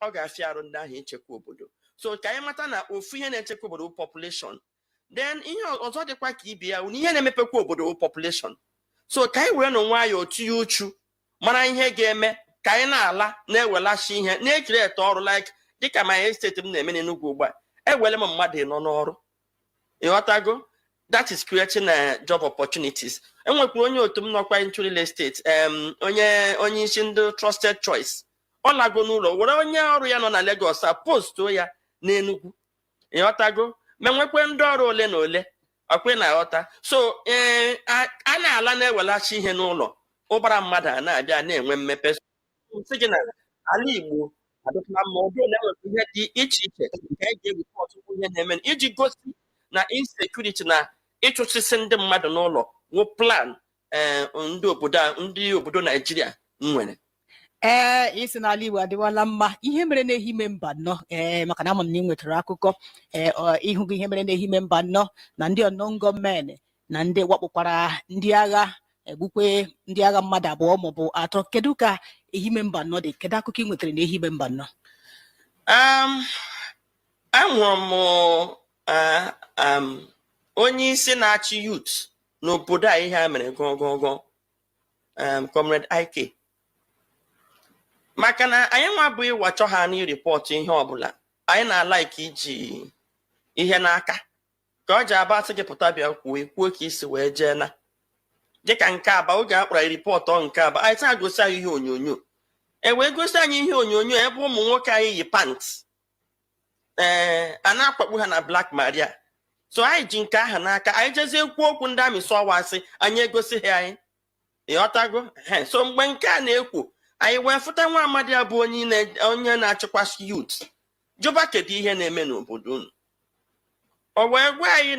ọ ga-afịa arụ ndị ahụ ichekwa obodo. So ka anyị mata na ofu ihe na-echekwa obodo population. Then ihe ọzọ dịkwa ka ibe ya ihe na-emepekwa obodo population. So ka anyị were na nwayọọ tinye uchu mara ihe ga-eme ka anyị na-ala na-ewelachi ihe na-ekirete ọrụ like dịka my estate m na-eme n'Enugu ugbu a ewele m mmadụ nọ n'ọrụ. Ịghọtago? That is creating job opportunities. Enwekwuru onye otu m nọkwa into real estate onye isi ndị trusted choice. Ọ lago n'ụlọ were onye ọrụ ya nọ na Lagos a posto ya n'Enugu. Ịghọtago? Ma nwekwe ndị ọrụ ole na ole ọkwe na aghọta. So a na-ala na-ewelachi ihe n'ụlọ ụbara mmadụ a na-abịa na-enwe mmepe. Sị gị na ala Igbo adịkwa mma ọ bụrụ na enwekwa ihe dị iche iche nke a ga-eripọt ihe na-eme iji gosi na insecurity na ịchụsịsị ndị mmadụ n'ụlọ wụ plan ndị obodo Naijiria nwere. Isi n'ala Igbo adịwala mma ihe mere n'ehime mba nnọọ maka na ama m na ị nwetara akụkọ ịhụgo ihe mere n'ehime mba nnọọ na ndị unknown gọọmenti na ndị wakpokwara ndị agha egbukwe ndị agha mmadụ abụọ maọbụ atọ. Kedu ka ehime mba nnọọ dị? Kedu akụkọ ị nwetara n'ehime mba nnọọ? Ahụrụ m onye isi na-achị youth n'obodo a ihe a mere gọgọgọ Comrade Ike. Maka na anyị nwa bụ ịwachọ ha n'iripọtụ ihe ọbụla anyị na-alaiki iji ihe n'aka ka ọ ji abasị gị pụta bịa kwuo ka isi wee jee na dịka nke aba oge a kpara ripọtụ nke aba anyị taa gosi anyị ihe onyonyo wee gosi anyị ihe onyonyo ebe ụmụ nwoke anyị yi pants a na-akpakpu ha na Black Maria. So anyị ji nke aha n'aka anyị jezie kwuo okwu ndị amị sọwasị anyị egosi ha anyị. Ịghọtago? So mgbe nke a na-ekwu anyị wee fụta nwa amadi abụ onye na-achịkwasị youth jụba kedu ihe na-eme n'obodo unu. O wee gwa anyị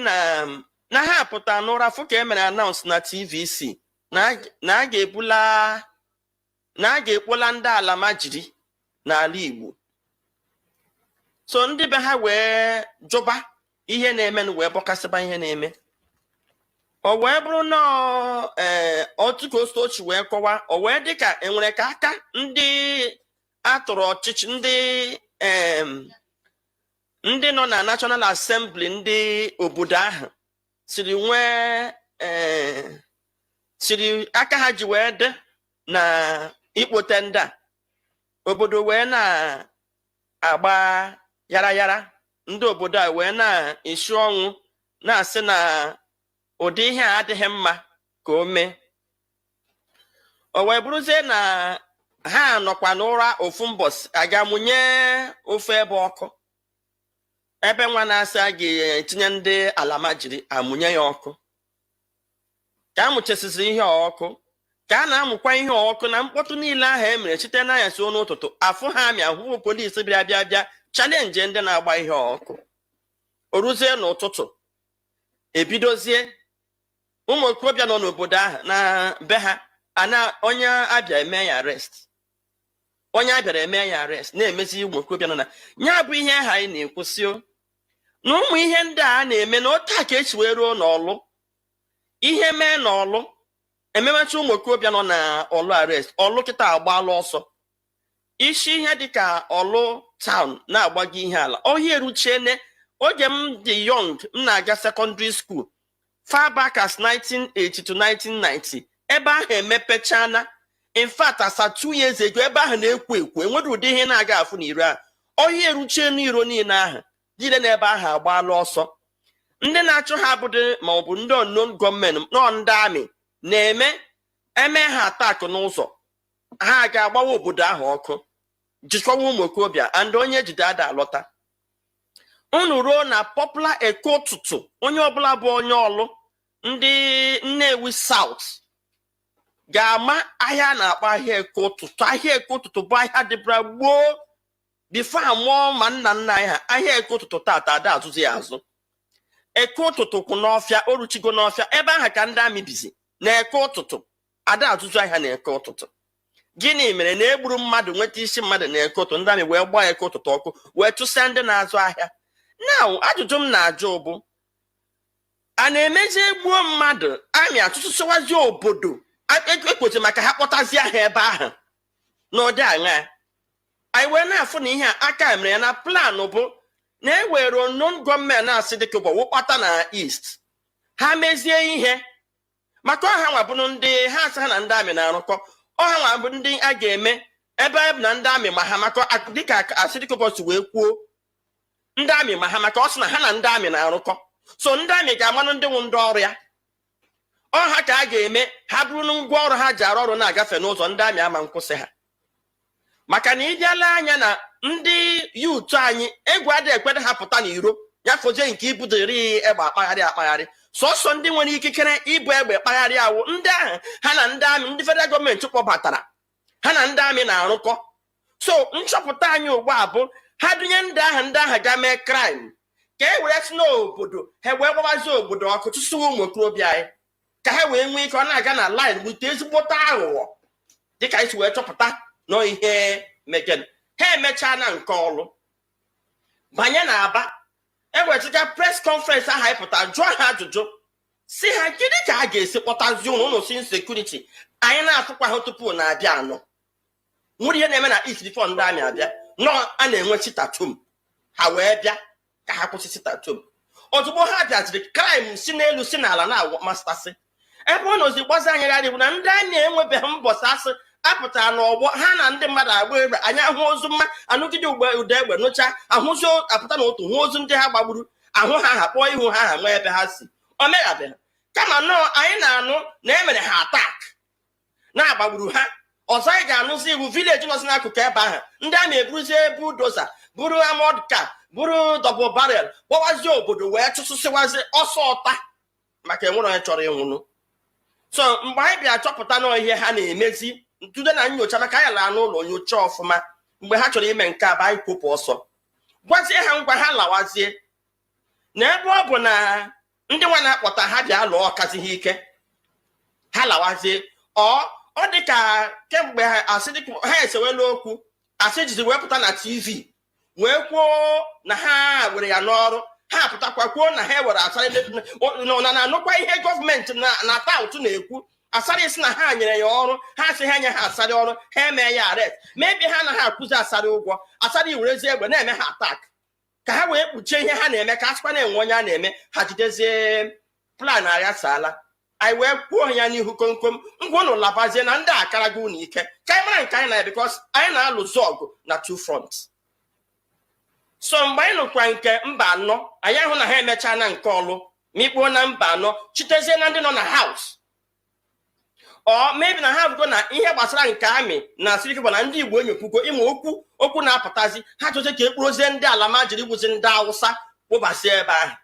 na ha pụta n'ụra fụ ka e mere announce na TVC na a ga-ekpola ndị ala majiri n'ala Igbo. So ndị be ha wee jụba ihe na-eme wee bọkasịba ihe na-eme. O wee bụrụ na otu ka ochi wee kọwa o wee dịka enwere ka aka ndị atụrụ ọchịchị ndị nọ na National Assembly ndị obodo ahụ siri aka ha ji wee dị na ikpote ndị a obodo wee na-agba yara ndị obodo a wee na-esi ọnwụ na-asị na ụdị ihe a adịghị mma ka o mee. O wee bụrụzie na ha nọkwa n'ụra ofu mbọsị aga mụnye ofe ebe ọkụ ebe nwa na-asị a ga-etinye ndị ala majiri amụnye ya ọkụ ka a mụchesịsịrị ihe ọkụ ka a na-amụkwa ihe ọkụ na mkpọtụ niile ahụ e mere site n'anya so n'ụtụtụ afụ ha amị ahụ polisi bịa chalenje ndị na-agba ihe ọkụ. O ruzie n'ụtụtụ ebidozie ụmụ okorobịa nọ n'obodo ahụ na be ha onye abịa eme ya arrest na-emezi ụmụ okorobịa nọ na ya bụ ihe ha anyị na-ekwusị na ụmụ ihe ndị a na-eme na otu a ka esi wee ruo n'ọlụ ihe mee n'ọlụ ememecha ụmụ okorobịa nọ na ọlụ arrest ọlụ kịta agbaala ọsọ isi ihe dịka ọlụ town na-agbago ihe ala ọhịa eruchiene. Oge m dị young m na-aga secondary school far back as 1980 to 1990 ebe ahụ emepechana. In fact as 2 years ago ebe ahụ na-ekwo enwere ụdị ihe na-aga afụ n'iro a ọhịa eruchie n'iro niile ahụ niile n'ebe ahụ agbaala ọsọ. Ndị na-achụ ha abụdị maọbụ ndị unknown gọọmenti nọ ndị amị eme ha atak n'ụzọ ha ga-agbawa obodo ahụ ọkụ jikọwa ụmụ okorobịa and onye jide ada alọta. Unu ruo na popular eko ụtụtụ onye ọbụla bụ onye ọlụ ndị Nnewi South ga-ama ahịa na-akpọ ahịa eko ụtụtụ. Ahịa eko ụtụtụ bụ ahịa dịbara gboo bifo amụọ ma nna anyị ha. Ahịa eko ụtụtụ tata ada azụzi ya azụ. Eko ụtụtụ kwụ n'ọfịa oruchigo n'ọfịa ebe ahụ ka ndị amị bizi na eko ụtụtụ ada azụzụ ahịa na eko ụtụtụ. Gịnị mere na egburu mmadụ nweta isi mmadụ na eko ụtụtụ ndị amị wee gbaa eko ụtụtụ ọkụ wee chụsịa ndị na-azụ ahịa. Now ajụjụ m na-ajụ bụ a na-emezi egbuo mmadụ amị atụtụsịwazi obodo ekwochi maka ha kpọtazie ha ebe ahụ n'ụdị aṅa. anyị wee na-afụ na ihe a aka mere ya na plan bụ na ewere non-gọọmenti na-asị dịka ụbọchị kpata na East ha mezie ihe maka ọha nwa bụ ndị ha asị ha na ndị amị na-arụkọ ọha nwa bụ ndị a ga-eme ebe na ndị amị ma ha maka dịka asị dịka ụbọchị wee kwuo ndị amị ma ha maka ọ sị na ha na ndị amị na-arụkọ so ndị amị ga-amanụ ndị nwụ ndị ọrụ ya ọha ka a ga-eme ha bụrụ na ngwa ọrụ ha ji arụ ọrụ na-agafe n'ụzọ ndị amị ama nkwụsị ha maka na ịbịala anya na ndị yutu anyị egwu adịghị ekwede ha pụta n'iro ya foje nke ibudori egbe akpagharị sọsọ ndị nwere ikikere ibu egbe kpagharị awụ ndị ahụ ha na ndị amị ndị federal gọọmenti kpọbatara ha na ndị amị na-arụkọ so nchọpụta anyị ugbu a bụ ha dunye ndị ahụ ga mee crime ka e were si n'obodo ha wee gbabazie obodo ọkụ tụsụwa ụmụ okorobịa anyị ka ha wee nwee ike ọ na-aga na line wute ezigbote aghụghọ dịka isi wee chọpụta nọ ihe megen ha emechaa na nke ọlụ banye na Aba ewetụga press conference ahụ anyị pụta jụọ ha ajụjụ si ha gịnị ka a ga-esi kpọtazi ụlọ si sekuriti anyị na-atụkwa ha tupu na-abịa anọ nwere ihe na-eme na East before ndị amị abịa nọ a na-enwe sitatum ha wee bịa ka ha kwụsị sitatum ozugbo ha bịaziri crime si n'elu si n'ala na-amastasị ebe ọ nọzi gbazi anyagharị bụ na ndị amị enwebeghị mbọsị asị apụtara n'ọgbọ ha na ndị mmadụ agba egbe anyị ahụ ozu mma anụgide ụda egbe nụcha ahụzi apụta n'otu hụ ozu ndị ha gbagburu ahụ ha ha kpọọ ihu ha ha nwa ebe ha si o meghabeghị kama nọọ anyị na-anụ na emere ha atak na-agbagburu ha ọzọ anyị ga-anụzi iwu vileji nọzi n'akụkụ ebe ahụ ndị amị eburuzie budoza buru amod ka buru double barrel gbawazie obodo wee chụsụsịwazi ọsọ ọta maka enwere onye chọrọ ịnwụnụ so mgbe anyị bịa chọpụta na ihe ha na-emezi ntụde na nyocha maka anyị laa n'ụlọ nyocha ọfụma mgbe ha chọrọ ime nke a bụ anyị kwụpụ ọsọ gwazie ha ngwa ha lawazie na ebe ọ bụ na ndị nwa na-akpọta ha bịa lụọ ọkazighị ike ha lawazie ọ dị ka kemgbe ha esewela okwu asị jizi wee pụta na TV wee kwuo na ha were ya n'ọrụ ha pụtakwa kwuo na ha were asarị na anụkwa ihe gọọmenti na taụtụ na-ekwu asarị isi na ha nyere ya ọrụ ha sị ha nye ha asarị ọrụ ha eme ya arrest mebi ha na ha akwụzi asarị ụgwọ asarị werezi egbe na-eme ha atak ka ha wee kpuchie ihe ha na-eme ka asịkwa na-enwe onye a na-eme ha jidezie plan agha saala anyị wee kwuo ya n'ihu komkom ngwa ụnụ labazie na ndị akarago ụnụ ike ka anyị mara nke anyị na bikos anyị na-alụzi ọgụ na two fronts so mgbe anyị nụkwa nke mba anọ anyị ahụ na ha emechaa na nke ọlụ ma ikpuo na mba anọ chitezie na ndị nọ na haus ọ mebi na ha bụgo na ihe gbasara nke amị na asịrị bụ na ndị Igbo enyopugo ịma okwu na-apụtazi ha chọzie ka ekpurozie ndị ala ma jiri gbuzi ndị Awụsa kpụbazie ebe ahụ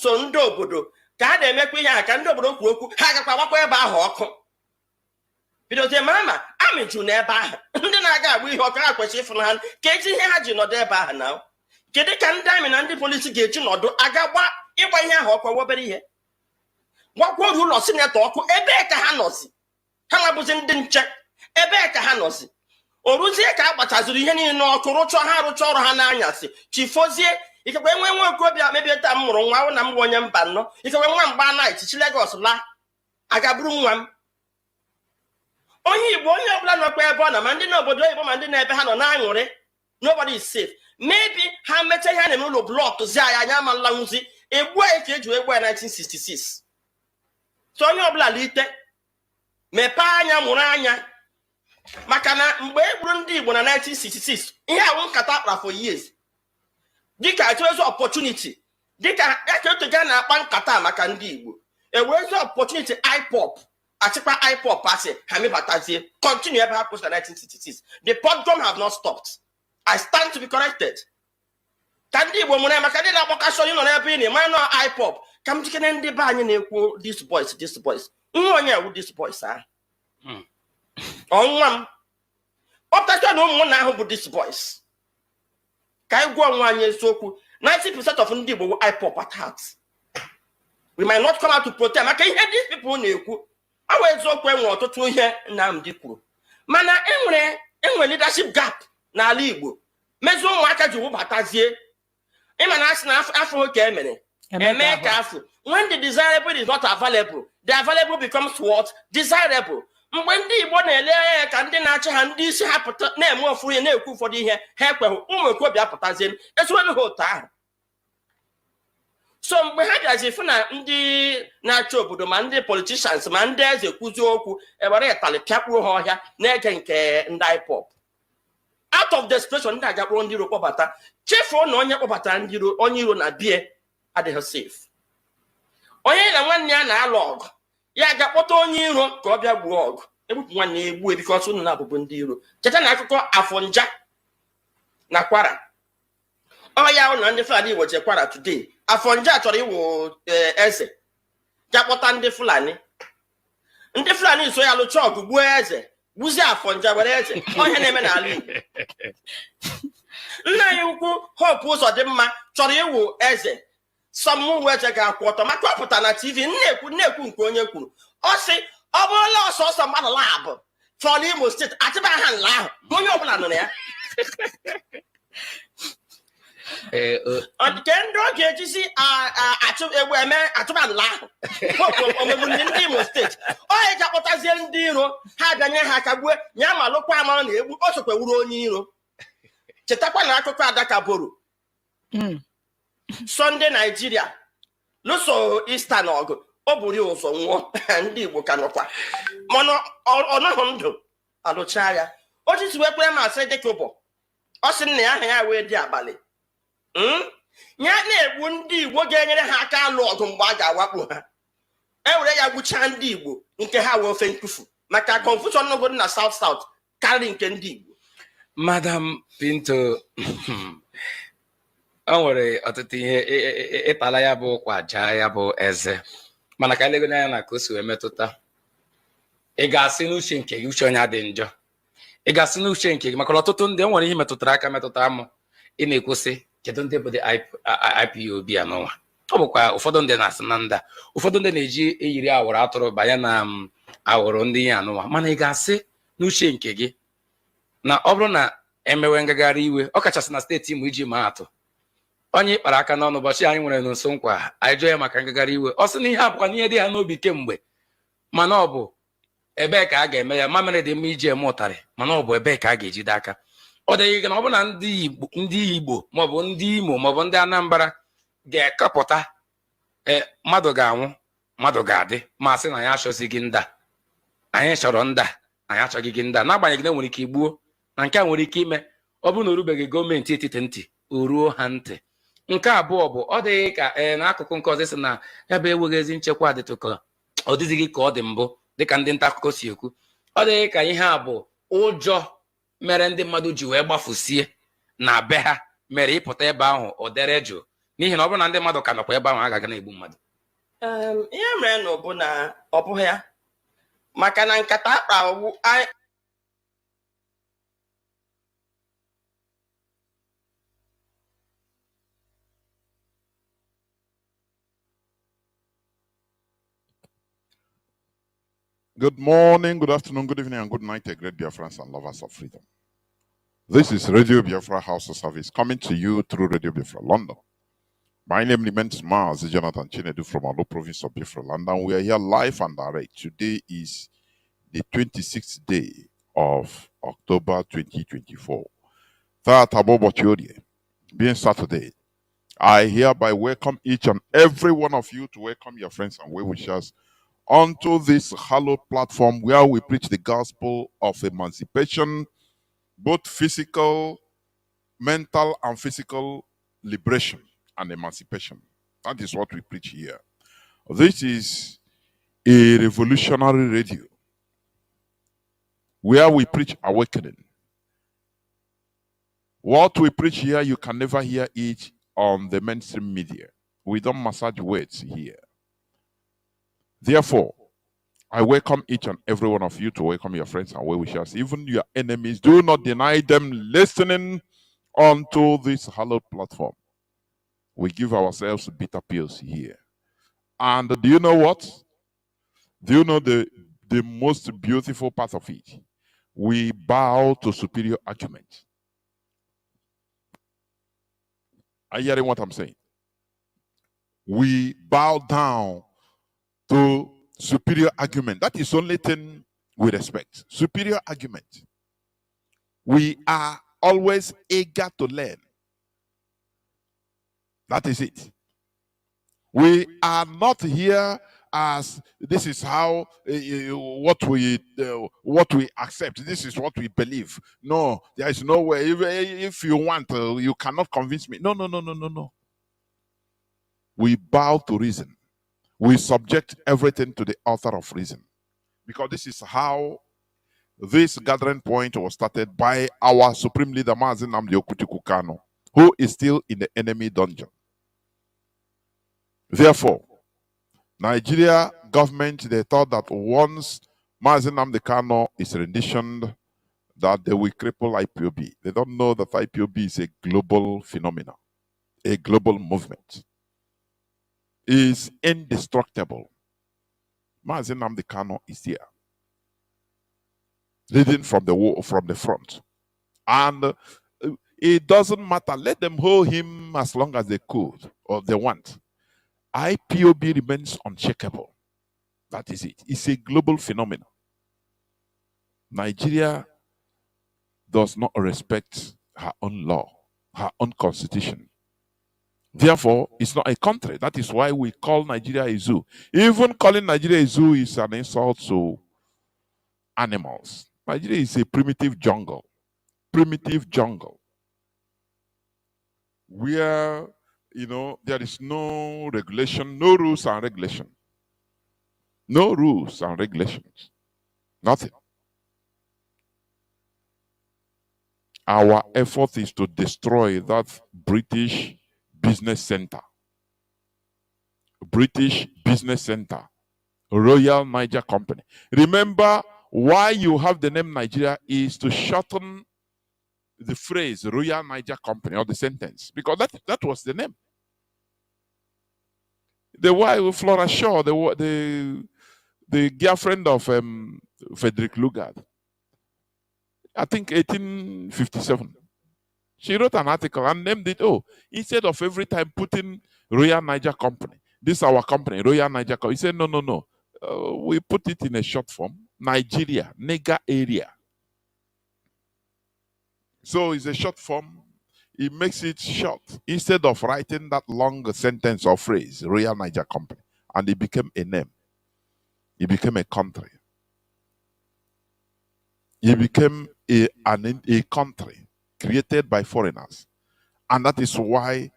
so ndị obodo ka ha na-emekwa ihe ha ka ndị obodo kwuo okwu ha agakwa agbakwa ebe ahụ ọkụ bidozie mara ma amị jụ n'ebe ahụ ndị na-aga agba ihe ọkụ ha kwesịrị ịfụ na ha ka eji ihe ha ji nọdụ ebe ahụ na kedu ka ndị amị na ndị polisi ga-eji nọdụ aga ịgba ihe ahụ ọkụ obere ihe gwakwuoru ụlọ sinetọ ọkụ ebee ka ha nọzi ha nwabụzi ndị nche ebee ka ha nọzi o ruzie ka a gbachaziri ihe niile n'ọkụ rụchọ ọrụ ha n'anyasị chifozie ikekwe nwe okorobịa mebie taa m mụrụ nwa na m bụ onye mba nnọọ ikekwe nwa mgba anaghị chichi Legọs laa aga buru nwa m onye Igbo onye ọbụla nọkwa ebe ọ na ma ndị n'obodo oyibo ma ndị na-ebe ha nọ na-aṅụrị nobody is safe maybe ha mechaa ihe ha na-eme ụlọ blọk zi anya ma nlanwụzi egbu anyị ka eji egbu ya 1966 so onye ọbụla lite mepee anya mụrụ anya maka na mgbe e gburu ndị Igbo na 1966 ihe awụ nkata akpara for years dịka echezi opportunity dịka eke otoga na-akpa nkata maka ndị Igbo ewezi opportunity IPOB achịkwa IPOB asị ha mebatazie continue ebe ha kwụsị na 1966 the pogrom have not stopped. I stand to be corrected. Ka ndị Igbo mụrụ ya maka ndị na-agbakasị onye nọ n'ebe ị na-eme nọ IPOB ka m jikere ndị be anyị na-ekwu these boys nwa onye ewu these boys ahụ ọnwa m ọpụtachọ na ụmụnna ahụ bụ these boys ka anyị gwa onwe anyị eziokwu 90% of ndị Igbo bụ IPOB at heart. We might not come out to protest maka ihe these people na-ekwu awụ eziokwu enwe ọtụtụ ihe Nnamdi kwuru mana enwere leadership gap n'ala Igbo mezu ụmụaka ji wụbatazie ịma na asị na afọ ka emere eme ka afọ when the desirable is not available the available becomes what desirable mgbe ndị Igbo na-ele anya ka ndị na-achị ha ndị isi ha pụta na-eme ofu ihe na-ekwu ụfọdụ ihe ha ekweghị ụmụ okorobịa pụtazie esuwenụ ha otu ahụ. So mgbe ha bịazi fụ na ndị na-achị obodo ma ndị politicians ma ndị eze kwuzi okwu ewere ịtalị pịakpuo ha ọhịa na-ege nke ndị IPOB, out of desperation ndị agakpụrụ ndị iro kpọbata, chefuo na onye kpọbatara ndị iro onye iro na bie adịghị safe. Onye na nwanne ya na-alụ ọgụ ya ga-akpọta onye iro ka ọ bịa gbuo ọgụ, egbupụ nwanne ya egbuo bikọs unu na-abụbụ ndị iro. Cheta na akụkọ Afọnja na Kwara, ọ ya na ndị Fulani Igbo je Kwara today. Afọnja chọrọ iwu eze ga-akpọta ndị Fulani so ya lụcha ọgụ gbuo eze, gbuzie Afọnja were eze. Ọhịa na-eme n'ala Igbo. Nna anyị ukwu Hope Uzodimma chọrọ iwu eze, sọmụwa eze ga-akwụ ọtọ maka ọ pụta na TV na-ekwu nke onye kwuru. Ọ sị ọ bụrụla ọsọsọ mmadụ labụ chọrọ Imo steeti atịba ha nla ahụ onye ọbụla nọ na ya. Nke ndị ọ ga-ejizi atụba nla ahụ omegbu ndị Imo steeti ọ eji akpọtazie ndị iro ha bịanye ha kagbue ya ma lụkwa amara na egbu o sokwe wuru onye iro. Chetakwa na akụkọ Adaka Boro Sunday Nigeria lụso Eastern ọgụ o buru ụzọ nwụọ ndị Igbo ka nọkwa mana ọ nọghị ndụ alụcha ya. O jisi wee kwere masị dịka ụbọ ọ sị nna ya aha ya wee dị abalị ya na-egbu ndị Igbo ga-enyere ha aka alụ ọgụ mgbe a ga-awakpo ha. Ewere ya gbuchaa ndị Igbo nke ha wee ofe ntufu maka confusion n'obodo na South karịrị nke ndị Igbo. Madam Pinto o nwere ọtụtụ ihe ịtala ya bụ ụkwa jaa ya bụ eze, mana ka elego anya na ka o si wee metụta. Ị ga-asị n'uche nke gị uche onye dị njọ, ị ga-asị n'uche nke gị maka ọtụtụ ndị nwere ihe metụtara aka metụtara mụ ị na-ekwusị kedu ndị bụ IPOB anụnwa. Ọ bụkwa ụfọdụ ndị na-asị na nda, ụfọdụ ndị na-eji eyiri awụrụ atụrụ banye na awụrụ ndị ihe anụnwa, mana ị ga-asị n'uche nke gị na ọ bụrụ na emewe ngagharị iwe ọ kachasị na steeti Imo iji maa atụ, onye kpara aka n'ọnụ ụbọchị anyị nwere n'nso nkwa anyị jụọ ya maka ngagharị iwe, ọ sị na ihe abụkwa n'ihe dị ha n'obi kemgbe, mana ọ bụ ebee ka a ga-eme ya. Mamịrị dị mma iji eme ụtarị, mana ọ bụ ebee ka a ga-ejide aka. Ọ dịghị gị na ọ bụ na ndị Igbo maọbụ ndị Imo maọbụ ndị Anambra ga-ekepụta mmadụ ga-anwụ mmadụ ga-adị ma sị na anyị achọzighị nda, anyị chọrọ nda, anyị achọghị gị nda, n'agbanyeghị na nwere ike igbuo na nke a nwere ike ime ọ bụrụ na o rubeghị gọọmenti etiti ntị o ruo ha ntị. Nke abụọ bụ ọ dịghị ka n'akụkụ nke ọzọ sị na ya bụ enweghịzi nchekwa dịtụ ka ọ dịzighị ka ọ dị mbụ dịka ndị nta akụkọ si ekwu. Ọ dịghị ka ihe a bụ ụjọ mere ndị mmadụ ji wee gbafusie na be ha mere ịpụta ebe ahụ ọ dere jụụ, n'ihi na ọ bụrụ na ndị mmadụ ka nọkwa ebe ahụ a ga-aga na-egbu mmadụ. Ihe mere na bụ na ọ bụghị ya maka na nkata akpa Good morning, good afternoon, good evening, and good night, great Biafrans and lovers of freedom. This is Radio Biafra House of Service coming to you through Radio Biafra London. My name remains Mazi.Jonathan Chinedu from Alo province of Biafra London. We are here live and direct. Today is the 26th day of October 2024. Being Saturday, I hereby welcome each and every one of you to welcome your friends and well-wishers onto this hallowed platform where we preach the gospel of emancipation, both physical, mental, and physical liberation and emancipation. That is what we preach here. This is a revolutionary radio where we preach awakening. What we preach here, you can never hear it on the mainstream media. We don't massage words here. Therefore, I welcome each and every one of you to welcome your friends and well-wishers, even your enemies. Do not deny them listening onto this hallowed platform. We give ourselves bitter pills here. And do you know what? Do you know the most beautiful part of it? We bow to superior argument. Are you hearing what I'm saying? We bow down to superior argument. That is the only thing We respect. Superior argument. We are always eager to learn. That is it. We are not here as this is how what we accept. This is what we believe. No, there is no way. If you want, you cannot convince me. No, no, no, no, no, no. We bow to reason. We subject everything to the author of reason, because this is how this gathering point was started by our supreme leader Mazi.Nnamdi Kanu, who is still in the enemy dungeon. Therefore, Nigeria government, they thought that once Mazi.Nnamdi Kanu is renditioned, that they will cripple IPOB. They don't know that IPOB is a global phenomenon, a global movement. It is indestructible. Mazi.Nnamdi Kanu is here, leading from the front. And it doesn't matter. Let them hold him as long as they could or they want. IPOB remains unshakable. That is it. It's a global phenomenon. Nigeria does not respect her own law, her own constitution. Therefore, it's not a country. That is why we call Nigeria a zoo. Even calling Nigeria a zoo is an insult to animals. Nigeria is a primitive jungle. Primitive jungle. Where, there is no regulation, no rules and regulation. No rules and regulations. Nothing. Our effort is to destroy that British business center. British business center. Royal Niger Company. Remember, why you have the name Nigeria is to shorten the phrase Royal Niger Company or the sentence, because that was the name. The wife Flora Shaw, the girlfriend of Frederick Lugard, I think 1857. She wrote an article and named it, instead of every time putting Royal Niger Company, this is our company, Royal Niger Company. He said, no. We put it in a short form, Nigeria, Niger area. So it's a short form. It makes it short. Instead of writing that long sentence or phrase, Royal Niger Company, and it became a name. It became a country. It became a country created by foreigners. And that is why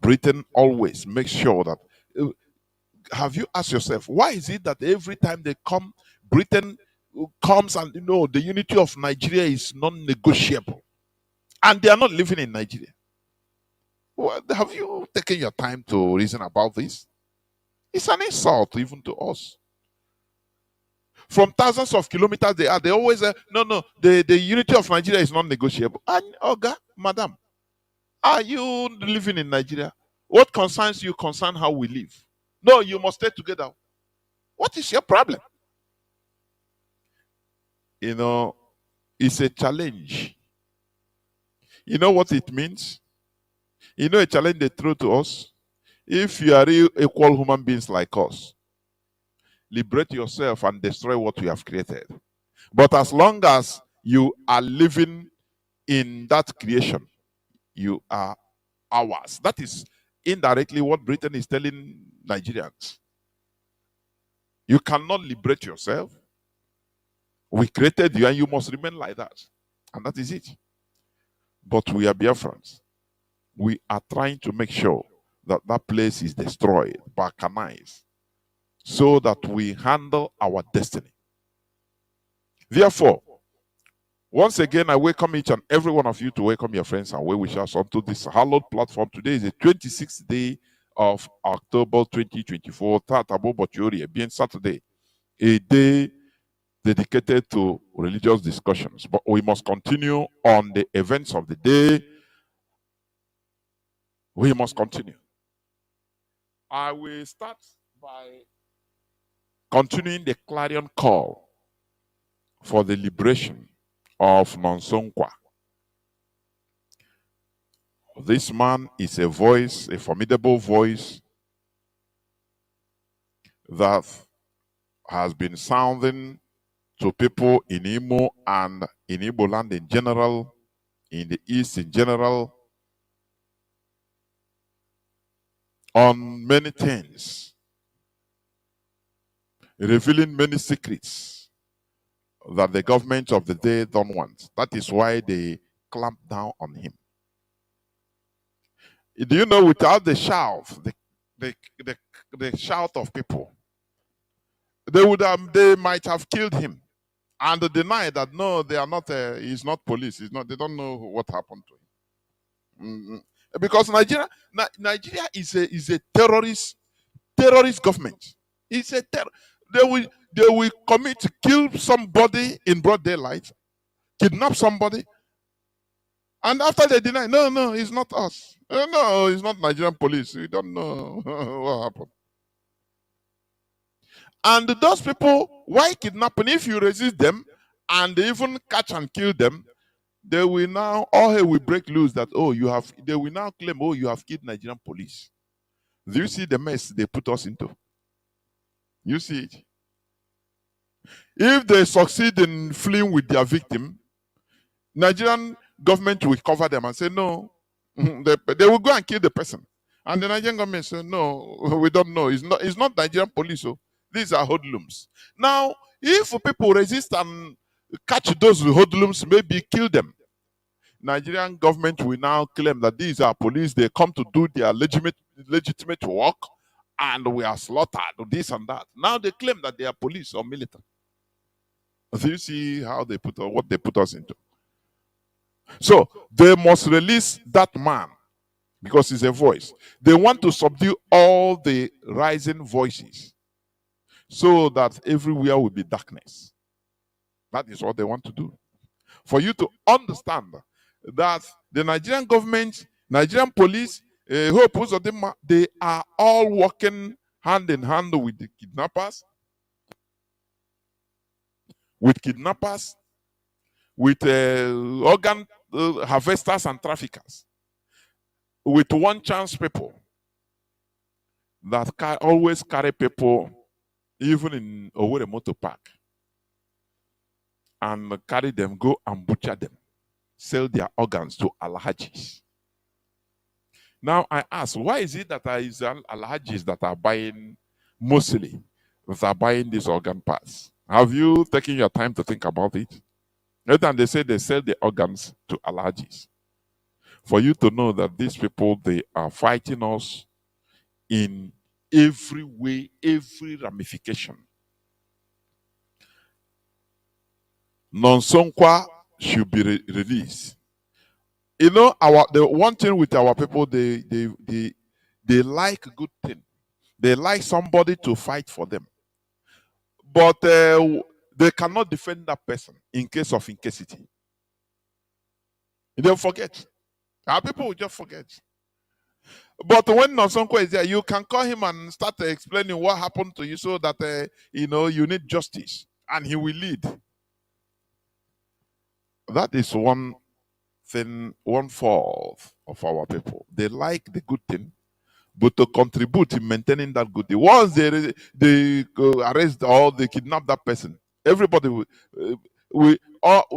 Britain always makes sure that... have you asked yourself, why is it that every time they come, Britain comes and, the unity of Nigeria is non-negotiable? And they are not living in Nigeria. Well, have you taken your time to reason about this? It's an insult even to us. From thousands of kilometers they always say, no, the unity of Nigeria is non-negotiable. And Oga, madam, are you living in Nigeria? What concerns you concern how we live. No, you must stay together. What is your problem? It's a challenge. You know what it means? A challenge they throw to us? If you are equal human beings like us, liberate yourself and destroy what we have created. But as long as you are living in that creation, you are ours. That is indirectly what Britain is telling Nigerians. You cannot liberate yourself. We created you and you must remain like that. And that is it. But we are Biafrans. We are trying to make sure that that place is destroyed, balkanized, so that we handle our destiny. Therefore, once again, I welcome each and every one of you to welcome your friends and well-wishers onto this hallowed platform. Today is the 26th day of October 2024, being Saturday, a day dedicated to religious discussions. But we must continue on the events of the day. We must continue. I will start by continuing the clarion call for the liberation of Nonsonkwa. This man is a voice, a formidable voice that has been sounding to people in Imo and in Igbo land in general, in the East in general, on many things, revealing many secrets that the government of the day don't want. That is why they clamp down on him. Do you know, without the shout, the shout of people, they might have killed him and deny that no, they are not. He's not police. He's not. They don't know what happened to him. Because Nigeria is a terrorist government. It's a terror. They will commit to kill somebody in broad daylight, kidnap somebody, and after they deny, no, it's not us. No, it's not Nigerian police. We don't know what happened. And those people, why kidnapping? If you resist them and they even catch and kill them, they will now, all hell will break loose that, they will now claim, you have killed Nigerian police. Do you see the mess they put us into? You see it. If they succeed in fleeing with their victim, Nigerian government will cover them and say, no, they will go and kill the person. And the Nigerian government say, no, we don't know. It's not Nigerian police. So these are hoodlums. Now, if people resist and catch those hoodlums, maybe kill them, Nigerian government will now claim that these are police. They come to do their legitimate work, and we are slaughtered, this and that. Now they claim that they are police or military. Do you see how they what they put us into? So they must release that man because he's a voice. They want to subdue all the rising voices so that everywhere will be darkness. That is what they want to do. For you to understand that the Nigerian government, Nigerian police, they are all working hand in hand with the kidnappers, with organ harvesters and traffickers, with one chance people that always carry people, even in Owerri Motor Park, and carry them, go and butcher them, sell their organs to alhajis. Now I ask, why is it that is alhajis that are buying these organ parts? Have you taken your time to think about it? Every time they say they sell the organs to alhajis, for you to know that these people, they are fighting us in every way, every ramification. Non-Sonkwa should be released. You know, the one thing with our people, they like a good thing. They like somebody to fight for them. But they cannot defend that person in case of incasity. They'll forget. Our people will just forget. But when Nonsonko is there, you can call him and start explaining what happened to you so that, you need justice. And he will lead. That is one thing, one fault of our people. They like the good thing, but to contribute in maintaining that good thing. Once they arrest or they kidnap that person, everybody will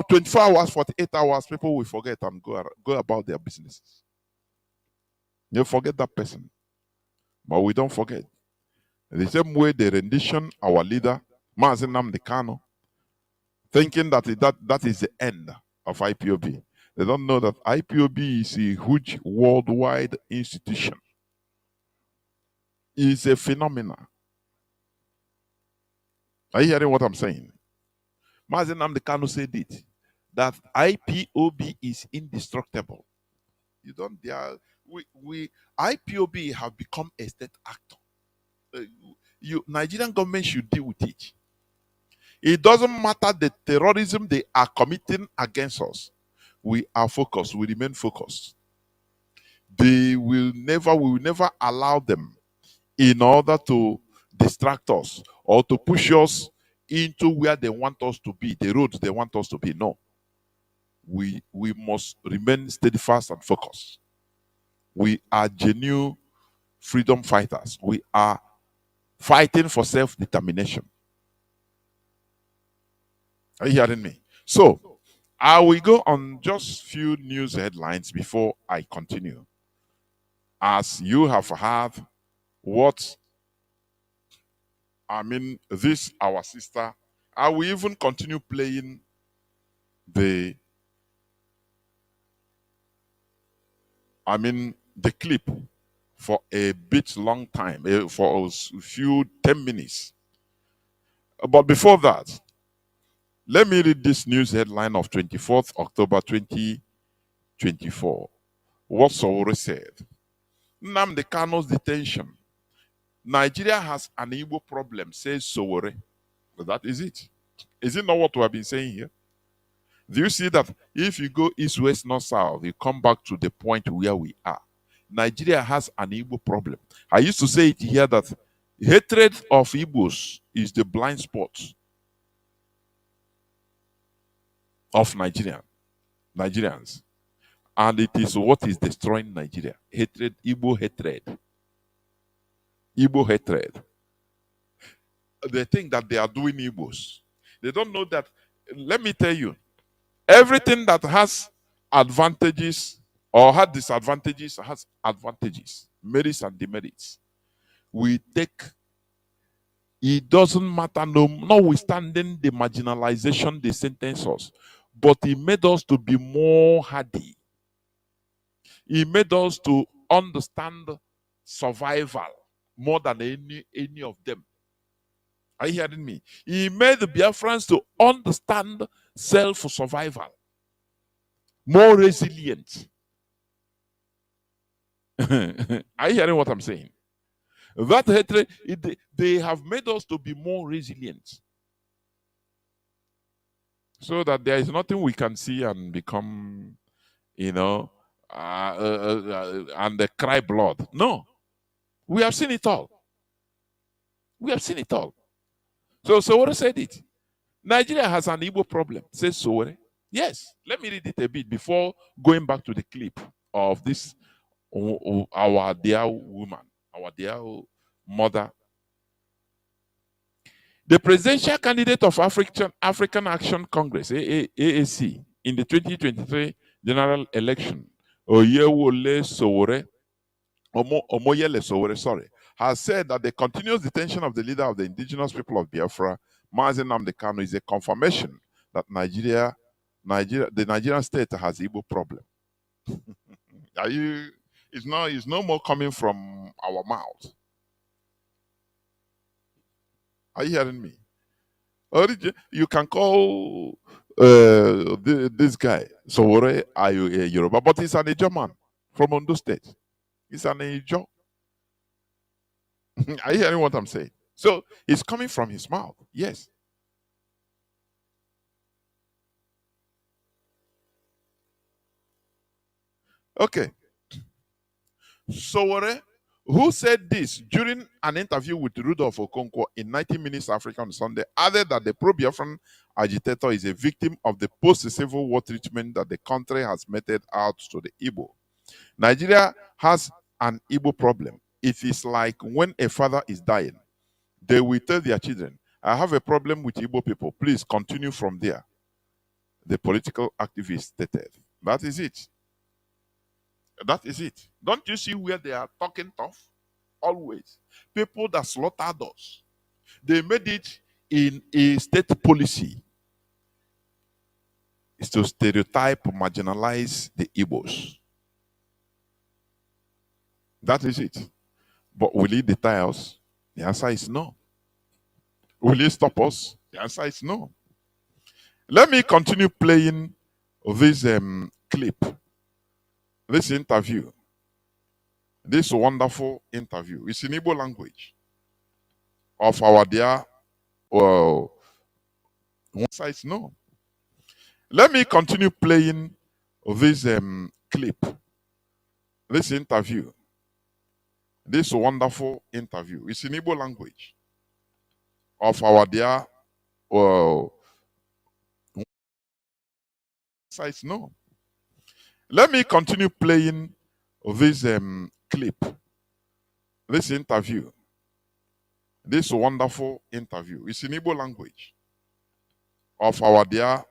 24 hours, 48 hours, people will forget and go about their businesses. You forget that person. But we don't forget. The same way the rendition, our leader, Mazi.Jonathan Kano, thinking that is the end of IPOB. They don't know that IPOB is a huge worldwide institution. It's a phenomenon. Are you hearing what I'm saying? Mazi.Jonathan Kano said it, that IPOB is indestructible. You don't dare. IPOB have become a state actor. Nigerian government should deal with it. It doesn't matter the terrorism they are committing against us. We are focused. We remain focused. We will never allow them in order to distract us or to push us into where they want us to be, the roads they want us to be. No. We must remain steadfast and focused. We are genuine freedom fighters. We are fighting for self-determination. Are you hearing me? So, I will go on just few news headlines before I continue. As you have heard what, this our sister, I will even continue playing the, the clip for a bit long time, for a few 10 minutes. But before that, let me read this news headline of 24th October 2024. What Sowore said. Nnamdi Kano's detention. Nigeria has an Igbo problem, says Sowore. That is it. Is it not what we have been saying here? Do you see that if you go east, west, north, south, you come back to the point where we are? Nigeria has an Igbo problem. I used to say it here that hatred of Igbos is the blind spot of Nigerians. And it is what is destroying Nigeria. Hatred, Igbo hatred. Igbo hatred. They think that they are doing Igbos. They don't know that, let me tell you, everything that has advantages or had disadvantages has advantages, merits and demerits. We take, it doesn't matter, notwithstanding the marginalization they sentence us, but it made us to be more hardy. It made us to understand survival more than any of them. Are you hearing me? He made the Biafrans to understand self-survival, more resilient. Are you hearing what I'm saying? That hatred, they have made us to be more resilient. So that there is nothing we can see and become, and cry blood. No. We have seen it all. We have seen it all. So Sowore said it. Nigeria has an Igbo problem, says Sowore. Yes, let me read it a bit before going back to the clip of this, our dear woman, our dear mother. The presidential candidate of African Action Congress, AAC, in the 2023 general election, Oyewole Sowore, Omoyele Sowore, sorry, has said that the continuous detention of the leader of the Indigenous People of Biafra, Mazi.Jonathan, Kano, is a confirmation that the Nigerian state has Igbo problem. It's no more coming from our mouth. Are you hearing me? You can call this guy Sowore a Yoruba, but he's an Ijo man from Ondo State. He's an Ijo. Are you hearing what I'm saying? So it's coming from his mouth. Yes. Okay. Sowore, who said this during an interview with Rudolph Okonkwo in 90 Minutes Africa on Sunday, added that the pro-Biafran agitator is a victim of the post-Civil War treatment that the country has meted out to the Igbo. Nigeria has an Igbo problem. It is like when a father is dying, they will tell their children, I have a problem with Igbo people. Please continue from there. The political activist stated. That is it. That is it. Don't you see where they are talking tough? Always. People that slaughtered us. They made it in a state policy. It's to stereotype, marginalize the Igbos. That is it. But will it deter us? The answer is no. Will it stop us? The answer is no. Let me continue playing this clip, this interview, this wonderful interview. It's in Igbo language of our dear, one side no. Let me continue playing this clip, this interview, this wonderful interview. It's in Igbo language of our dear, sides no. Let me continue playing this clip, this interview, this wonderful interview. It's in Igbo language of our dear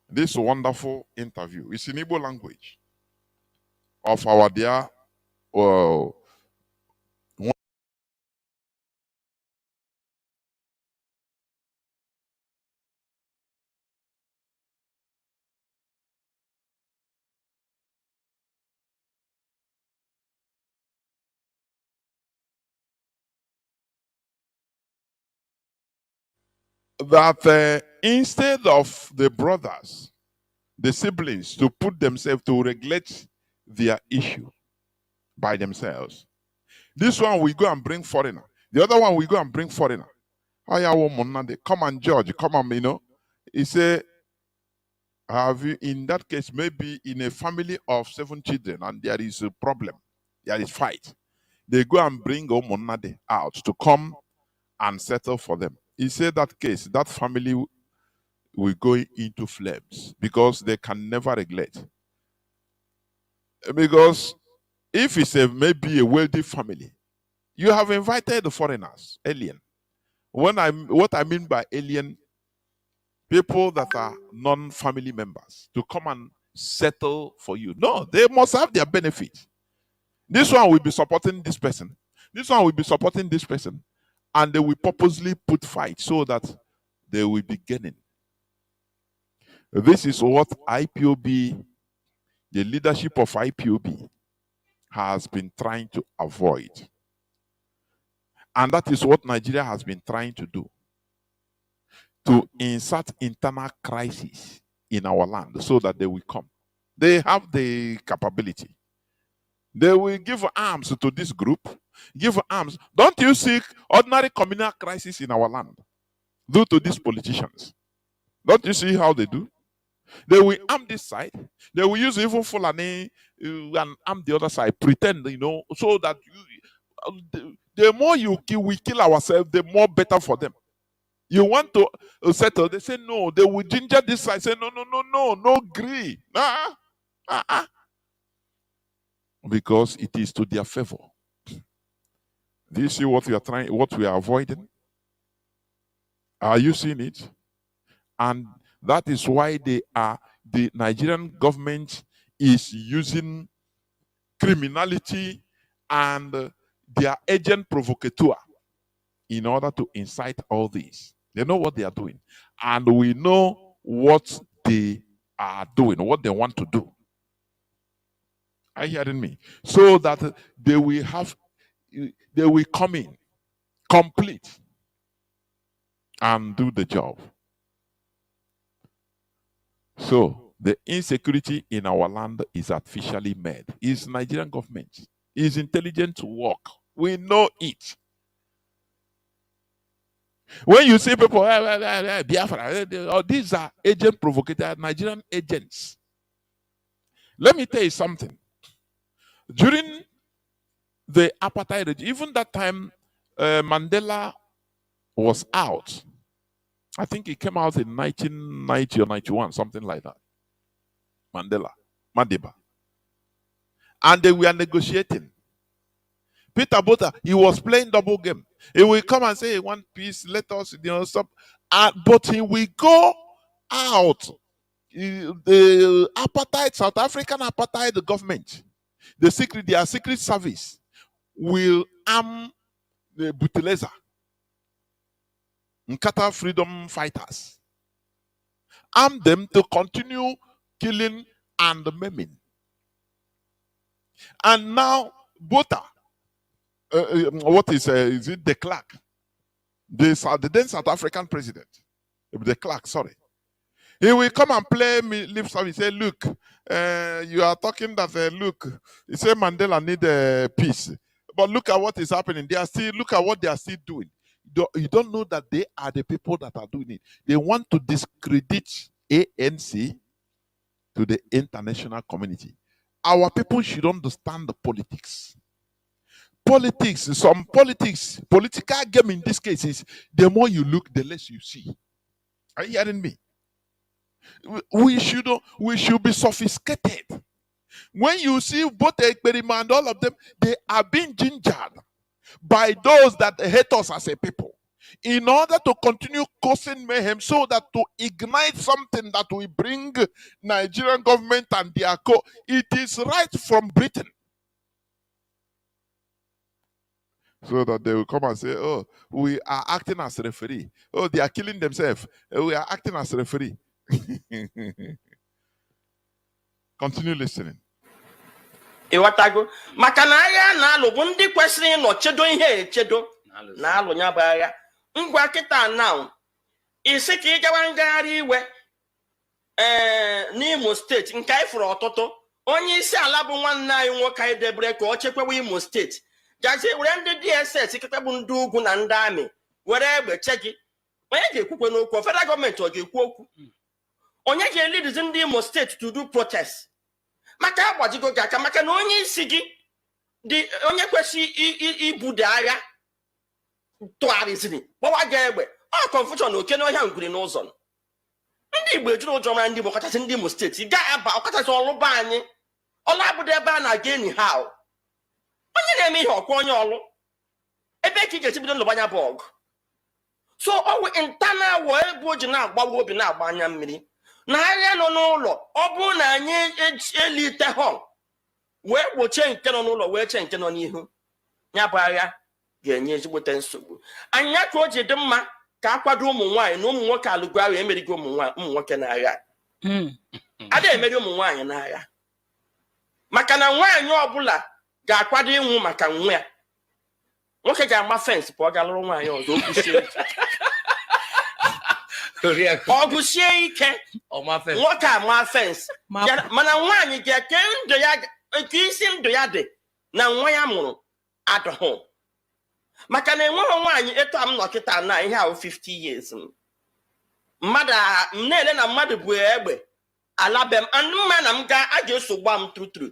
this wonderful interview. It's in Igbo language of our dear that instead of the brothers, the siblings, to put themselves to regulate their issue by themselves, this one we go and bring foreigner. The other one we go and bring foreigner. They come and judge, come and, he say, have you, in that case, maybe in a family of 7 children and there is a problem, there is fight, they go and bring Omonade out to come and settle for them. He said that case, that family will go into flames because they can never regulate. Because if it's maybe a wealthy family, you have invited the foreigners, alien. What I mean by alien, people that are non-family members, to come and settle for you. No, they must have their benefit. This one will be supporting this person. This one will be supporting this person. And they will purposely put fight so that they will be gaining. This is what IPOB, the leadership of IPOB, has been trying to avoid. And that is what Nigeria has been trying to do. To insert internal crisis in our land so that they will come. They have the capability. They will give arms to this group. Give arms. Don't you see ordinary communal crisis in our land due to these politicians? Don't you see how they do? They will arm this side. They will use even Fulani and arm the other side. Pretend, so that the more we kill ourselves, the more better for them. You want to settle? They say no. They will ginger this side. Say no, agree. Because it is to their favor. Do you see what we are avoiding? Are you seeing it? And that is why the Nigerian government is using criminality and their agent provocateur in order to incite all this. They know what they are doing. And we know what they are doing, what they want to do. Are you hearing me? So that they will come in, complete, and do the job. So the insecurity in our land is artificially made. It's Nigerian government. It's intelligent work. We know it. When you see people, Biafra, these are agent provocateurs, Nigerian agents. Let me tell you something. During the apartheid regime, even that time, Mandela was out. I think he came out in 1990 or 91, something like that. Madiba. And they were negotiating. Peter Botha, he was playing double game. He will come and say, one piece, let us, stop. But he will go out. The apartheid, South African apartheid government, their secret service will arm the Buteleza, Nkata freedom fighters. Arm them to continue killing and maiming. And now, Botha, what is it de Klerk? The then South African president, de Klerk, sorry. He will come and play lip service. Say, look, you are talking that, look, he said Mandela need peace. But look at what is happening. Look at what they are still doing. You don't know that they are the people that are doing it. They want to discredit ANC to the international community. Our people should understand the politics. Political game in this case is the more you look, the less you see. Are you hearing me? We should be sophisticated. When you see both Ekperima and all of them, they are being gingered by those that hate us as a people in order to continue causing mayhem, so that to ignite something that will bring Nigerian government and their it is right from Britain. So that they will come and say, oh, we are acting as referee. Oh, they are killing themselves. We are acting as referee. Continue listening. Iwatago maka na agha na-alụ bụ ndị kwesịrị ịnọ chedo ihe echedo na-alụ nya bụ agha. Ngwa kịta now isi ka ị gawa ngagharị iwe n'Imo steeti nke anyị fụrụ ọtụtụ. Onye isi ala bụ nwanne anyị nwoke anyị debere ka ọ chekwawa Imo steeti gazie were ndị DSS ikekwe bụ ndị ugwu na ndị amị were egbe che gị. Onye ga-ekwukwe n'okwu? Federal gọọmenti ọ ga-ekwu okwu? Onye ga-elidizi ndị Imo steeti to do protest? Maka agbajigo gị aka maka na onye isi gị dị onye kwesịrị ibudo agha tụgharịziri gbawa gị egbe. Ọ confusion na oke n'ọhịa ngwuri n'ụzọ. Ndị Igbo ejuru ụjọ mara ndị Igbo, ọkachasị ndị Imo steeti ga-aba ọkachasị ọlụba anyị ọlụ abụdo ebe a na-aga enyi ha. Onye na-eme ihe ọkwa onye ọlụ ebe ka ị ga-echibido nlụbanya bụ ọgụ. So ọwụ internal war ebe o ji na-agbawa obi na-agba anya mmiri na agha nọ n'ụlọ. Ọ bụrụ na anyị elite họn wee gbochie nke nọ n'ụlọ wee chee nke nọ n'ihu, ya bụ agha ga-enye ezigbote nsogbu. Anya ka o ji dị mma ka akwado ụmụ nwaanyị na ụmụ nwoke alụgo agha emerigo ụmụ nwoke n'agha. Ada emeri ụmụ nwaanyị n'agha maka na nwaanyị ọbụla ga-akwado ịnwụ maka nwa ya. Nwoke ga-agba fensị pụọ ga lụrụ nwaanyị ọzọ ọgụsie ike nwoke ama fensị mana nwaanyị ga-eke ndụ ya nke isi ndụ ya dị na nwa ya mụrụ adụhụ. Maka na enweghị nwaanyị etu a m nọkịta na ihe ahụ 50 years mmadụ m na-ele na mmadụ bụ egbe ala be m mma na m a ga-eso gba m trutru.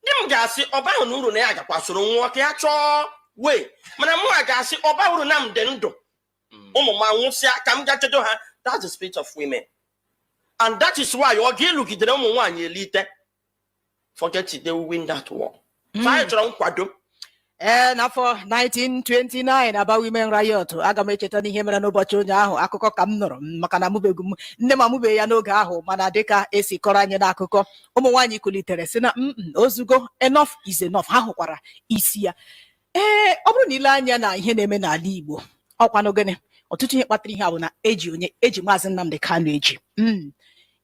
Di m ga-asị ọba ahụ na uru na ya gakwasoro nwoke ya chọọ wee, mana mụ ga-asị ọba uru na m dị ndụ ụmụ m anwụsịa ka m gachedo ha. That's the spirit of women, and that is why ọ ga-elugidere ụmụ nwaanyị elite. Forget it, they will win that war. Anyị chọrọ nkwado. N'afọ 1929 aba women riot, aga m echeta n'ihe mere n'ụbọchị ụnyaahụ. Akụkọ ka m nụrụ maka na amụbeghị m, nne m amụbeghị ya n'oge ahụ, mana dịka esi kọrọ anyị n'akụkọ, ụmụ nwaanyị kulitere si na ozugbo enough is enough. Ha hụkwara isi ya. Ọ bụrụ na ile anya na ihe na-eme n'ala Igbo, ọkwanụ gịnị ọtụtụ ihe kpatara ihe a bụ na eji Maazị Nnamdi Kanu eji.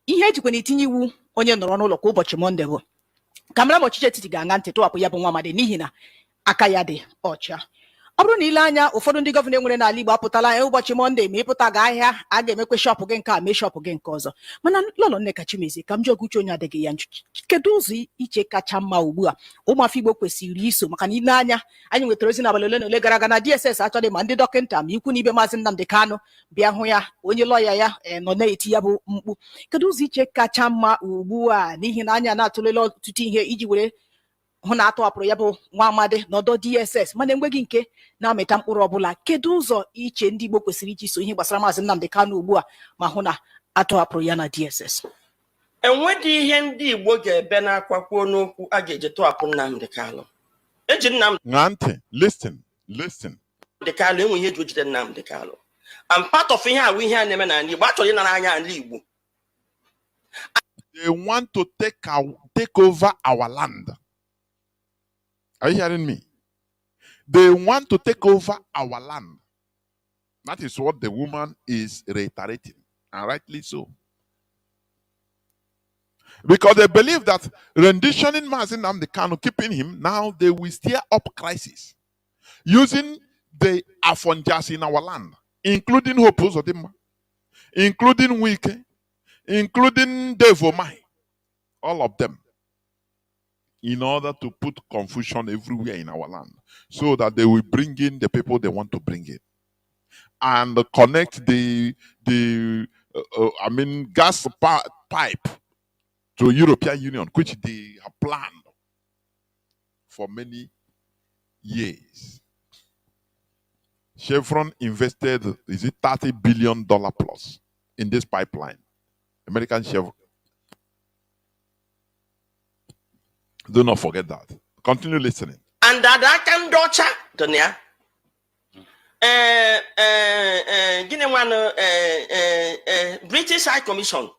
Ihe ejikwa na itinye iwu onye nọrọ n'ụlọ kwa ụbọchị Mọnde bụ ka mara ma ọchịchị etiti ga-aṅa ntị tụwapụ ya bụ nwa amadi n'ihi na aka ya dị ọcha. Ọ bụrụ na ile anya ụfọdụ ndị gọvanọ nwere n'ala Igbo apụtala ụbọchị Mọnde ma ịpụta ga ahịa a ga-emekwe shọpụ gị nke a mee shọpụ gị nke ọzọ. Mana Lọlọ Nneka Chimezie ka m jụọ uche onye adịghị ya nchuchi, kedu ụzọ iche kacha mma ugbu a ụmụafọ Igbo kwesịrị iso? Maka na ile anya anyị nwetara ozi n'abalị ole na ole gara aga na DSS achọghị ma ndị dọkịta ma ikwu na ibe Maazị Nnamdi Kanu bịa hụ ya, onye lọya ya nọ na-eti ya bụ mkpu. Kedu ụzọ iche kacha mma ugbu a n'ihi na anya na-atụlele ọtụtụ ihe iji were hụ na atọhapụrụ ya bụ nwa amadi n'ọdọ DSS mana enweghị nke na-amịta mkpụrụ ọbụla? Kedu ụzọ iche ndị Igbo kwesịrị iji so ihe gbasara Maazị Nnamdi Kanu ugbu a ma hụ na atọhapụrụ ya na DSS? Enwedị ihe ndị Igbo ga-ebe na-akwakwuo n'okwu a ga-eji tọhapụ Nnamdi Kanu. Eji Nnamdi Listen. Kanu enwe ihe eji ojide Nnamdi Kanu. And part of ihe awụ ihe a na-eme n'ala Igbo achọrọ ịnara anya ala Igbo. They want to take over our land. Are you hearing me? They want to take over our land. That is what the woman is reiterating, and rightly so. Because they believe that renditioning Mazi Nnamdi Kanu, keeping him, now they will stir up crisis using the Afonjas in our land, including Hope Uzodimma, including Wike, including Devomai, all of them, in order to put confusion everywhere in our land, so that they will bring in the people they want to bring in, and connect the gas pipe to European Union, which they have planned for many years. Chevron invested, is it $30 billion plus in this pipeline? American Chevron. Do not forget that. Continue listening. And that can docha Donia. Guinea one British High Commission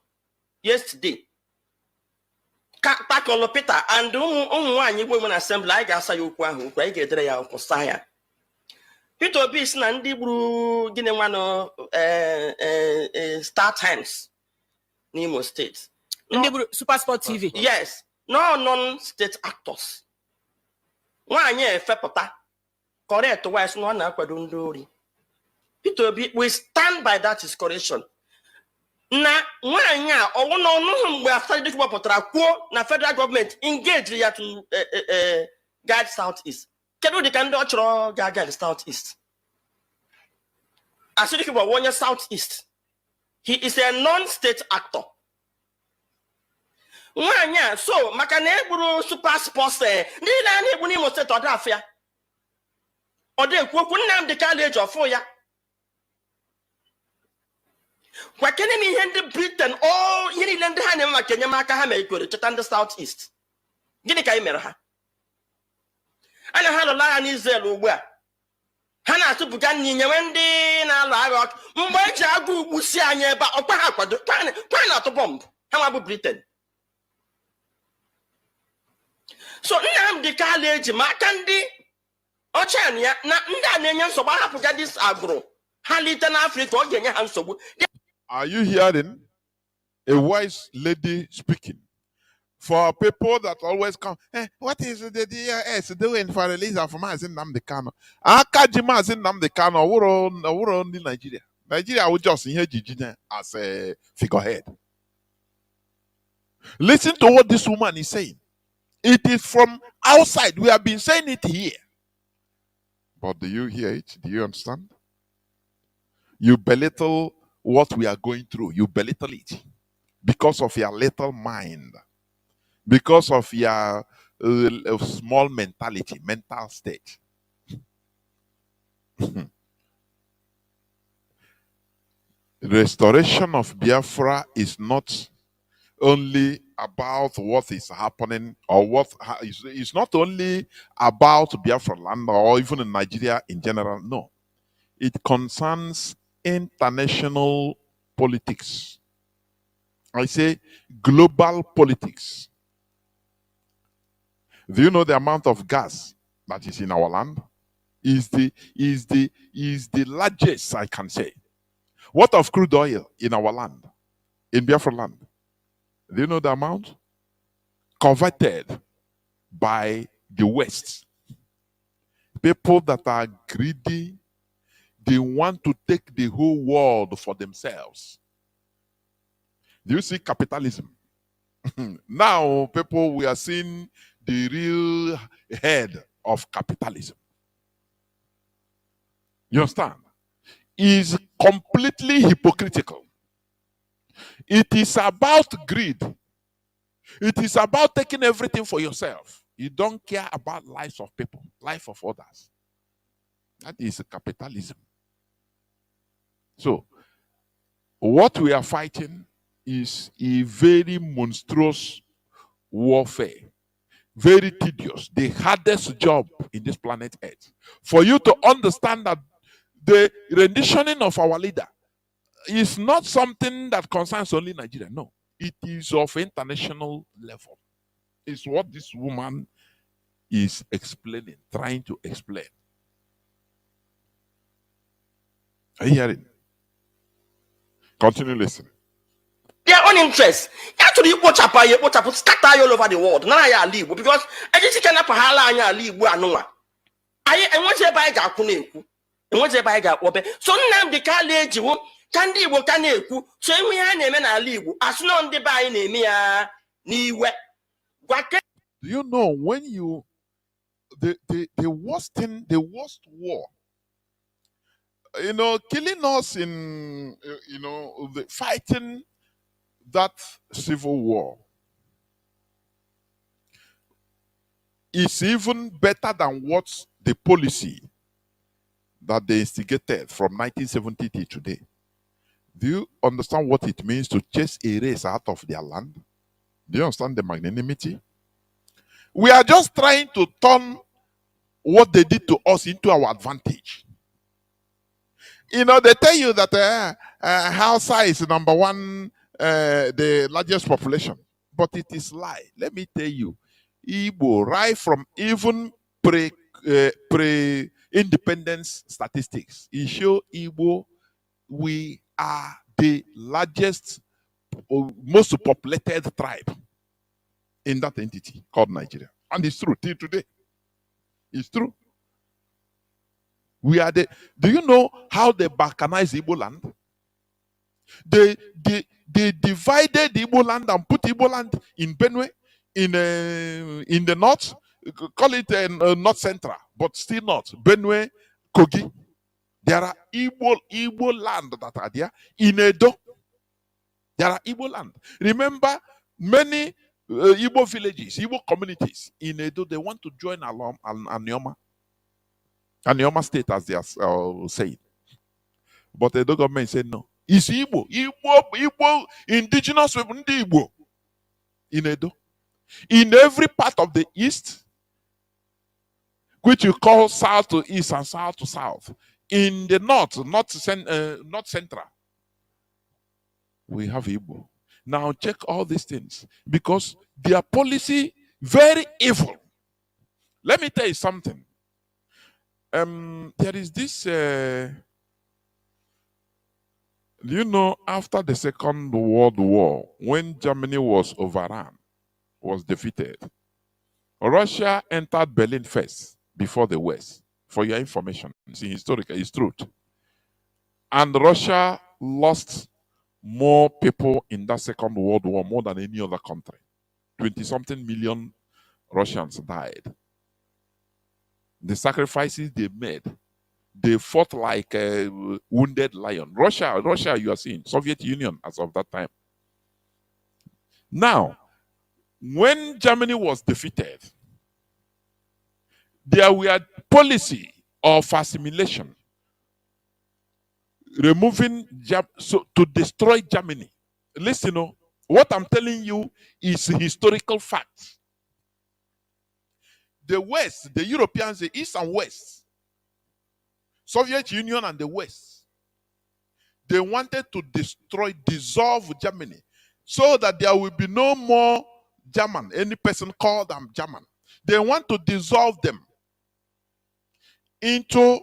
yesterday. Takolo Peter and one women assembly. I got you who I get there for Saya. Peter Bis Nandi Bru Guinea one Star Times, Nemo State. Super Sport TV. Yes, no non-state actors. One year Fepota. Correct, wise no one aquadundori. Peter B, we stand by that is correction. Na one year or one no we have started to na federal government engage here to guide southeast. Can we can do guide southeast? As you about 1 year southeast, he is a non-state actor. 1 year, so makane buru super sports ni na ni buni mo state order afia. Ode kwoku nnam de college of ya. Kwa kene mi hende Britain all yiri lende ha ne ma Kenya maka ha me kwere cheta the southeast. Gini ka imere ha? Ana ha lo la ni Israel ugbu a. Ha na atubuga nninye wende na alo agha mgbe eji agụ ugbu si anya ebe okpa ha kwado kwa na atu bomb. Ha ma bu Britain. So nnam de college maka ndị Ochania na nda nsogbu ahapụga this agro ha lite na Africa ọ ga-enye ha nsogbu. Are you hearing a wise lady speaking? For people that always come, what is the DRS doing for release of Mazi Nnamdi Kanu? Akaji Mazi Nnamdi Kanu wuro only Nigeria. Nigeria will just hear Jijina as a figurehead. Listen to what this woman is saying. It is from outside. We have been saying it here. But do you hear it? Do you understand? You belittle what we are going through. You belittle it because of your little mind, because of your small mentality, mental state. Restoration of Biafra is not only about what is happening or it's not only about Biafra land or even in Nigeria in general. No, it concerns international politics. I say global politics. Do you know the amount of gas that is in our land? Is the largest, I can say. What of crude oil in our land, in Biafra land? Do you know the amount? Converted by the West. People that are greedy, they want to take the whole world for themselves. Do you see capitalism? Now, people, we are seeing the real head of capitalism. You understand? Is completely hypocritical. It is about greed. It is about taking everything for yourself. You don't care about lives of people, life of others. That is capitalism. So, what we are fighting is a very monstrous warfare. Very tedious. The hardest job in this planet Earth. For you to understand that the renditioning of our leader is not something that concerns only Nigeria. No, it is of international level. It's what this woman is explaining, trying to explain. Are you hearing? Continue listening. Their own interest. Actually, you scatter all over the world. Now I leave because I just can't hala anya leave anwa. I want to buy gakuneku. I want to buy gakobe. So now the college kandi wo kaneku. So we are name na leave. As non the buy name ya niwe. Do you know when you the worst thing, the worst war? You know, killing us in the fighting that civil war is even better than what the policy that they instigated from 1970 to today. Do you understand what it means to chase a race out of their land? Do you understand the magnanimity? We are just trying to turn what they did to us into our advantage. You know, they tell you that Hausa is number one, the largest population, but it is lie. Let me tell you, Igbo, right from even pre independence statistics, it show Igbo we are the largest, most populated tribe in that entity called Nigeria, and it's true till today. It's true. We are the. Do you know how they balkanized Igbo land? They divided Igbo land and put Igbo land in Benue, in the north. Call it North Central, but still not Benue, Kogi. There are Igbo land that are there in Edo. There are Igbo land. Remember, many Igbo villages, Igbo communities in Edo, they want to join Anioma. Anioma state, as they are saying. But the government said no. It's Igbo. Igbo, indigenous people, Igbo. In Edo. In every part of the east, which you call south to east and south to south. In the north central, we have Igbo. Now check all these things. Because their policy, very evil. Let me tell you something. There is this... you know, after the Second World War, when Germany was overrun, was defeated, Russia entered Berlin first before the West. For your information, it's historical, it's truth. And Russia lost more people in that Second World War, more than any other country. 20-something million Russians died. The sacrifices they made, they fought like a wounded lion. Russia, you are seeing, Soviet Union as of that time. Now, when Germany was defeated, there were policy of assimilation, removing to destroy Germany. Listen, what I'm telling you is historical fact. The West, the Europeans, the East and West, Soviet Union and the West, they wanted to dissolve Germany so that there will be no more German, any person called them German. They want to dissolve them into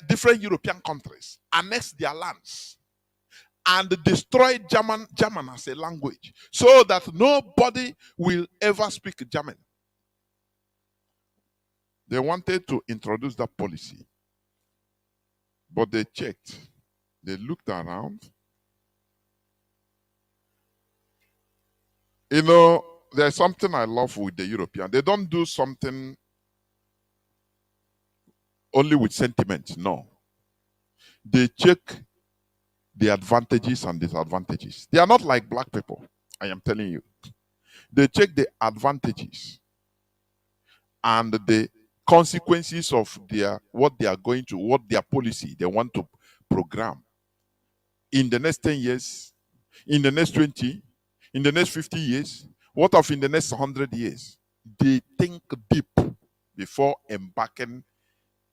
different European countries, annex their lands, and destroy German as a language so that nobody will ever speak German. They wanted to introduce that policy. But they checked, they looked around. You know, there's something I love with the European. They don't do something only with sentiment, no. They check the advantages and disadvantages. They are not like black people, I am telling you. They check the advantages and the consequences of what they are going to, what their policy they want to program in the next 10 years, in the next 20, in the next 50 years, what of in the next 100 years. They think deep before embarking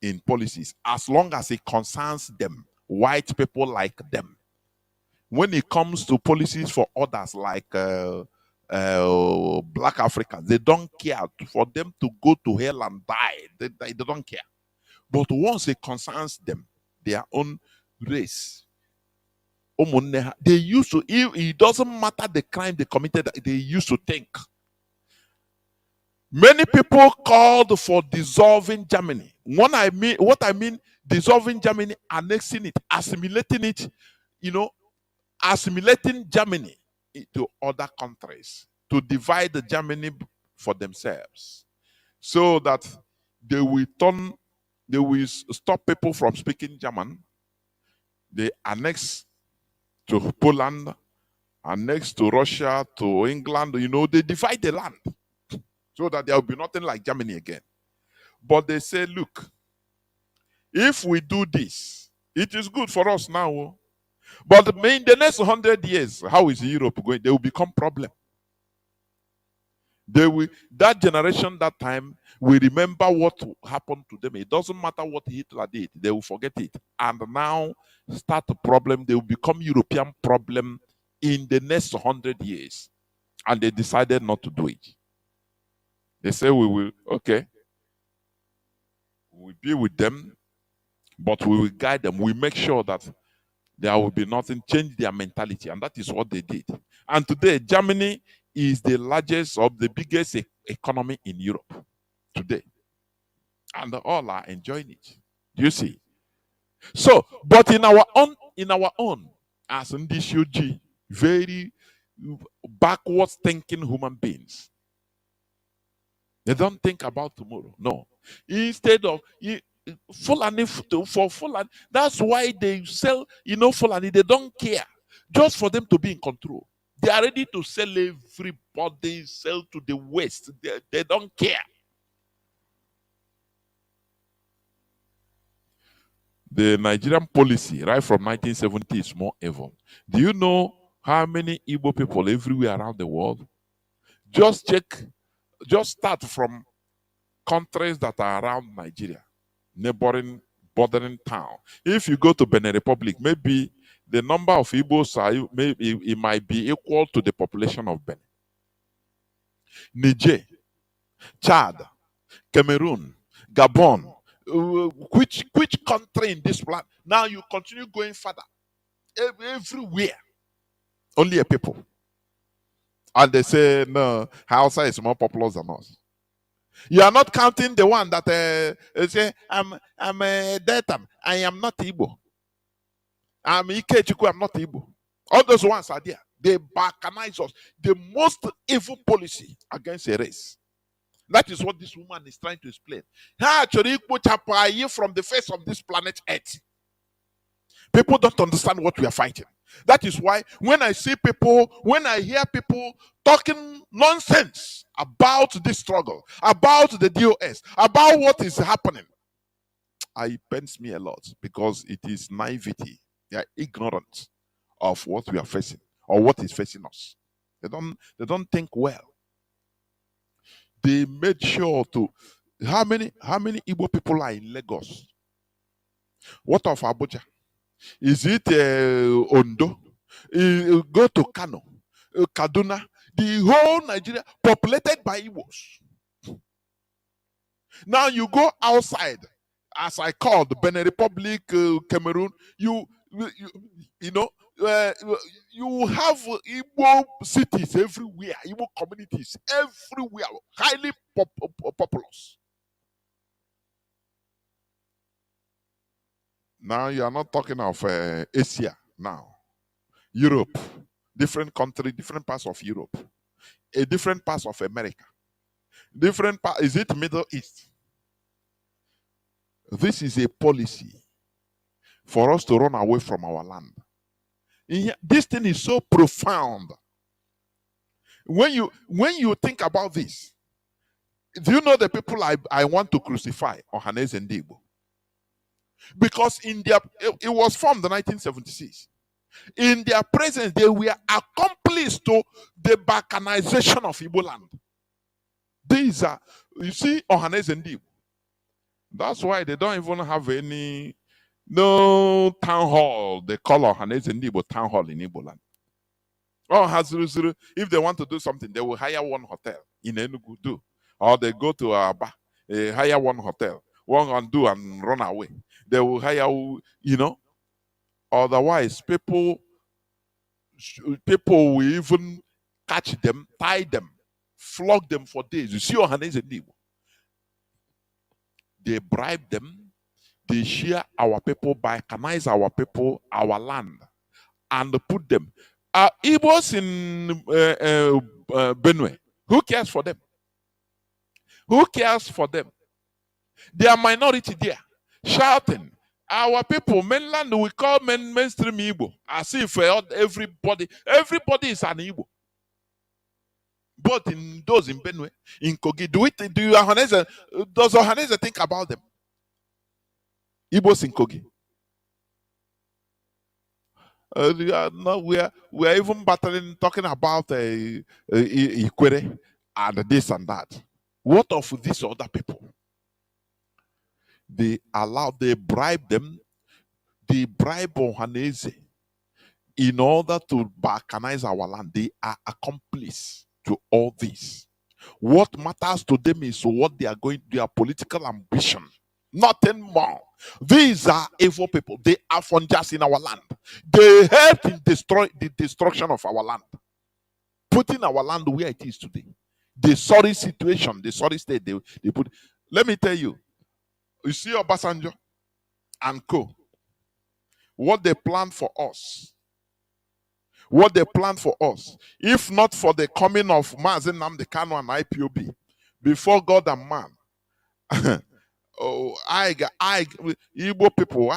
in policies, as long as it concerns them, white people like them. When it comes to policies for others like black Africans, they don't care. For them to go to hell and die, they don't care. But once it concerns them, their own race, they used to, it doesn't matter the crime they committed, they used to think. Many people called for dissolving Germany. What I mean, dissolving Germany, annexing it, assimilating it, assimilating Germany into other countries, to divide the Germany for themselves, so that they will stop people from speaking German. They annex to Poland, annex to Russia, to England. They divide the land so that there will be nothing like Germany again. But they say, look, if we do this, it is good for us now. But in the next 100 years, how is Europe going? They will become problem. They will, that generation, that time, will remember what happened to them. It doesn't matter what Hitler did, they will forget it. And now start a problem. They will become European problem in the next 100 years. And they decided not to do it. They say we will, okay, we'll be with them, but we will guide them. We make sure that there will be nothing, change their mentality. And that is what they did. And today, Germany is the largest or the biggest economy in Europe today. And all are enjoying it. Do you see? So, but in our own, as Ndishoji, very backwards thinking human beings. They don't think about tomorrow. No. Instead of Fulani for Fulani, that's why they sell, Fulani, they don't care. Just for them to be in control. They are ready to sell everybody, sell to the West. They don't care. The Nigerian policy, right from 1970, is more evil. Do you know how many Igbo people everywhere around the world? Just start from countries that are around Nigeria, neighboring, bordering town. If you go to Benin Republic, maybe the number of Igbos maybe it might be equal to the population of Benin. Niger, Chad, Cameroon, Gabon, which country in this planet? Now you continue going further. Everywhere, only a people. And they say, no, Hausa is more popular than us. You are not counting the one that say, I'm Delta, I am not Igbo. I'm Ikechukwu, I'm not Igbo. All those ones are there. They balkanize us. The most evil policy against a race. That is what this woman is trying to explain. Actually, from the face of this planet Earth. People don't understand what we are fighting. That is why when I hear people talking nonsense about this struggle, about the DOS, about what is happening, it pains me a lot because it is naivety. They are ignorant of what we are facing or what is facing us. They don't think well. They made sure to how many Igbo people are in Lagos? What of Abuja? Is it Ondo? Go to Kano, Kaduna, the whole Nigeria populated by Igbos. Now you go outside, as I called Benin Republic, Cameroon. You have Igbo cities everywhere, Igbo communities everywhere, highly populous. Now you are not talking of Asia now. Europe, different country, different parts of Europe, a different parts of America, different part. Is it Middle East? This is a policy for us to run away from our land. This thing is so profound. When you think about this, do you know the people I want to crucify? Ohaneze and Igbo. Because it was formed in 1976. In their presence, they were accomplices to the balkanization of Igbo land. These are, you see, Ohaneze and Igbo. That's why they don't even have no town hall. They call Ohaneze and Igbo town hall in Igbo land. Oh, if they want to do something, they will hire one hotel in Enugu, or they go to Aba, hire one hotel, one and do and run away. They will hire, Otherwise, people will even catch them, tie them, flog them for days. You see Ohaneze and Igbo. They bribe them, they share our people, balkanize our people, our land, and put them. Igbos in Benue, who cares for them? Who cares for them? They are minority there, shouting. Our people, mainland, we call mainstream Igbo, as if everybody is an Igbo. But in those in Benue, in Kogi, does Ohaneze think about them? Igbos in Kogi. We are even battling, talking about Ikwere and this and that. What of these other people? They bribe them, they bribe Ohanese in order to balkanize our land. They are accomplices to all this. What matters to them is what they are going, their political ambition. Nothing more. These are evil people. They are fungus in our land. They help in the destruction of our land, putting our land where it is today. The sorry situation, the sorry state they put. Let me tell you, you see Obasanjo and co. What they planned for us. What they planned for us. If not for the coming of Mazi.Jonathan and IPOB, before God and man. Oh, Igbo people,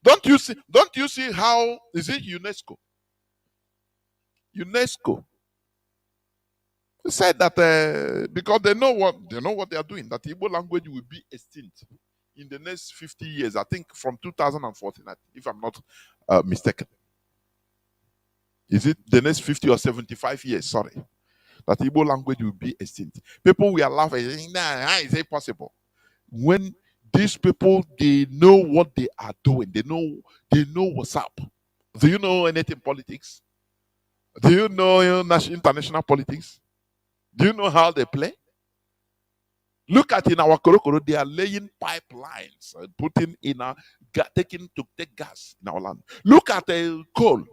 Don't you see how is it UNESCO? UNESCO said that because they know what they are doing, that Igbo language will be extinct in the next 50 years. I think from 2014, if I'm not mistaken. Is it the next 50 or 75 years? Sorry, that Igbo language will be extinct. People will laugh and say, "Nah, how is it possible?" When these people, they know what they are doing, they know what's up. Do you know anything politics? Do you know international politics? Do you know how they play? Look at in our Korokoro, they are laying pipelines, putting in taking to take gas in our land. Look at the coal.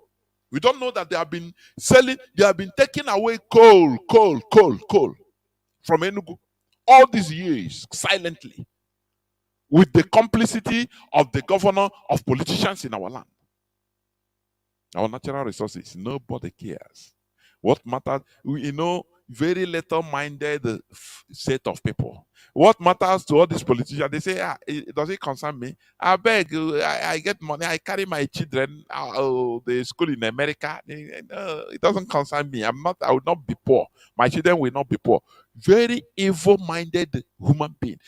We don't know that they have been selling, they have been taking away coal from Enugu all these years silently, with the complicity of the governor, of politicians in our land. Our natural resources, nobody cares. What matters, very little-minded set of people. What matters to all these politicians? They say, does it concern me? I beg, I get money, I carry my children, the school in America. It doesn't concern me. I will not be poor. My children will not be poor. Very evil-minded human being.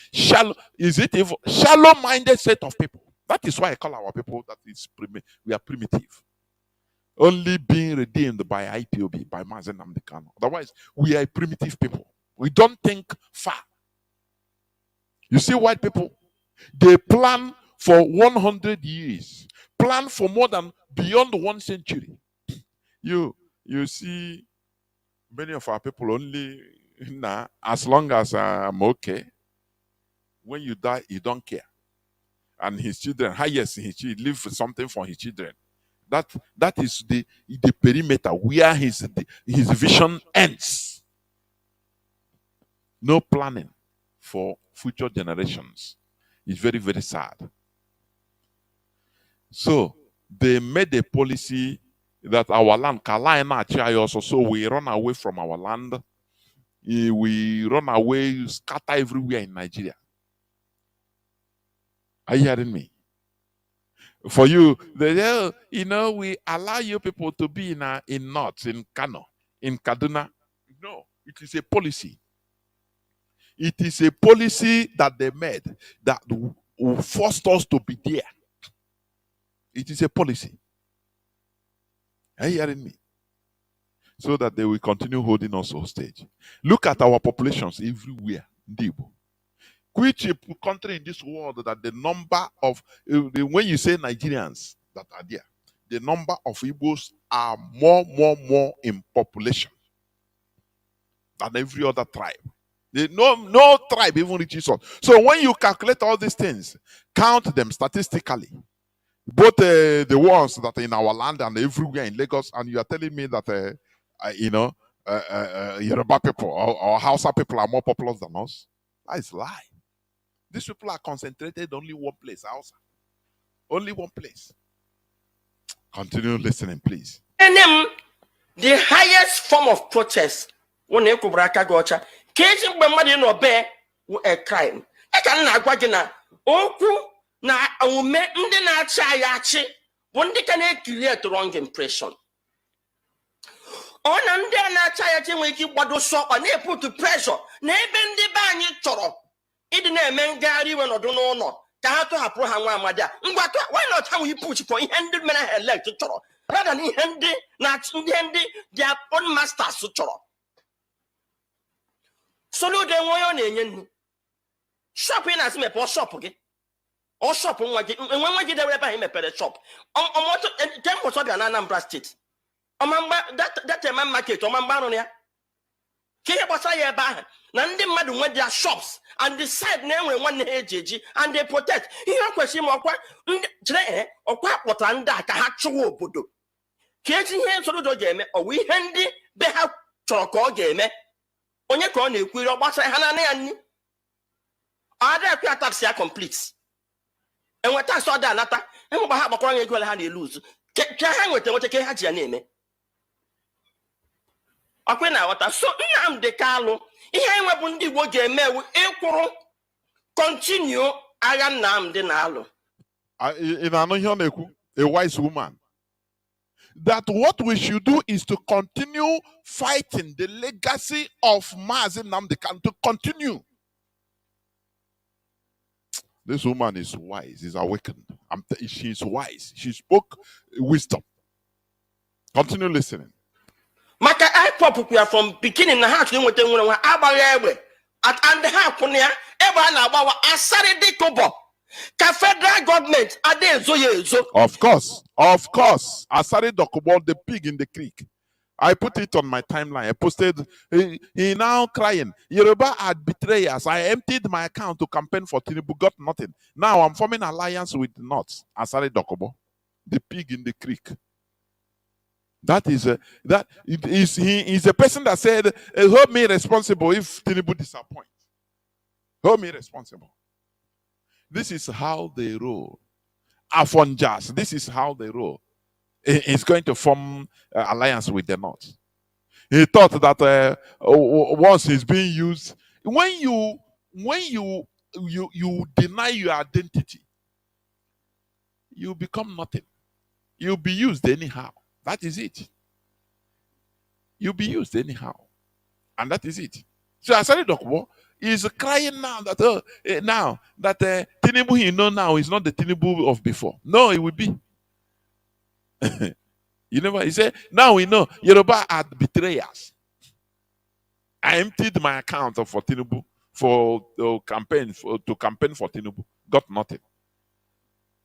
Is it evil? Shallow-minded set of people. That is why I call our people we are primitive. Only being redeemed by IPOB, by Mazi.Jonathan. Otherwise, we are primitive people. We don't think far. You see, white people, they plan for 100 years, plan for more than beyond 1 century. You see, many of our people only, as long as I'm okay, when you die, you don't care. And his children, highest his children, leave something for his children. That is the perimeter where his vision ends. No planning for future generations. It's very, very sad. So they made a policy that our land, so we run away from our land. We run away, scatter everywhere in Nigeria. Are you hearing me? For you, we allow you people to be in North, in Kano, in Kaduna. No, it is a policy. It is a policy that they made that forced us to be there. It is a policy. Are you hearing me? So that they will continue holding us hostage. Look at our populations everywhere. Which country in this world that the number of, when you say Nigerians that are there, the number of Igbos are more in population than every other tribe. No tribe even reaches us. So when you calculate all these things, count them statistically, both the ones that are in our land and everywhere in Lagos, and you are telling me that Yoruba people or Hausa people are more populous than us? That is a lie. These people are concentrated only one place, Hausa. Only one place. Continue listening, please. The highest form of protest, when you go back, case when no bear a crime. I can not guagina. Oku na ume ndena chayachi. One they can create the wrong impression. On and then na chayachi when you bado so on they put to pressure. Neben the bany toro. It didn't mean Gary when I don't know. Tato Aprohan Mada. Why not how he puts for 100 men elect to toro? Rather than handy, not handy, their own masters to toro. Soludo nwe na-enye nnu. Shop ị na-asị mepe shop gị. Ọ shop nwa gị nwa gị dewere ebe ahụ mepere shop. Ọmụtụ nke mmụta bịa na Anambra State. Ọmamba that man market ọmamba arụ ya. Ka ihe gbasara ya ebe ahụ na ndị mmadụ nwe their shops and decide na enwere nwanne ha eji and they protect. Ihe kwesịrị ime ọkwa ndị chere ọkwa kpọtara ndị a ka ha chụwa obodo. Ka eji ihe Soludo ga-eme ọwụ ihe ndị be ha chọrọ ka ọ ga-eme. Onye ka ọ na-ekwiri ọ gbasara ha na ya nni. Ada ekwe tax ya complete. Enwe tax ọ da anata. Enwegba ha gbakwara ego ha na-eluzu. Ka ha nweta ka ha ji ya na-eme. Akwe na wata so Nnamdi Kanu ihe enwe bụ ndị Igbo ga-eme ịkwụrụ continue agha Nnamdi na-alụ. In another a wise woman, that what we should do is to continue fighting the legacy of Mazi.Jonathan to continue. This woman is wise, is awakened. She's wise. She spoke wisdom. Continue listening. Maka IPOB we are from beginning na ha tụrụ nweta nwere nwa agbaghị egbe and ha kwụna ya ebe a na-agbawa asarị dịkobo ka federal government ada ezo ya ezo. Of course. Asari Dokubo, the pig in the creek. I put it on my timeline. I posted, he now crying. Yoruba are betrayers. I emptied my account to campaign for Tinubu, got nothing. Now I'm forming alliance with the North. Asari Dokubo, the pig in the creek. He is a person that said, hold me responsible if Tinubu disappoints. Hold me responsible. This is how they roll. Afonjas, this is how they roll. He's going to form alliance with the North. He thought that once he's being used, when you deny your identity, you become nothing. You'll be used anyhow. That is it. You'll be used anyhow. And that is it. So Asari Dokubo is crying now that Tinubu he know now is not the Tinubu of before. No, it will be. He said, now we know Yoruba are betrayers. I emptied my account for Tinubu to campaign for Tinubu. Got nothing.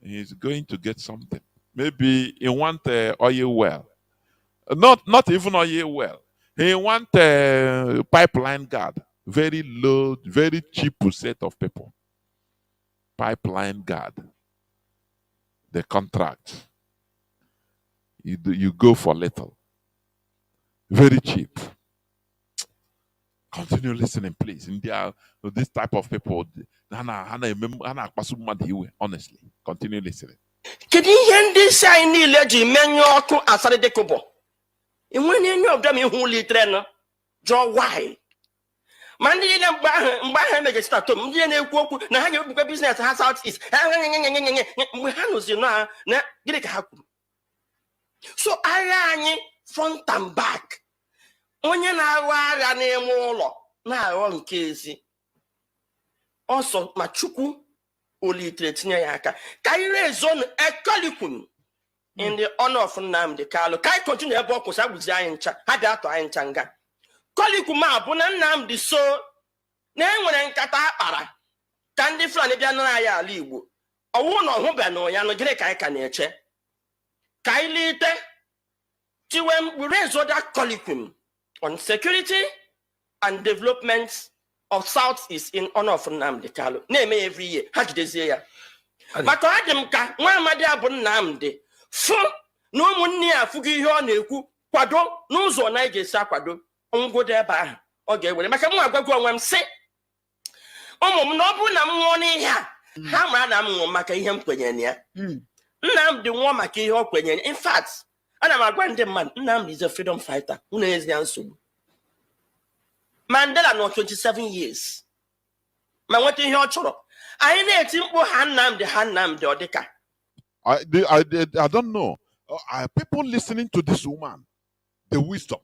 He's going to get something. Maybe he want oil well. Not even oil well. He want a pipeline guard. Very low, very cheap set of people. Pipeline guard. The contract. You go for little. Very cheap. Continue listening, please. India, this type of people, honestly. Continue listening. Kedu ihe ndị isi anyị niile ji menye ọkụ Asari Dokubo? Enwere any of them ihu litre no? Jọ why? Ma ndị niile mgbe ahụ emegachita tom, ndị na-ekwu okwu na ha ga-ebukwa business ha southeast. Mgbe ha nụzi na gịnị ka ha kwuru? So agha anyị front and back. Onye na-aghọ agha n'ime ụlọ na-aghọ nke ezi. Also ma Chukwu olitre tinye ya aka. Ka anyị rezon ekolikwun in the honor of Nnamdi Kanu. Ka anyị continue ebe ọkụ sa gbuzi anyị ncha. Ha bịa atọ anyị ncha nga. Kolikwun ma bụ na Nnamdi so na enwere nkata akpara ka ndị Fulani bịa nara ya ala Igbo. Ọwụ na ọhụbe na ya no gịnị ka anyị ka na-eche. Ka anyị lite tiwem we raise other Kolikwun on security and development of Southeast in honor of Nnamdi Kanu. Na-eme every year. Ha jidezie ya. Maka ọ dị m ka nwa amadi abụ Nnamdi fụ na ụmụnne ya afụghị ihe ọ na-ekwu kwado n'ụzọ na ị ga-esi akwado ngwodo ebe ahụ ọ ga-ewere. Maka m agwagwu onwe m sị ụmụ m na ọ bụrụ na m nwụọ n'ihe a ha mara na m nwụọ maka ihe m kwenyere na ya. Nnamdi nwụọ maka ihe ọ kwenyere. In fact, ana m agwa ndị mmadụ Nnamdi is a freedom fighter. Unu ezi ya nsogbu. Mandela no 27 years. Ma nweta ihe ọ chọrọ. Anyị na-eti mkpu ha Nnamdi ọ dịka. I don't know. Are people listening to this woman? The wisdom.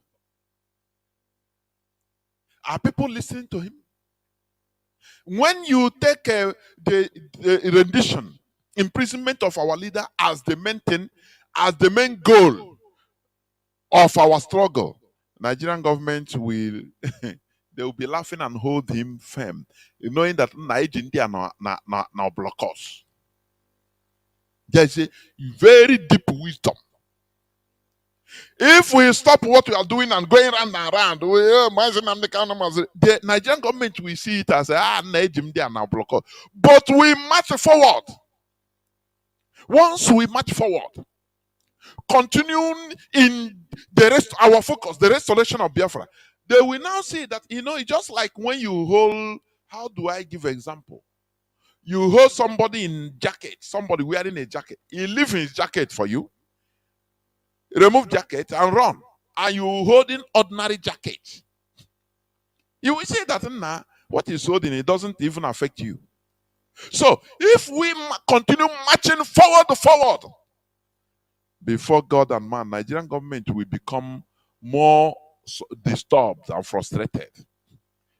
Are people listening to him? When you take the rendition, imprisonment of our leader as the main thing, as the main goal of our struggle, Nigerian government will they will be laughing and hold him firm, knowing that Nigeria now block us. There's a very deep wisdom. If we stop what we are doing and going round and round, the Nigerian government will see it as Nigeria now block us. But we march forward. Once we march forward, continuing in the rest, our focus, the restoration of Biafra, they will now see that, it's just like when you hold, how do I give example? You hold somebody in jacket, somebody wearing a jacket. He leave his jacket for you, remove jacket and run. And you holding ordinary jacket. You will say that what he's holding, it doesn't even affect you. So if we continue marching forward, before God and man, Nigerian government will become more disturbed and frustrated.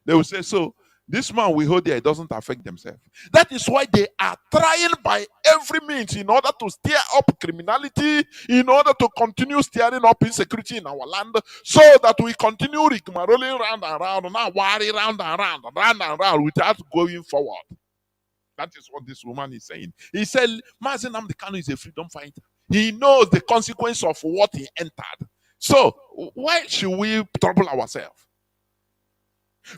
They will say, so this man we hold there, it doesn't affect themselves. That is why they are trying by every means in order to stir up criminality, in order to continue stirring up insecurity in our land, so that we continue rolling round and round, now worry round and round without going forward. That is what this woman is saying. He said, Mazi.Nnamdi Kanu is a freedom fighter. He knows the consequence of what he entered. So why should we trouble ourselves?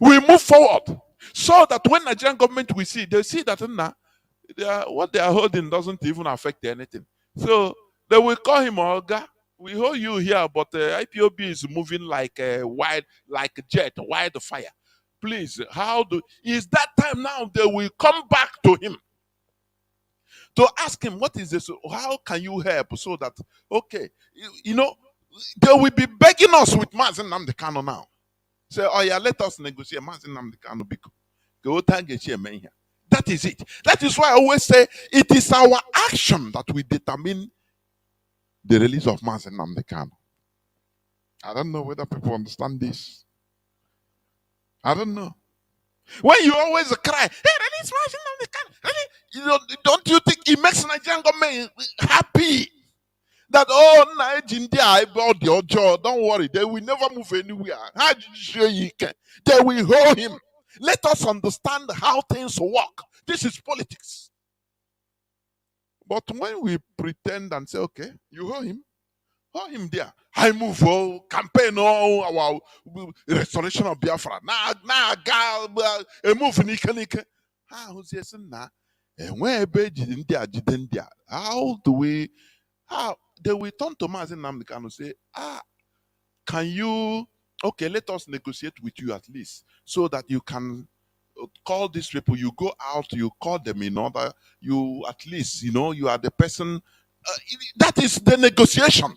We move forward so that when Nigerian government will see, they see that what they are holding doesn't even affect anything. So they will call him Oga. We hold you here, but IPOB is moving like a jet, wildfire. Please, is that time now they will come back to him to ask him, what is this? How can you help? So that, okay, they will be begging us with Mazi.Nnamdi Kanu now. Say, oh yeah, let us negotiate Mazi.Nnamdi Kanu. That is it. That is why I always say it is our action that will determine the release of Mazi.Nnamdi Kanu. I don't know whether people understand this. I don't know. When you always cry, hey, release Mazi.Nnamdi Kanu. Don't you think it makes Nigerian government happy? That Nigeria about the job, don't worry, they will never move anywhere. How did you show you can? They will hold him. Let us understand how things work. This is politics. But when we pretend and say, okay, you hold him there. I move campaign our restoration of Biafra. Move Nika. How do we they will turn to Mazi.Nnamdi Kanu and say, can you, okay, let us negotiate with you at least, so that you can call these people, you go out, you call them in order, you at least, you are the person, that is the negotiation.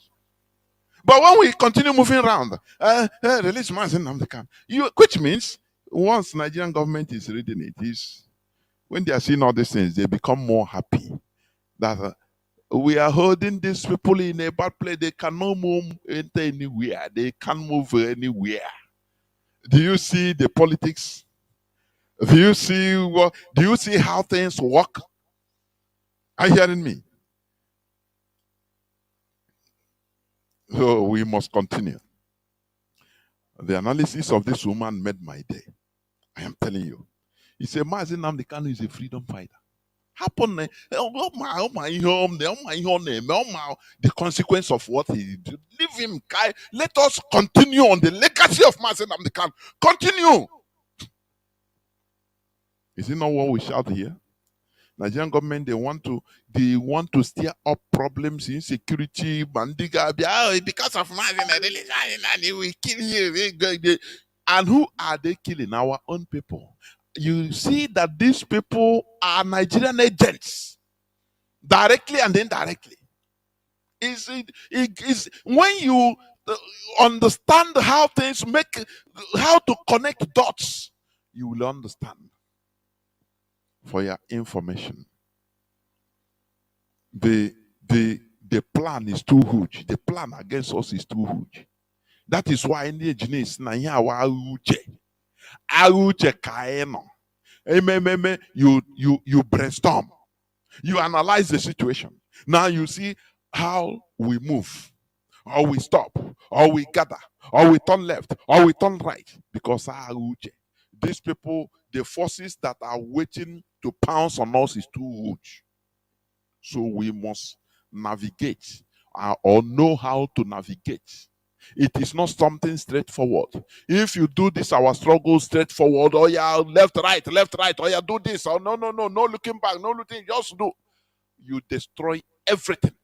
But when we continue moving around, release Mazi.Nnamdi Kanu, which means once Nigerian government is reading it, when they are seeing all these things, they become more happy that we are holding these people in a bad place. They cannot move anywhere. They can't move anywhere. Do you see the politics? Do you see how things work? Are you hearing me? So we must continue. The analysis of this woman made my day. I am telling you. He said, Mazi.Nnamdi Kanu is a freedom fighter. The consequence of what he did. Leave him, Kai. Let us continue on the legacy of Mazi.Nnamdi Kanu. Continue. Is it not what we shout here? Nigerian government, they want to stir up problems, insecurity, bandiga, because of Mazi, we kill you. And who are they killing? Our own people. You see that these people are Nigerian agents, directly and indirectly. When you understand how things how to connect dots, you will understand. For your information, the plan is too huge. The plan against us is too huge. That is why indigenous you brainstorm, you analyze the situation. Now you see how we move, or we stop, or we gather, or we turn left, or we turn right, because these people, the forces that are waiting to pounce on us is too huge. So we must navigate or know how to navigate. It is not something straightforward. If you do this, our struggle straightforward, oh yeah, left, right, oh yeah, do this, oh no, no looking back, no looking, just do. You destroy everything.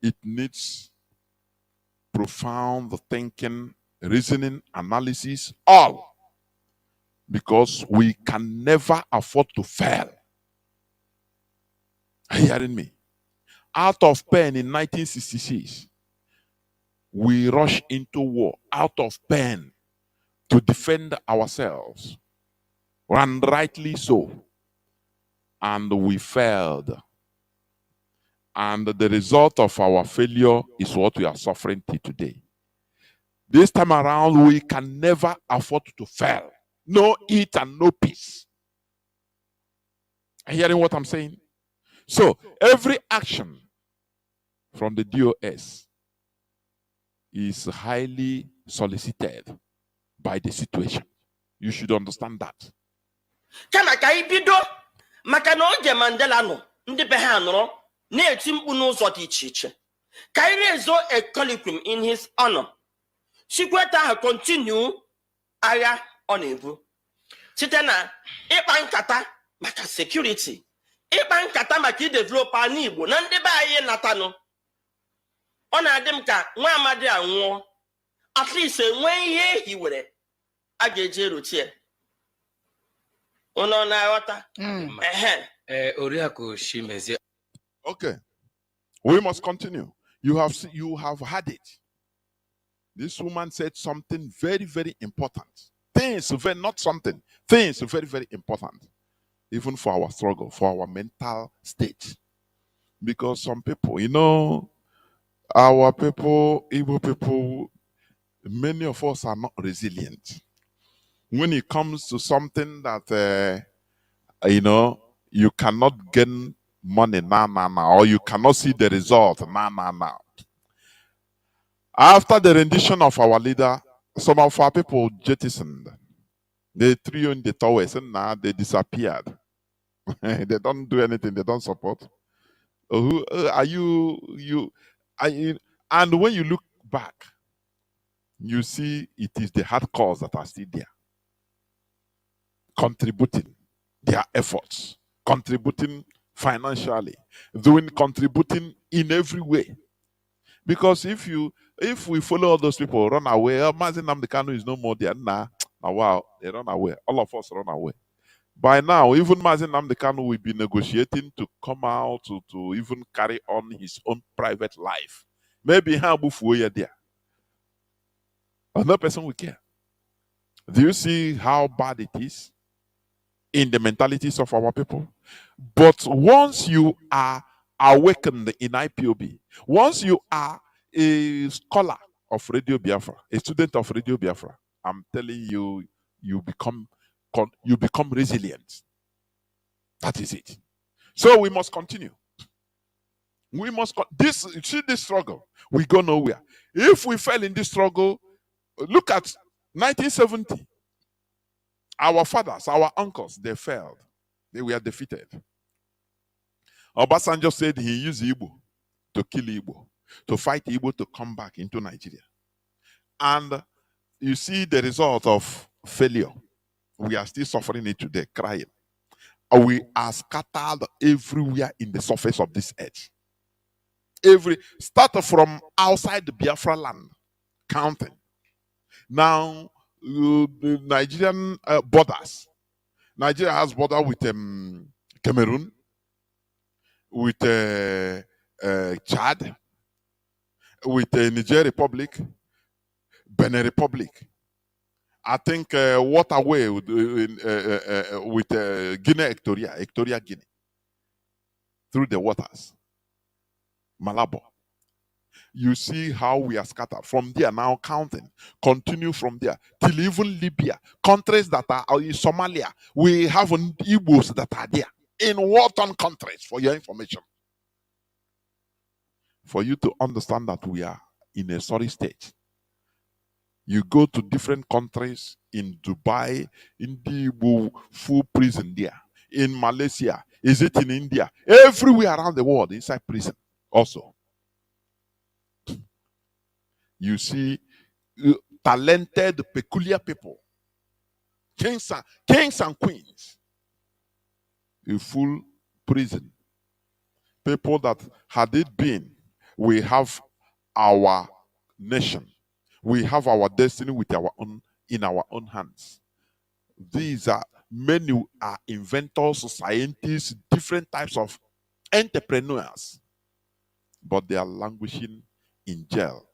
It needs profound thinking, reasoning, analysis, all. Because we can never afford to fail. Are you hearing me? Out of pain in 1966, we rushed into war out of pain to defend ourselves. And rightly so. And we failed. And the result of our failure is what we are suffering till today. This time around, we can never afford to fail. No eat and no peace. Are you hearing what I'm saying? So, every action from the DOS is highly solicited by the situation. You should understand that. Kama ka ibido maka na oge Mandela no ndị be ha nọrọ na-eti mkpu n'ụzọ dị iche iche. Ka rezo a colloquium in his honor. Chikweta ha continue agha ọ na-ebu. Site na ịkpa nkata maka security, ịkpa nkata maka idevelop ana Igbo na ndị be anyị natanụ. Ọ na-adị m ka nwa amadi anwụọ, at least enwe ihe hiwere a ga-eji erotie. Ono na-aghọta. Oriakụ Chimezie. Okay. We must continue. You have had it. This woman said something very, very important. Things very important. Even for our struggle, for our mental state. Because some people, our people, Igbo people, many of us are not resilient. When it comes to something that, you cannot gain money now, or you cannot see the result now. After the rendition of our leader, some of our people jettisoned. They threw in the towers and now they disappeared. They don't do anything. They don't support. Are you? And when you look back, you see it is the hardcores that are still there, contributing their efforts, contributing financially, contributing in every way. Because if we follow all those people run away, Mazi Nnamdi is no more there. Wow, they run away. All of us run away. By now, even Mazi Nnamdi will be negotiating to come out to even carry on his own private life. Maybe there. No person will care. Do you see how bad it is in the mentalities of our people? But once you are awakened in IPOB, once you are a scholar of Radio Biafra, a student of Radio Biafra, I'm telling you, you become resilient. That is it. So we must continue. We must this struggle. We go nowhere. If we fail in this struggle, look at 1970. Our fathers, our uncles, they failed. They were defeated. Obasanjo said he used Igbo to kill Igbo, to fight Igbo to come back into Nigeria. And you see the result of failure. We are still suffering it today, crying. We are scattered everywhere in the surface of this earth. Start from outside the Biafra land, counting. Now, the Nigerian borders. Nigeria has border with Cameroon, with Chad, with Niger Republic, Benin Republic. I think waterway with Guinea Equatorial Guinea, through the waters. Malabo. You see how we are scattered. From there, now counting. Continue from there. Till even Libya. Countries that are in Somalia. We have Igbos that are there. In war-torn countries, for your information. For you to understand that we are in a sorry state. You go to different countries in Dubai, in the Igbo full prison there. In Malaysia, is it in India? Everywhere around the world, inside prison. Also, you see talented, peculiar people, kings and queens, in full prison. People that had it been, we have our nation, we have our destiny with our own in our own hands. These are many are inventors, scientists, different types of entrepreneurs, but they are languishing in jail,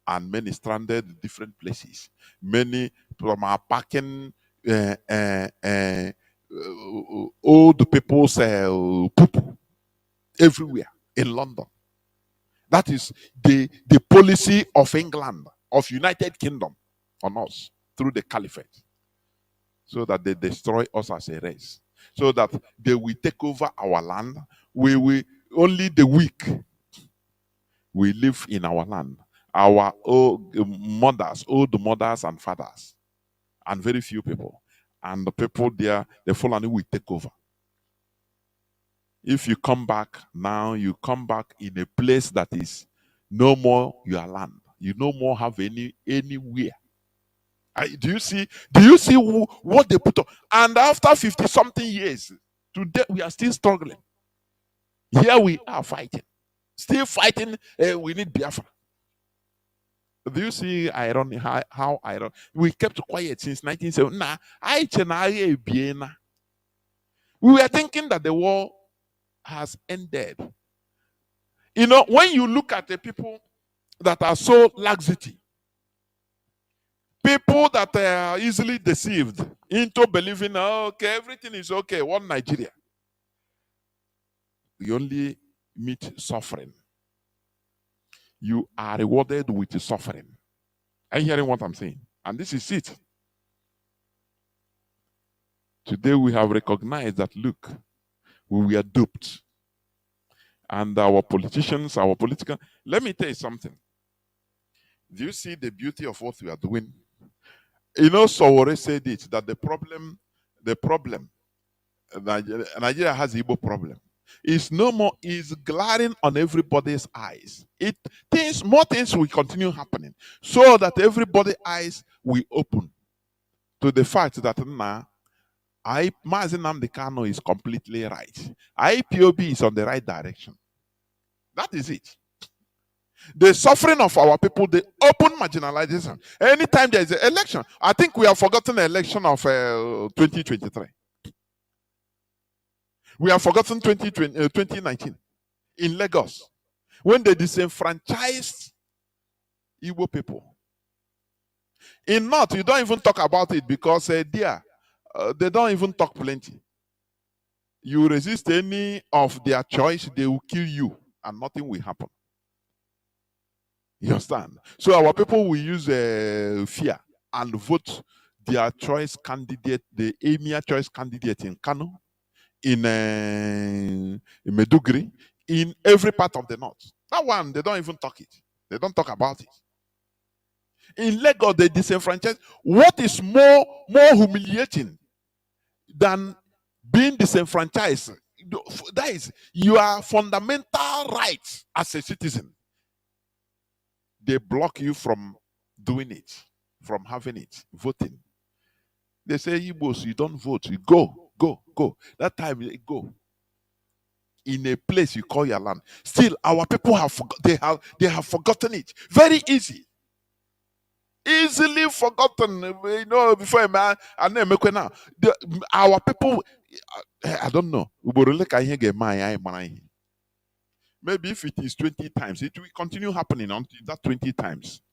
and many stranded in different places. Many from are packing old people's poo everywhere in London. That is the policy of England, of United Kingdom on us through the caliphate, so that they destroy us as a race, so that they will take over our land. We will only the weak we live in our land. Our old mothers and fathers, and very few people. And the people there, the Fulani will take over. If you come back now, you come back in a place that is no more your land. You no more have anywhere. Do you see what they put on? And after 50 something years, today we are still struggling. Here we are fighting. Still fighting. We need Biafra. Do you see irony? How ironic? We kept quiet since 1970. We were thinking that the war has ended. You know, when you look at the people that are so laxity, people that are easily deceived into believing, oh, okay, everything is okay, one Nigeria. You only meet suffering. You are rewarded with suffering. Are you hearing what I'm saying? And this is it. Today we have recognized that, look, we were duped. And our politicians, our political... Let me tell you something. Do you see the beauty of what we are doing? You know, Sowore said it, that the problem, Nigeria has Igbo problem. Is no more, is glaring on everybody's eyes. More things will continue happening, so that everybody's eyes will open to the fact that now Mazi Nnamdi Kanu is completely right. IPOB is on the right direction. That is it. The suffering of our people, the open marginalization. Anytime there is an election, I think we have forgotten the election of 2023. We have forgotten 2019 in Lagos, when they disenfranchised Igbo people. In North, you don't even talk about it because they don't even talk plenty. You resist any of their choice, they will kill you and nothing will happen. You understand? So our people will use fear and vote their choice candidate, the emir choice candidate in Kano, in Medugri, in every part of the north. That one, they don't even talk it. They don't talk about it. In Lagos, they disenfranchise. What is more humiliating than being disenfranchised? That is your fundamental right as a citizen. They block you from doing it, from having it, voting. They say, Igbos, you don't vote. You go. That time you go. In a place you call your land. Still, our people have they have forgotten it. Very easy. Easily forgotten. You know, before a man and then make now. Our people, I don't know. Maybe if it is 20 times, it will continue happening until that 20 times.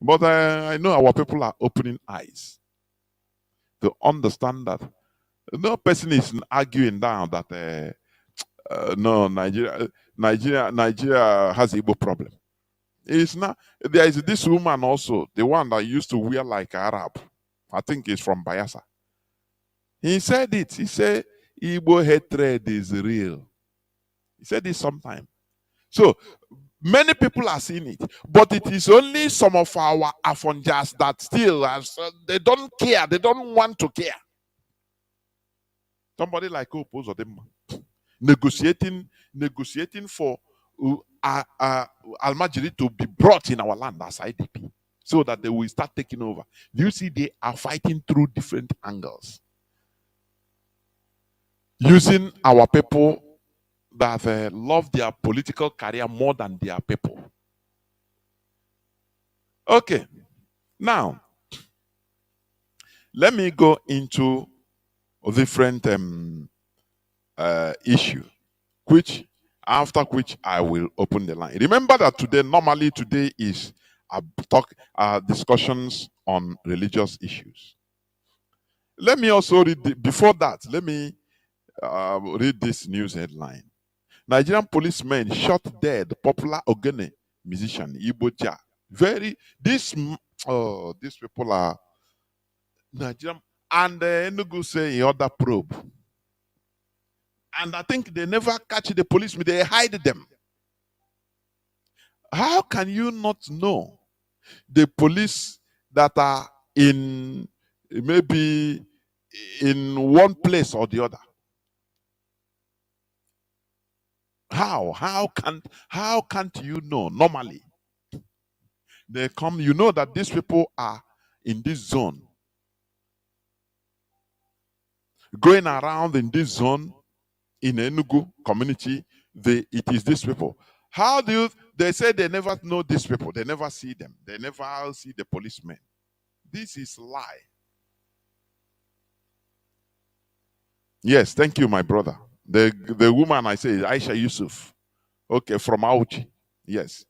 But I know our people are opening eyes to understand that no person is arguing down that no, Nigeria has Igbo problem. It's not. There is this woman also, the one that used to wear like Arab. I think it's from Bayelsa. He said it. He said Igbo hatred is real. He said it sometime. So Many people are seeing it, but it is only some of our Afonjas that still they don't care. They don't want to care. Somebody like Opos or them negotiating for Almajiri to be brought in our land as IDP, so that they will start taking over. Do you see they are fighting through different angles, using our people that love their political career more than their people. Okay, now let me go into a different issue, after which I will open the line. Remember that normally today is discussions on religious issues. Let me also read, before that, let me read this news headline. Nigerian policemen shot dead popular Ogene musician Igbo Jah. These people are Nigerian, and Enugu say in other probe. And I think they never catch the policemen, they hide them. How can you not know the police that are in maybe in one place or the other? How can't you know? Normally they come, you know that these people are in this zone, going around in this zone in Enugu community. It is these people. How do you, they say they never know these people, they never see them, they never see the policemen. This is lie. Yes, thank you, my brother. The woman I say is Aisha Yusuf. Okay, from Auchi. Yes,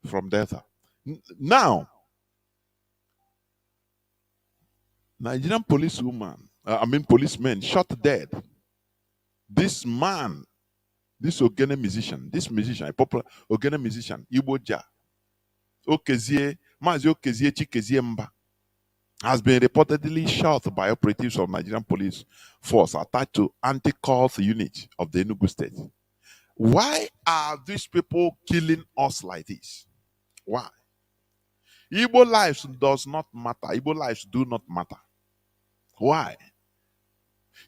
from Delta. Now, Nigerian policemen shot dead. This man, this Ogene musician, a popular Ogene musician, Igbo Jah, Mazi Okezie Chikezie Mba, has been reportedly shot by operatives of Nigerian police force attached to anti-cult unit of the Enugu state. Why are these people killing us like this? Why? Igbo lives does not matter. Igbo lives do not matter. Why?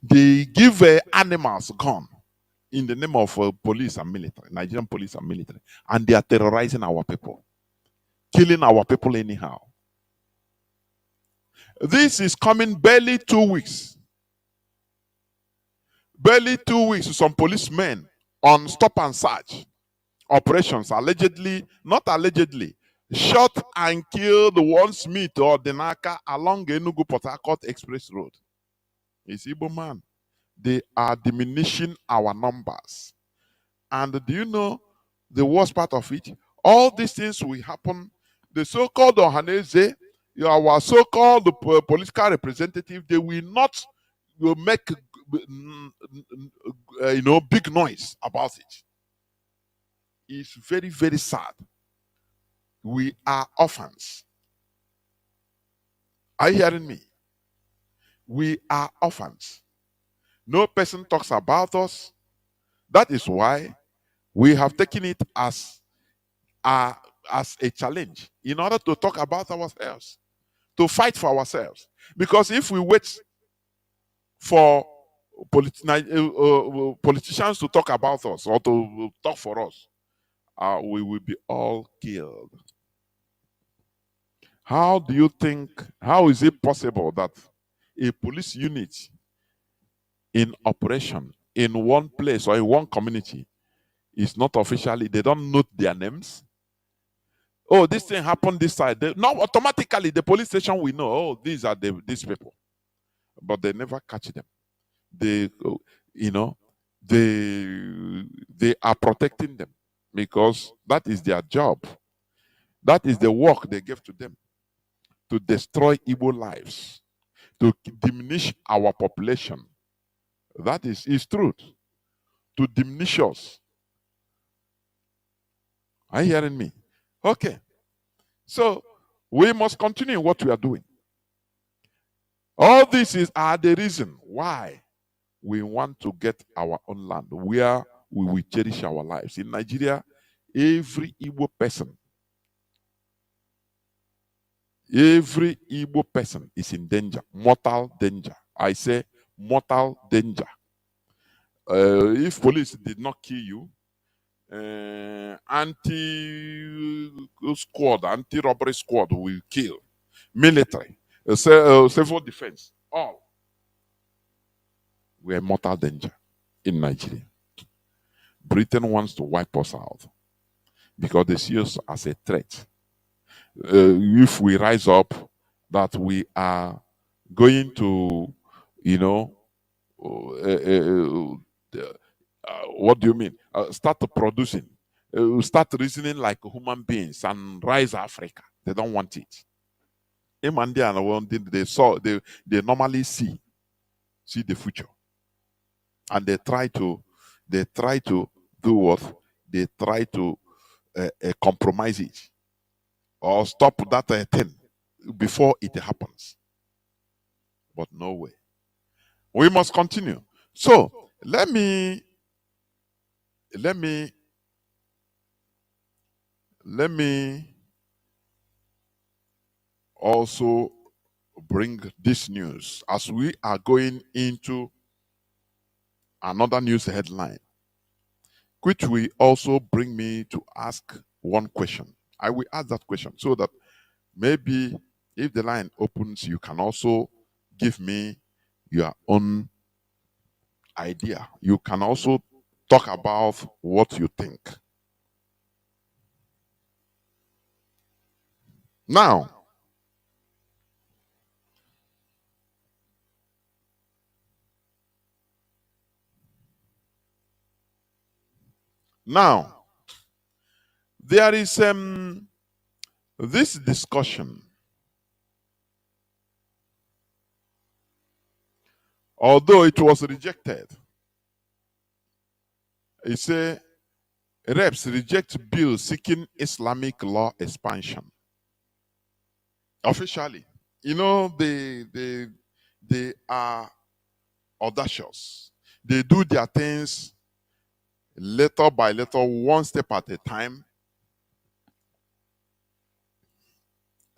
They give animals gun in the name of police and military, Nigerian police and military, and they are terrorizing our people, killing our people anyhow. This is coming barely 2 weeks. Barely 2 weeks, some policemen on stop and search operations not allegedly, shot and killed one Smith or Denaka along Enugu Port Harcourt Express Road. It's Igbo man. They are diminishing our numbers. And do you know the worst part of it? All these things will happen. The so-called Ohaneze, our so-called political representative, they will not make big noise about it. It's very, very sad. We are orphans. Are you hearing me? We are orphans. No person talks about us. That is why we have taken it as a challenge in order to talk about ourselves, to fight for ourselves. Because if we wait for politicians to talk about us or to talk for us, we will be all killed. How is it possible that a police unit in operation in one place or in one community is not officially, they don't note their names? Oh, this thing happened this side. Now automatically the police station will know, oh, these are these people. But they never catch them. They are protecting them because that is their job. That is the work they gave to them, to destroy Igbo lives, to diminish our population. That is truth. To diminish us. Are you hearing me? Okay. So we must continue what we are doing. All this are the reason why we want to get our own land where we will cherish our lives. In Nigeria, every Igbo person is in danger, mortal danger. I say mortal danger. If police did not kill you, anti-robbery squad will kill. Military, civil defense, all. We are mortal danger in Nigeria. Britain wants to wipe us out because they see us as a threat. If we rise up, that we are going to, you know, what do you mean? Start producing, start reasoning like human beings and rise Africa. They don't want it. They normally see the future, and they try to do what? They try to compromise it or stop that thing before it happens. But no way. We must continue. So let me also bring this news as we are going into another news headline, which will also bring me to ask one question. I will ask that question so that maybe if the line opens, you can also give me your own idea. You can also talk about what you think. Now, there is this discussion, although it was rejected. It say reps reject bill seeking Islamic law expansion. Officially, you know, they are audacious. They do their things little by little, one step at a time.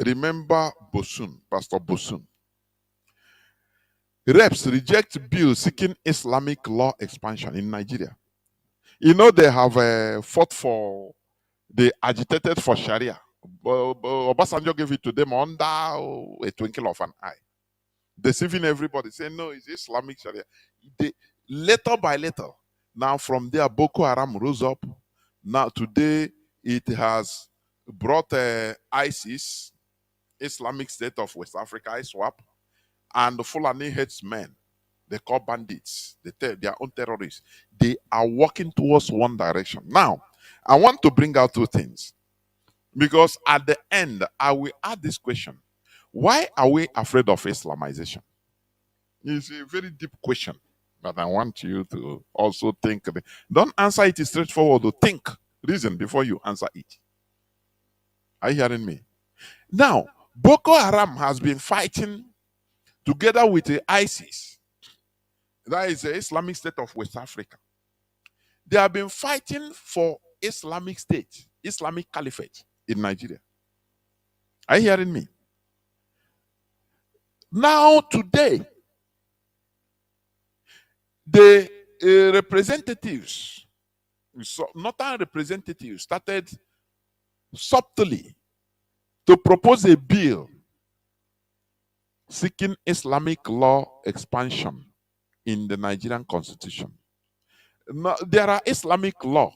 Remember Bosun, Pastor Bosun. Reps reject bill seeking Islamic law expansion in Nigeria. You know, they have fought for, they agitated for Sharia. Obasanjo gave it to them under a twinkle of an eye, deceiving everybody, saying, no, it's Islamic Sharia. Little by little, now from there, Boko Haram rose up. Now today, it has brought ISIS, Islamic State of West Africa, ISWAP, and the Fulani headsmen, they call bandits, their own terrorists. They are walking towards one direction. Now, I want to bring out two things, because at the end, I will ask this question. Why are we afraid of Islamization? It's a very deep question, but I want you to also think. Don't answer it straightforward. Think, reason before you answer it. Are you hearing me? Now, Boko Haram has been fighting together with the ISIS. That is the Islamic State of West Africa. They have been fighting for Islamic State, Islamic Caliphate in Nigeria. Are you hearing me? Now, today, the representatives, northern representatives, started subtly to propose a bill seeking Islamic law expansion in the Nigerian constitution. Now, there are Islamic law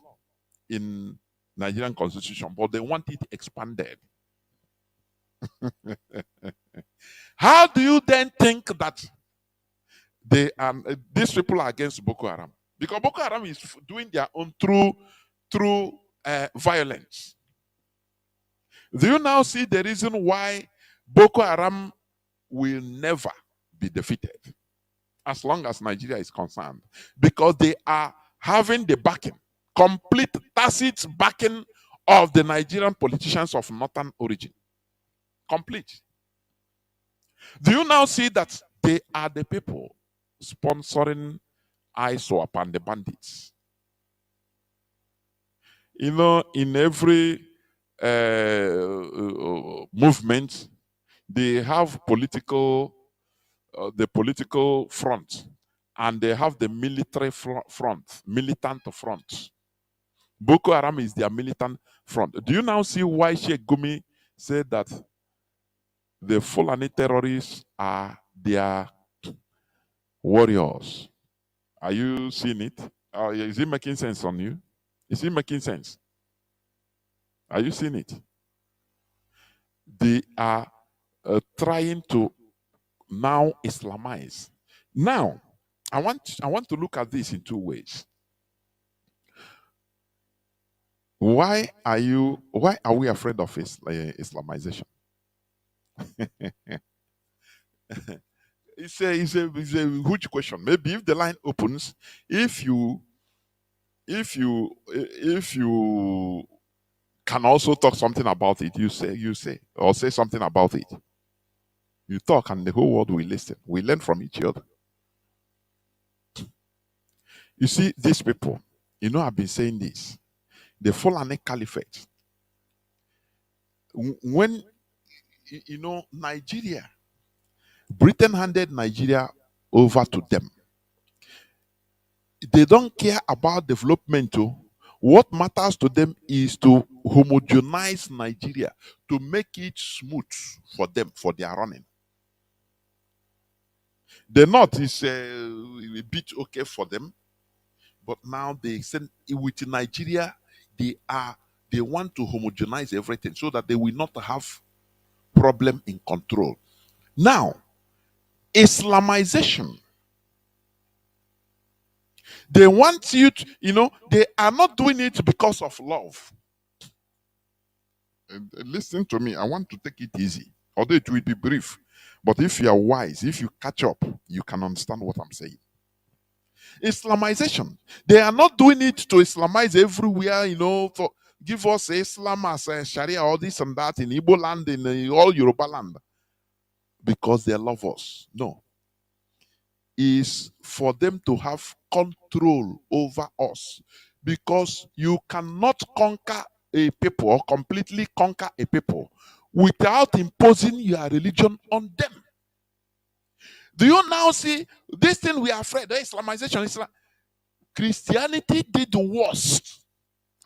in Nigerian constitution, but they want it expanded. How do you then think that these people are against Boko Haram? Because Boko Haram is doing their own through violence. Do you now see the reason why Boko Haram will never be defeated as long as Nigeria is concerned? Because they are having the backing, complete tacit backing of the Nigerian politicians of northern origin. Complete. Do you now see that they are the people sponsoring ISWAP and the bandits? You know, in every movement, they have the political front, and they have the military front, militant front. Boko Haram is their militant front. Do you now see why Sheikh Gumi said that the Fulani terrorists are their warriors? Are you seeing it? Is it making sense on you? Is it making sense? Are you seeing it? They are trying to now Islamize. Now, I want to look at this in two ways. Why are we afraid of Islamization? It's a huge question. Maybe if the line opens, if you can also talk something about it, you say, or say something about it. You talk and the whole world will listen. We learn from each other. You see, these people, you know, I've been saying this. The Fulani Caliphate. When, you know, Nigeria, Britain handed Nigeria over to them. They don't care about development. What matters to them is to homogenize Nigeria, to make it smooth for them, for their running. The North is a bit okay for them, but now they send with Nigeria, they want to homogenize everything so that they will not have problem in control. Now, Islamization. They want you to, you know, they are not doing it because of love. Listen to me, I want to take it easy, although it will be brief. But if you are wise, if you catch up, you can understand what I'm saying. Islamization. They are not doing it to Islamize everywhere, you know, for give us Islam as Sharia, all this and that in Igbo land, in all Yoruba land, because they love us. No. Is for them to have control over us, because you cannot conquer a people or completely conquer a people without imposing your religion on them. Do you now see this thing we are afraid of? Islamization. Christianity did the worst.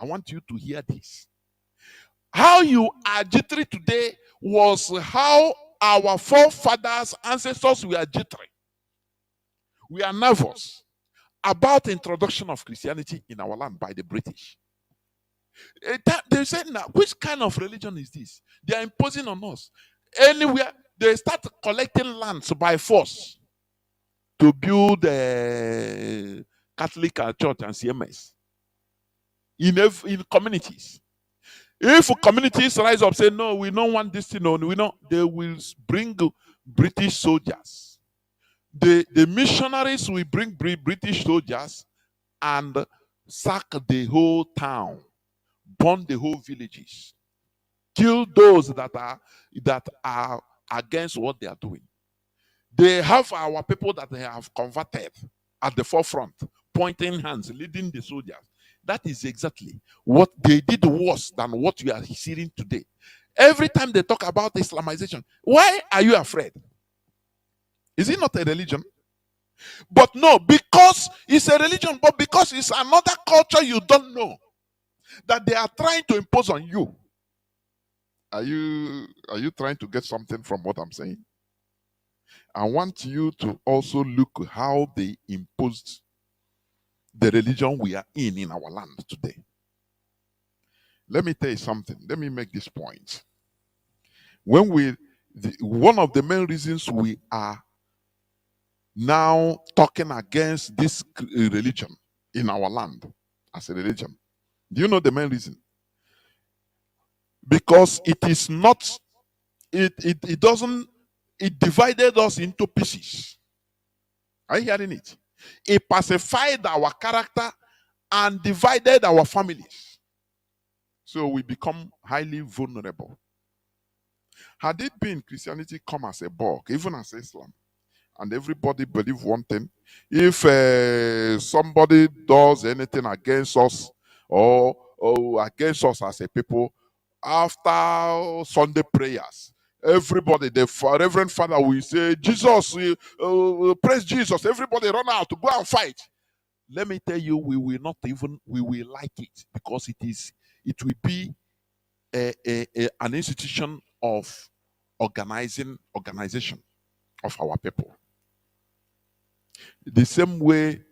I want you to hear this. How you are jittery today was how our forefathers, ancestors were jittery. We are nervous about the introduction of Christianity in our land by the British. They said, now, which kind of religion is this? They are imposing on us. Anywhere, they start collecting lands by force to build a Catholic church and CMS in communities. If communities rise up, say, no, we don't want this thing, no, we don't, they will bring British soldiers. The missionaries will bring British soldiers and sack the whole town, burn the whole villages, kill those that are against what they are doing. They have our people that they have converted at the forefront, pointing hands, leading the soldiers. That is exactly what they did worse than what we are hearing today. Every time they talk about Islamization, why are you afraid? Is it not a religion? But no, because it's a religion, but because it's another culture you don't know that they are trying to impose on you. Are you trying to get something from what I'm saying? I want you to also look how they imposed the religion we are in our land today. Let me tell you something. Let me make this point. One of the main reasons we are now talking against this religion in our land as a religion. Do you know the main reason? Because it is not, it divided us into pieces. Are you hearing it? It pacified our character and divided our families. So we become highly vulnerable. Had it been Christianity come as a bulk, even as Islam, and everybody believe one thing, if somebody does anything against us or against us as a people. After Sunday prayers, everybody, the Reverend Father will say, Jesus, praise Jesus. Everybody run out to go and fight. Let me tell you, we will like it, because it will be an institution of organization of our people. The same way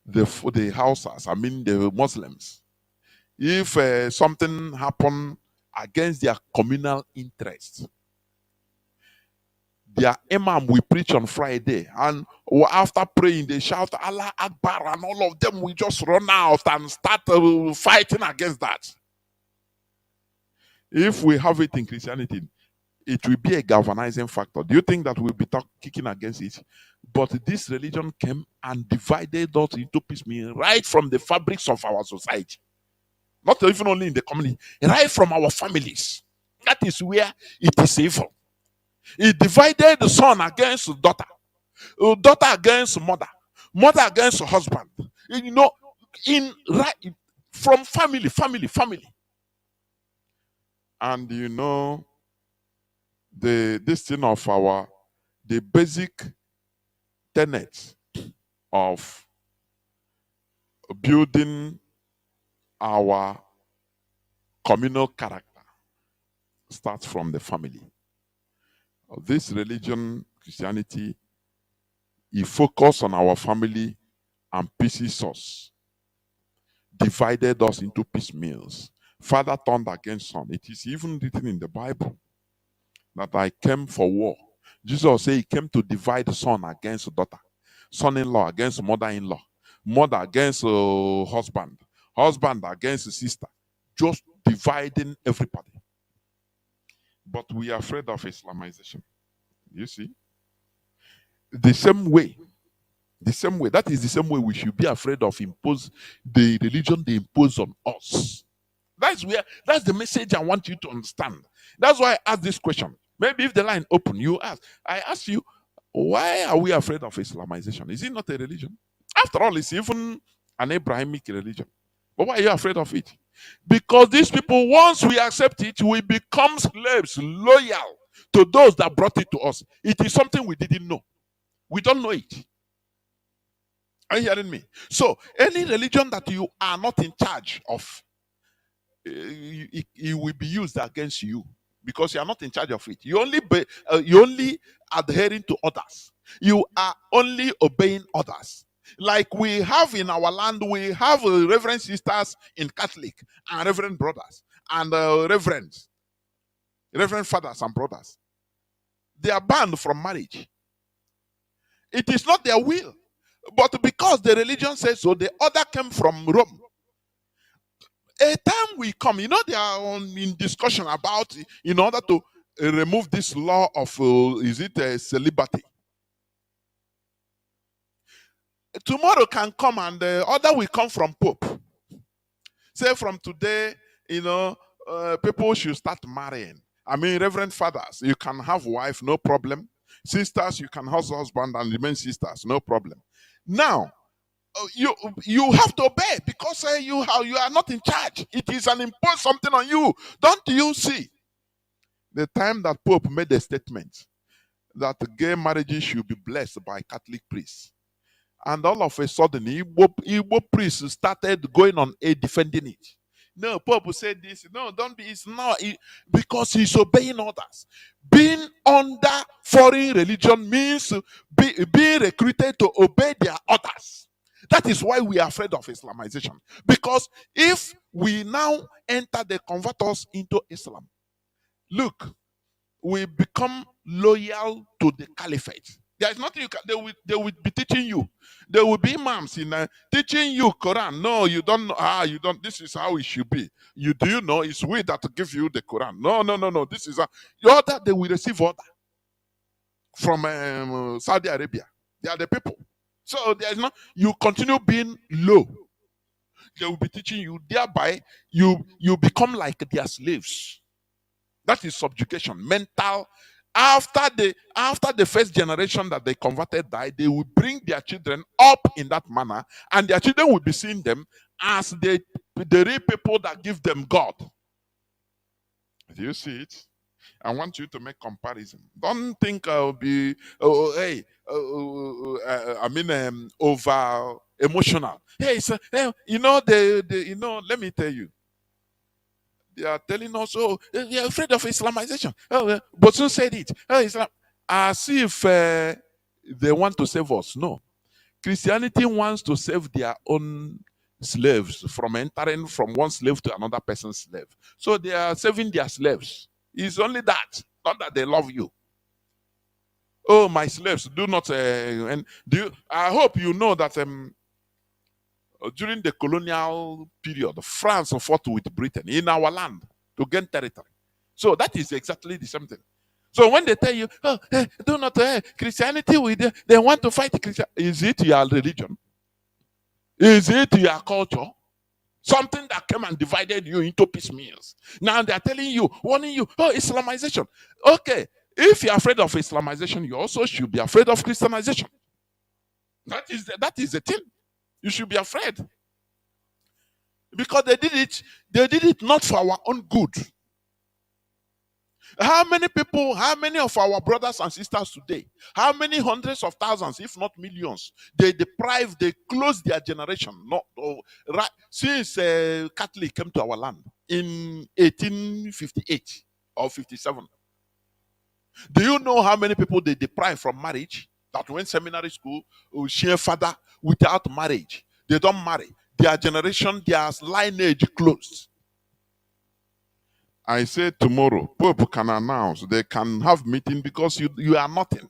the Hausas, I mean the Muslims, if something happen against their communal interests, their imam will preach on Friday, and after praying they shout Allah Akbar, and all of them will just run out and start fighting against that. If we have it in Christianity, it will be a galvanizing factor. Do you think that we'll be kicking against it? But this religion came and divided us into piecemeal right from the fabrics of our society. Not even only in the community, right from our families. That is where it is evil. It divided the son against daughter, daughter against mother, mother against husband. You know, from family. And you know, this thing of the basic tenet of building our communal character starts from the family. This religion, Christianity, it focuses on our family and pieces us, divided us into piecemeals. Father turned against son. It is even written in the Bible that I came for war. Jesus said he came to divide son against daughter, son-in-law against mother-in-law, mother against husband, husband against sister, just dividing everybody. But we are afraid of Islamization. You see? The same way, that is the same way we should be afraid of the religion they impose on us. That's the message I want you to understand. That's why I asked this question. Maybe if the line open, you ask. I ask you, why are we afraid of Islamization? Is it not a religion? After all, it's even an Abrahamic religion. But why are you afraid of it? Because these people, once we accept it, we become slaves, loyal to those that brought it to us. It is something we didn't know. We don't know it. Are you hearing me? So, any religion that you are not in charge of, it will be used against you, because you are not in charge of it. You only adhering to others. You are only obeying others. Like we have in our land, we have reverend sisters in Catholic and reverend brothers and reverend fathers and brothers. They are banned from marriage. It is not their will, but because the religion says so, the order came from Rome. A time will come, they are in discussion about, in order to remove this law of, celibacy. Tomorrow can come and the order will come from Pope. Say from today, people should start marrying. I mean, reverend fathers, you can have wife, no problem. Sisters, you can have husband and remain sisters, no problem. Now, you have to obey, because you are not in charge. It is an imposed something on you. Don't you see? The time that Pope made a statement that gay marriages should be blessed by Catholic priests, and all of a sudden Igbo priests started going on defending it. No, Pope said this. No, don't be. It's not because he's obeying others. Being under foreign religion means being recruited to obey their orders. That is why we are afraid of Islamization. Because if we now enter, they convert us into Islam. Look, we become loyal to the caliphate. There is nothing they will be teaching you. There will be imams in teaching you Quran. No, you don't know. You don't. This is how it should be. Do you know it's we that give you the Quran? No. This is the order. They will receive order from Saudi Arabia. They are the people. So there is not. You continue being low. They will be teaching you. Thereby, you become like their slaves. That is subjugation, mental. After the first generation that they converted died, they will bring their children up in that manner, and their children will be seeing them as the the real people that give them God. Do you see it? I want you to make comparison. Don't think I'll be, hey, over emotional. Hey, so, hey, let me tell you. They are telling us, oh, you're afraid of Islamization. Oh, but who said it? Oh, Islam. As if they want to save us. No. Christianity wants to save their own slaves from entering from one slave to another person's slave. So they are saving their slaves. It's only that, not that they love you. Oh, my slaves, do not. And do you, I hope you know that during the colonial period, France fought with Britain in our land to gain territory. So that is exactly the same thing. So when they tell you, oh, do not Christianity, they want to fight Christianity. Is it your religion? Is it your culture? Something that came and divided you into piecemeals. Now they're telling you, warning you, oh, Islamization. Okay, if you're afraid of Islamization, you also should be afraid of Christianization. That is the thing. You should be afraid. Because they did it not for our own good. How many of our brothers and sisters today, how many hundreds of thousands, if not millions, they closed their generation, right, since Catholic came to our land in 1858 or 57. Do you know how many people they deprive from marriage? That went seminary school, share father without marriage. They don't marry. Their generation, their lineage closed. I said tomorrow, Pope can announce, they can have meeting because you are nothing.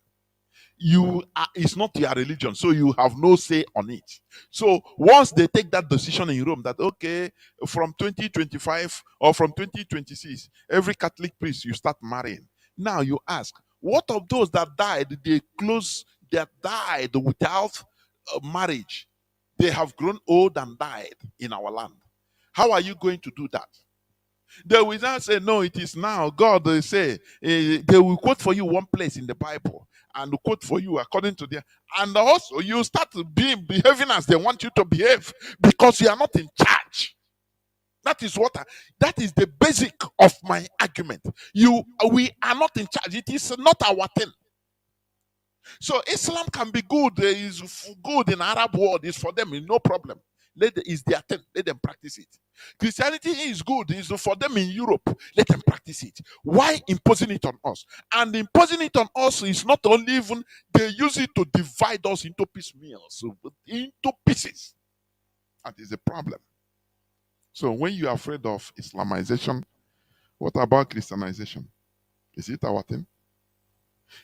It's not your religion, so you have no say on it. So once they take that decision in Rome that okay, from 2025 or from 2026, every Catholic priest you start marrying. Now you ask, what of those that died? That died without marriage. They have grown old and died in our land. How are you going to do that? They will not say, no, it is now. God will say, they will quote for you one place in the Bible and quote for you according to their. And also, you start behaving as they want you to behave because you are not in charge. That is the basic of my argument. We are not in charge. It is not our thing. So Islam can be good. Is good in Arab world. Is for them, no problem. Is their thing. Let them practice it. Christianity is good. Is for them in Europe. Let them practice it. Why imposing it on us? And imposing it on us is not only even they use it to divide us into piecemeals, into pieces. That is the problem. So when you are afraid of Islamization, what about Christianization? Is it our thing?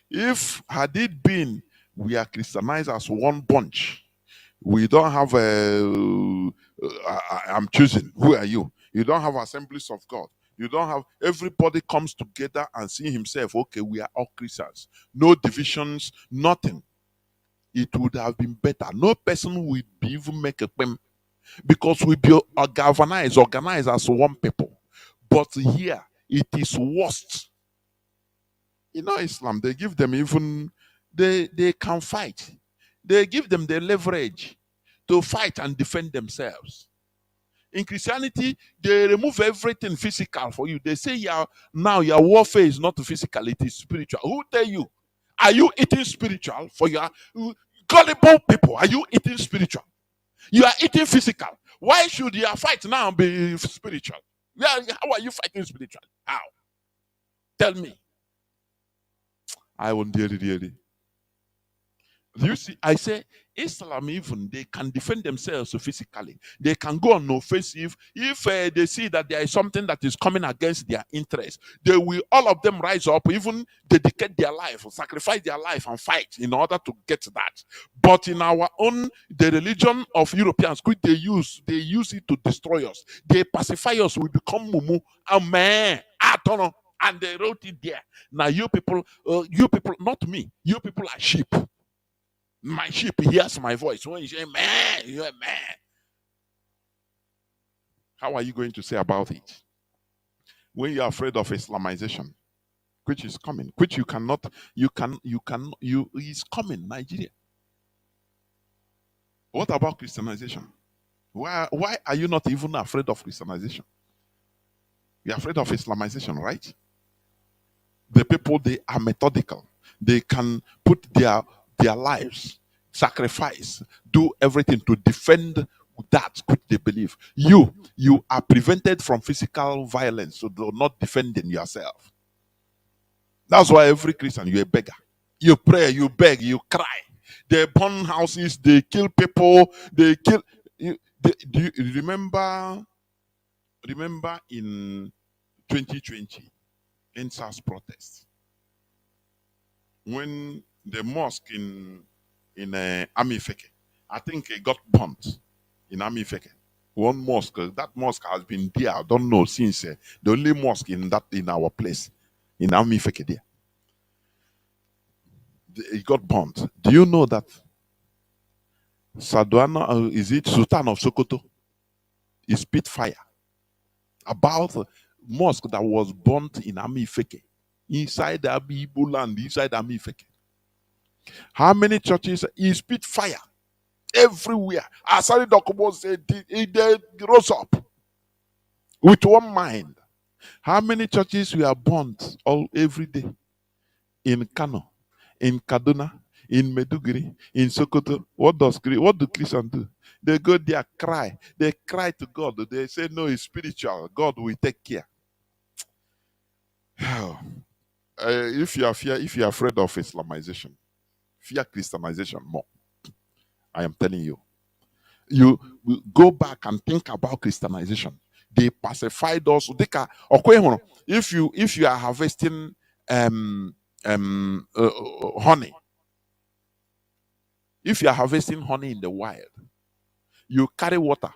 If had it been we are Christianized as one bunch, we don't have I'm choosing. Who are you? You don't have assemblies of God. You don't have everybody comes together and see himself. Okay, we are all Christians. No divisions, nothing. It would have been better. No person would even make a claim because we be organized as one people. But here it is worst. Islam, they give them even they can fight. They give them the leverage to fight and defend themselves. In Christianity, they remove everything physical for you. They say now your warfare is not physical, it is spiritual. Who tell you? Are you eating spiritual for your gullible people? Are you eating spiritual? You are eating physical. Why should your fight now be spiritual? How are you fighting spiritual? How? Tell me. I won't dare it. You see, I say Islam even they can defend themselves physically. They can go on offensive if they see that there is something that is coming against their interest. They will all of them rise up, even dedicate their life, sacrifice their life, and fight in order to get that. But in our own, the religion of Europeans, which they use it to destroy us. They pacify us. We become mumu. Amen. I don't know. And they wrote it there. Now you people, not me. You people are sheep. My sheep hears my voice. When you say, man, you're a man. How are you going to say about it? When you're afraid of Islamization, which is coming, which is coming, Nigeria. What about Christianization? Why are you not even afraid of Christianization? You're afraid of Islamization, right? The people, they are methodical. They can put their lives, sacrifice, do everything to defend that which they believe. You are prevented from physical violence, so they're not defending yourself. That's why every Christian, you're a beggar. You pray, you beg, you cry. They burn houses, they kill people, they kill. Do you remember in 2020 in SARS protests when the mosque in Amifeke, I think it got burnt in Amifeke. One mosque, that mosque has been there, I don't know, since the only mosque in our place in Amifeke there. It got burnt. Do you know that Sadwana, is it Sultan of Sokoto, is spit fire about a mosque that was burnt in Amifeke, inside the Igbo land, inside Amifeke? How many churches? He spit fire everywhere. Asari Dokubo said they rose up with one mind. How many churches were burnt every day in Kano, in Kaduna, in Meduguri, in Sokoto? What do Christians do? They go there, cry. They cry to God. They say, no, it's spiritual. God will take care. If you are afraid of Islamization, fear Christianization more. I am telling you. You go back and think about Christianization. They pacified us. If you are harvesting honey, if you are harvesting honey in the wild, you carry water,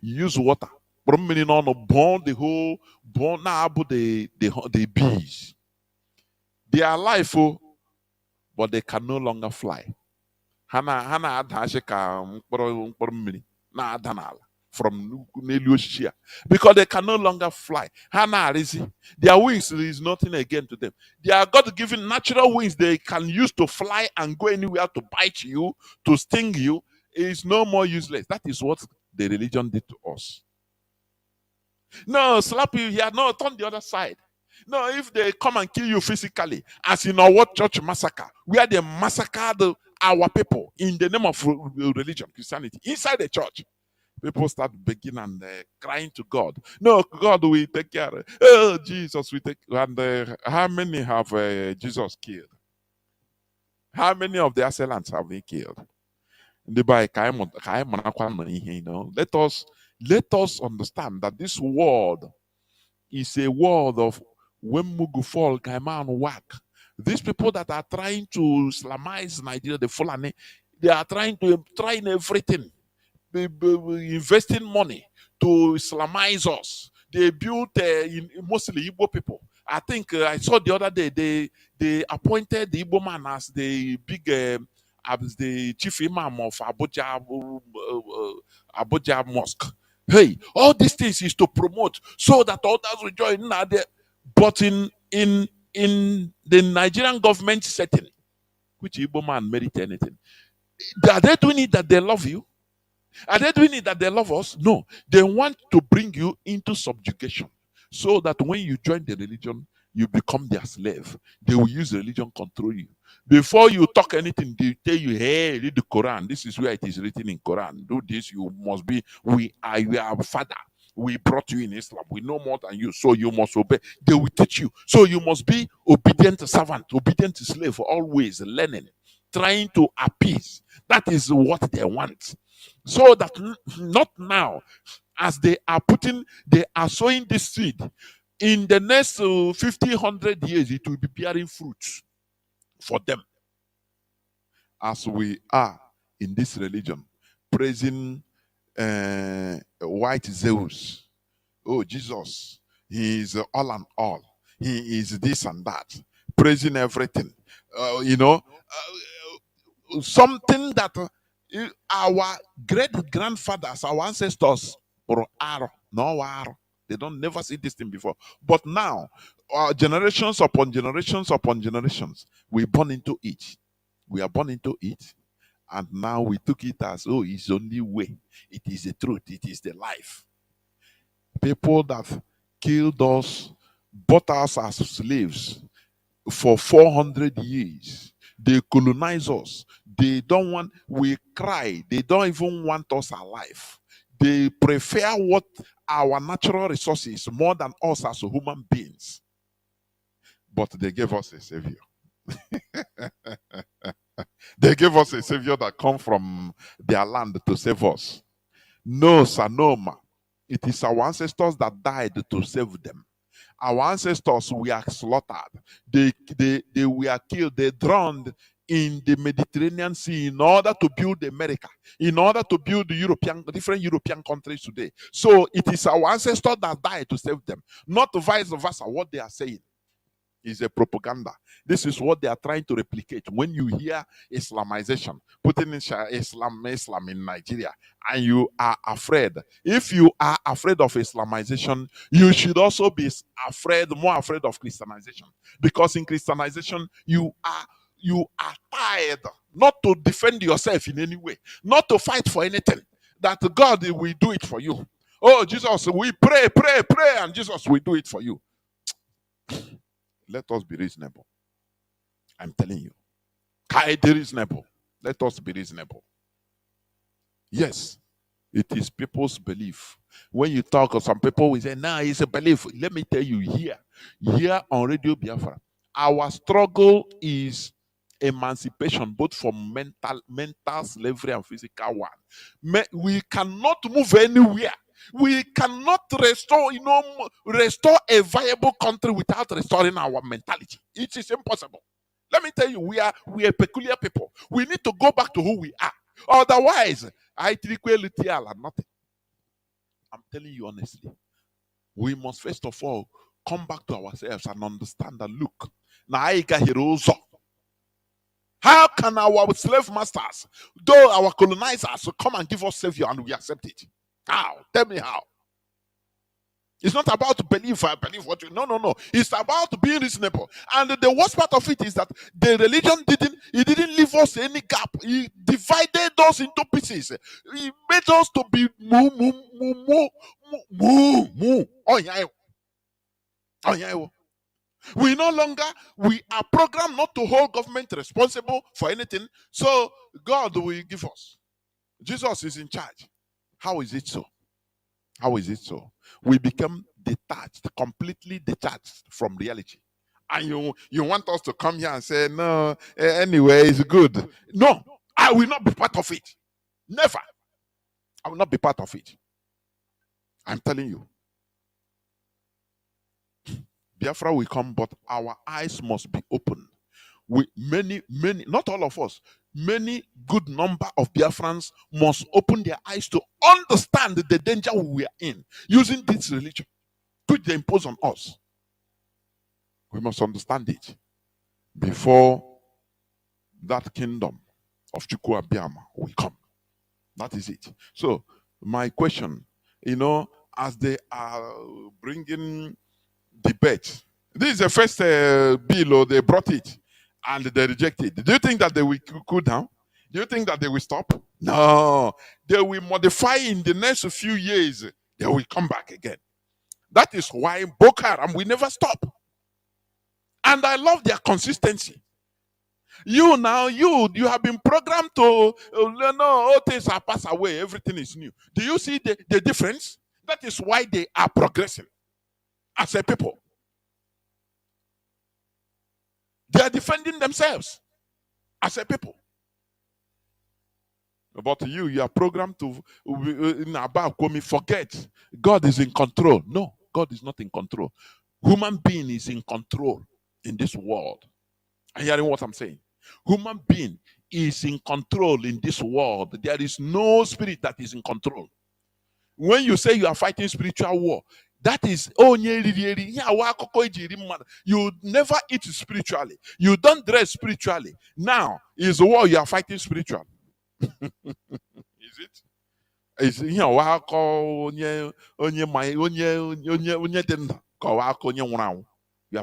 you use water, burn the bees. They are alive, but they can no longer fly. Hana from because they can no longer fly. Their wings is nothing again to them. They are God given natural wings they can use to fly and go anywhere, to bite you, to sting you. Is no more useless. That is what the religion did to us. No, slap you here. No, turn the other side. No, if they come and kill you physically, as in our church massacre, where they massacred our people in the name of religion, Christianity, inside the church, people start begging and crying to God. No, God will take care. Oh, Jesus will take. And how many have Jesus killed? How many of the assailants have he killed? Let us understand that this world is a world of when Mugu fall, Kaiman whack. These people that are trying to Islamize Nigeria, the Fulani, they are trying everything. Investing money to Islamize us. They built mostly Igbo people. I think I saw the other day they appointed the Igbo man as the big as the chief imam of Abuja Mosque. Hey, all these things is to promote so that others will join. But in the Nigerian government setting, which Igbo man merit anything? Are they doing it that they love you? Are they doing it that they love us? No. They want to bring you into subjugation so that when you join the religion, you become their slave. They will use religion control you. Before you talk anything, they tell you, hey, read the Quran. This is where it is written in Quran. Do this, you must be, we are your father. We brought you in Islam. We know more than you, so you must obey. They will teach you. So you must be obedient servant, obedient slave, always learning, trying to appease. That is what they want. So that not now, as they are sowing this seed, in the next 50, 100 years, it will be bearing fruits for them. As we are in this religion, praising white Zeus. Oh, Jesus, he is all and all. He is this and that. Praising everything. Something that our great grandfathers, our ancestors, they don't never see this thing before. But now, generations upon generations upon generations, we born into it. We are born into it, And now we took it as, oh, it's the only way. It is the truth. It is the life. People that killed us, bought us as slaves for 400 years. They colonize us. They don't want, we cry. They don't even want us alive. They prefer what our natural resources more than us as human beings. But they gave us a savior. They gave us a savior that come from their land to save us. No, sir, no, ma. It is our ancestors that died to save them. Our ancestors were slaughtered. They were killed. They drowned in the Mediterranean Sea in order to build America, in order to build the different European countries today. So it is our ancestors that died to save them, not vice versa. What they are saying is a propaganda. This is what they are trying to replicate. When you hear Islamization, putting in Islam in Nigeria, and you are afraid. If you are afraid of Islamization, you should also be more afraid of Christianization. Because in Christianization, you are tired not to defend yourself in any way, not to fight for anything. That God will do it for you. Oh, Jesus, we pray, and Jesus will do it for you. Let us be reasonable. I'm telling you. Be reasonable. Let us be reasonable. Yes, it is people's belief. When you talk, some people will say, nah, it's a belief. Let me tell you here on Radio Biafra, our struggle is emancipation, both from mental slavery and physical one. We cannot move anywhere. We cannot restore a viable country without restoring our mentality. It is impossible. Let me tell you, we are peculiar people. We need to go back to who we are. Otherwise, I nothing. I'm telling you honestly. We must first of all come back to ourselves and understand that look, how can our slave masters, though our colonizers, come and give us savior and we accept it? How? Tell me how. It's not about belief. I believe what you. No. It's about being reasonable. And the worst part of it is that the religion didn't leave us any gap. He divided us into pieces. He made us to be moo. Oh yeah. We are programmed not to hold government responsible for anything. So God will give us. Jesus is in charge. How is it so? How is it so? We become detached, completely detached from reality. And you want us to come here and say, no, anyway, it's good. No, I will not be part of it. Never. I will not be part of it. I'm telling you. Biafra will come, but our eyes must be open. Many, not all of us, many good number of Biafrans must open their eyes to understand the danger we are in using this religion which they impose on us. We must understand it before that kingdom of Chukwu Abiyama will come. That is it. So my question, as they are bringing debate, this is the first bill, or they brought it and they rejected. Do you think that they will cool down? Do you think that they will stop? No. They will modify in the next few years. They will come back again. That is why Boko Haram will never stop. And I love their consistency. You have been programmed to, all things are passed away, everything is new. Do you see the difference? That is why they are progressing as a people. They are defending themselves as a people. But you are programmed to forget God is in control. No, God is not in control. Human being is in control in this world. Are you hearing what I'm saying? Human being is in control in this world. There is no spirit that is in control. When you say you are fighting spiritual war, that is you never eat spiritually. You don't dress spiritually. Now is the war you are fighting spiritually. Is it? Is you are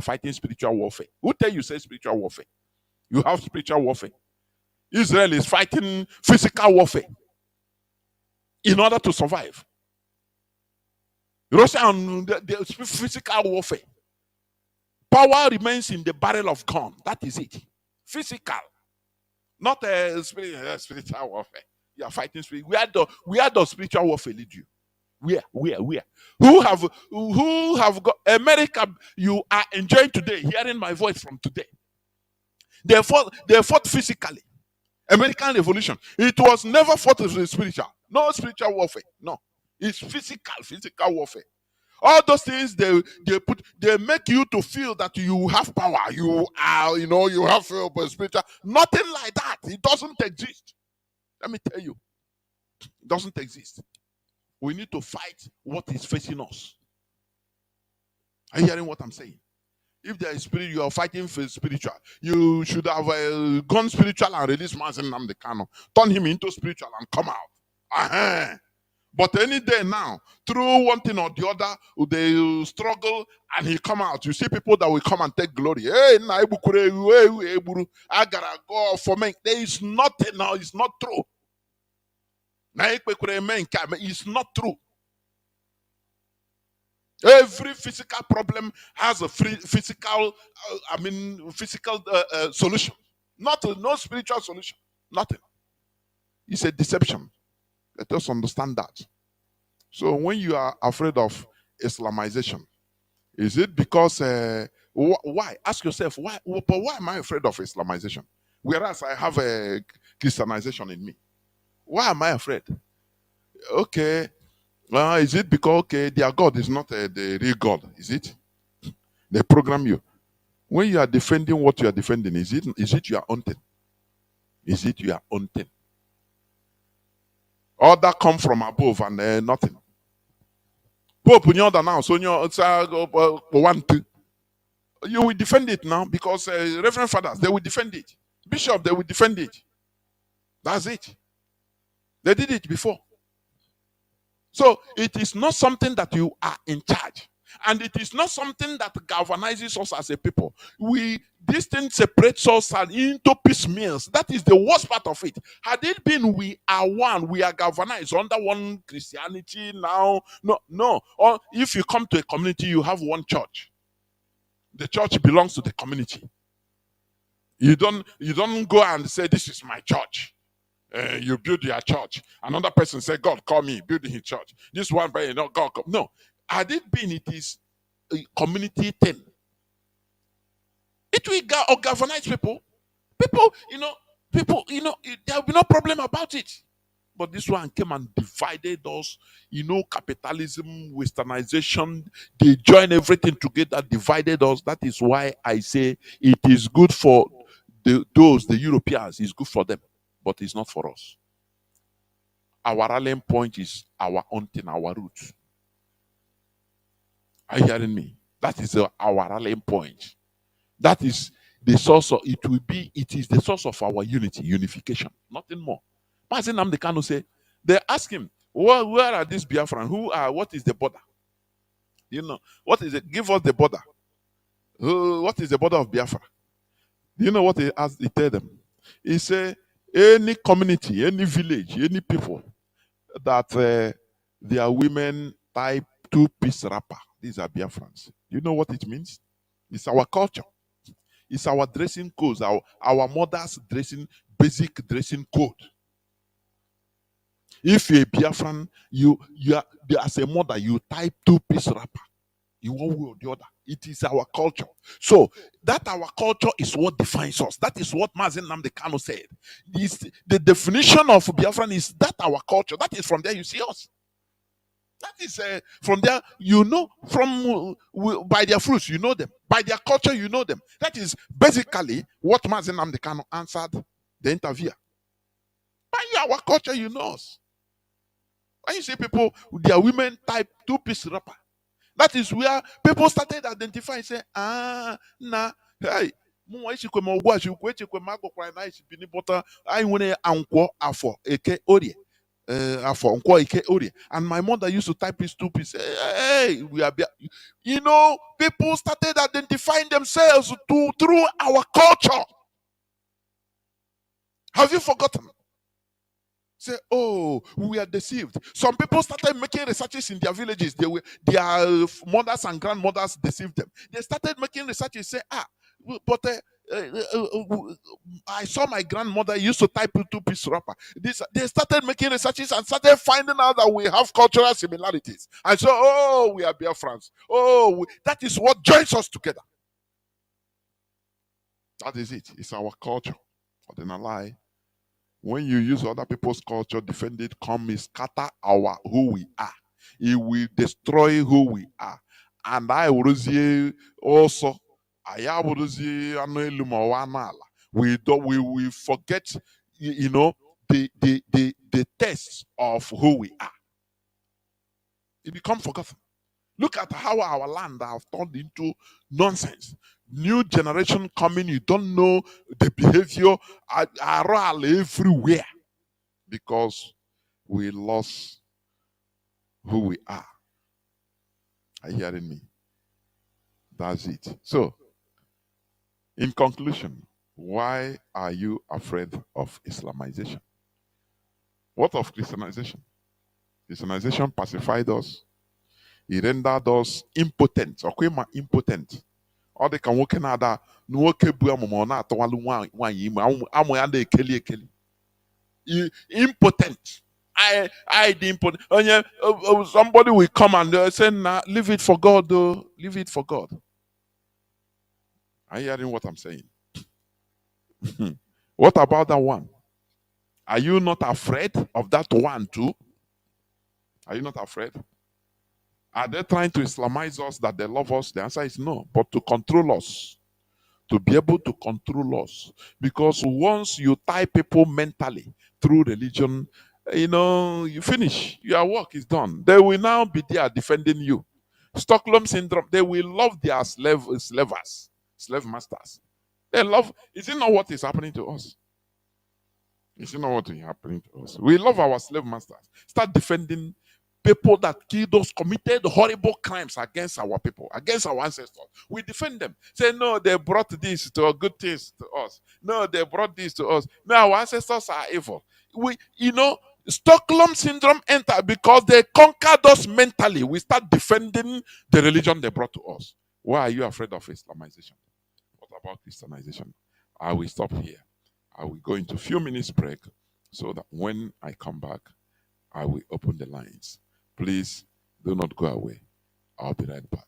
fighting spiritual warfare. Who tell you say spiritual warfare? You have spiritual warfare. Israel is fighting physical warfare in order to survive. Russia on the physical warfare. Power remains in the barrel of gun. That is it. Physical, not spiritual warfare. You are fighting spirit. Where does spiritual warfare lead you? Where? Who have got America? You are enjoying today, hearing my voice from today. They fought physically. American Revolution. It was never fought as spiritual. No spiritual warfare. No. It's physical warfare. All those things they make you to feel that you have power. You are, you have spiritual. Nothing like that. It doesn't exist. Let me tell you. It doesn't exist. We need to fight what is facing us. Are you hearing what I'm saying? If there is spirit, you are fighting for spiritual. You should have gone spiritual and released Mazi.Jonathan Kanu. Turn him into spiritual and come out. But any day now, through one thing or the other, they struggle and he come out. You see people that will come and take glory. Hey, I gotta go for me. There is nothing now. It's not true. It's not true. Every physical problem has a physical solution. No spiritual solution. Nothing. It's a deception. Let us understand that. So when you are afraid of Islamization, is it because why? Ask yourself why. But why am I afraid of Islamization? Whereas I have a Christianization in me. Why am I afraid? Okay. Is it because their God is not the real God? Is it? They program you. When you are defending what you are defending, is it your own thing? Is it your own thing? All that come from above and nothing. Pope now, so you will defend it now because Reverend Fathers, they will defend it. Bishop, they will defend it. That's it. They did it before. So it is not something that you are in charge. And it is not something that galvanizes us as a people. This thing separates us into piecemeals. That is the worst part of it. Had it been we are one, we are galvanized under one Christianity now. No. Or if you come to a community, you have one church. The church belongs to the community. You don't go and say, this is my church. You build your church. Another person say, God call me, build his church. This one, God come. No. Had it been, it is a community thing. It will galvanize people. People, there will be no problem about it. But this one came and divided us. Capitalism, westernization, they join everything together, divided us. That is why I say it is good for the Europeans. It's good for them, but it's not for us. Our rallying point is our own thing, our roots. Are you hearing me? That is our rallying point. That is the source of it is the source of our unification, nothing more. Mazi.Jonathan Kanu say, they ask him, where are these Biafran? What is the border? What is it? Give us the border. What is the border of Biafra? Do you know what he tell them? He say, any community, any village, any people that their women type two-piece wrapper, these are Biafrans. You know what it means? It's our culture. It's our dressing codes, our mother's basic dressing code. If you're a Biafran, you are, as a mother, you type two-piece wrapper. In one way or the other. It is our culture. So that our culture is what defines us. That is what Mazi.Jonathan Kanu said. The definition of Biafran is that our culture. That is from there you see us. That is from there, by their fruits, you know them. By their culture, you know them. That is basically what Mazi.Jonathan Kanu answered the interviewer. By our culture, you know us. When you see people, their women type two-piece wrapper, that is where people started identifying, say, hey, and my mother used to type his two-piece. Hey, people started identifying themselves through our culture. Have you forgotten? Say, oh, we are deceived. Some people started making researches in their villages. Their mothers and grandmothers deceived them. They started making researches. Say, but I saw my grandmother used to type a two-piece wrapper. They started making researches and started finding out that we have cultural similarities. And so, oh, we are Biafrans. Oh, that is what joins us together. That is it. It's our culture. But then a lie. When you use other people's culture, defend it, scatter who we are. It will destroy who we are. And I will also. We forget, the test of who we are. It becomes forgotten. Look at how our land has turned into nonsense. New generation coming, you don't know the behavior are everywhere because we lost who we are. Are you hearing me? That's it. So, in conclusion, why are you afraid of Islamization? What of Christianization? Christianization pacified us. It rendered us impotent. Okwema impotent. All the can work nada nwoke bu amumo na atọwalu nwanyi ime amụ ya na-ekeli ekeli. Impotent. I the impotent. Somebody will come and say, nah, leave it for God though. Leave it for God. Are you hearing what I'm saying? What about that one? Are you not afraid of that one too? Are you not afraid? Are they trying to Islamize us that they love us? The answer is no, but to control us, to be able to control us. Because once you tie people mentally through religion, you finish. Your work is done. They will now be there defending you. Stockholm syndrome, they will love their slave masters. They love, is it not what is happening to us? Is it not what is happening to us? We love our slave masters. Start defending people that killed us, committed horrible crimes against our people, against our ancestors. We defend them. Say, no, they brought this to good things to us. No, they brought this to us. No, our ancestors are evil. Stockholm syndrome entered because they conquered us mentally. We start defending the religion they brought to us. Why are you afraid of Islamization? What about Christianization? I will stop here. I will go into a few minutes break so that when I come back, I will open the lines. Please do not go away. I'll be right back.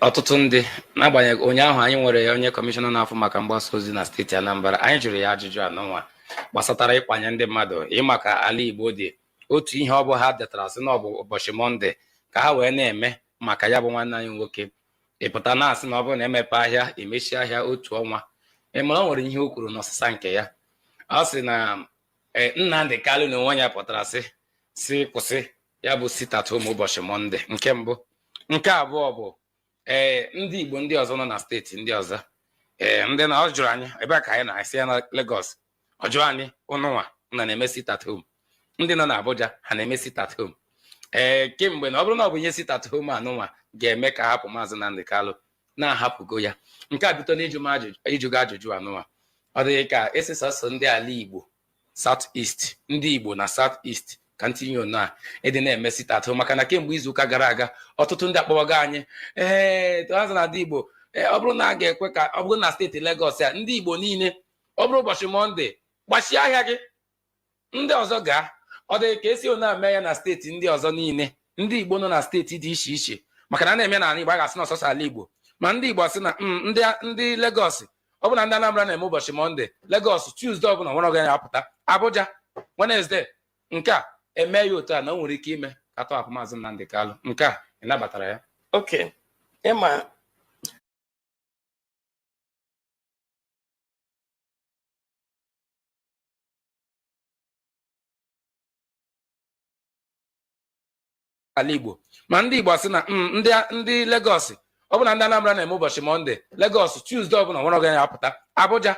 Ọtụtụ ndị n'agbanyeghị ụnyaahụ anyị nwere onye kọmishọna na-afụ maka mgbasa ozi na steeti Anambra, anyị jụrụ ya ajụjụ anọnwa gbasatara ịkwanye ndị mmadụ ịmaka ala Igbo dị otu ihe ọ bụ ha detara sị na ọ bụ ụbọchị Mọnde ka ha wee na-eme maka ya bụ nwanne anyị nwoke ịpụta na-asị na ọ bụrụ na emepe ahịa emechi ahịa otu ọnwa ịmara o nwere ihe o kwuru n'ọsịsa nke ya. Ọ sị na Nnamdi Kanu na onwe ya pụtara sị kwụsị ya bụ sit at home ụbọchị Mọnde. Nke mbụ. Nke abụọ bụ ndị Igbo ndị ọzọ nọ na steeti ndị ọzọ ndị na ọ jụrụ anyị ebe ka anyị na-asị ya na Lagos ọ jụrụ anyị ụnụnwa na-eme sit at home. Ndị nọ na Abuja ha na-eme sit at home. Kemgbe na ọ bụrụ na ọ bụ ihe sit at home anụnwa ga-eme ka hapụ Maazị Nnamdi Kanu na-ahapụgo ya. Nke a bito n'ịjụ gị ajụjụ anụnwa ọ dịghị ka esi sọsọ ndị ala Igbo southeast ndị Igbo na southeast ka ntinye ono a ịdị na-eme sit at home maka na kemgbe izuụka gara aga ọtụtụ ndị akpọwago anyị tụazị na ndị Igbo ọ bụrụ na a ga-ekwe ka ọ bụrụ na steeti Lagos ya ndị Igbo niile ọ bụrụ ụbọchị Mọnde gbachie ahịa gị ndị ọzọ gaa. Ọ dịghị ka esi ono eme ya na steeti ndị ọzọ niile ndị Igbo nọ na steeti dị iche iche maka na na-eme n'ala Igbo a ga-asị na ọsọsọ ala Igbo ma ndị Igbo sị na ndị Lagos ọ bụ na ndị Anambra na-eme ụbọchị Mọnde, Lagos Tuesday ọ bụla nwere oge ya-apụta, Abuja Wednesday. Nke a eme ya otu a na o nwere ike ime ka tọhapụ Maazị Nnamdi Kanu. Nke a ị nabatara ya? Okay. Ịma ala Igbo ma ndị Igbo sị na ndị Lagos ọ bụ na ndị Anambra na-eme ụbọchị Mọnde, Lagos Tuesday ọ bụla nwere oge ya-apụta, Abuja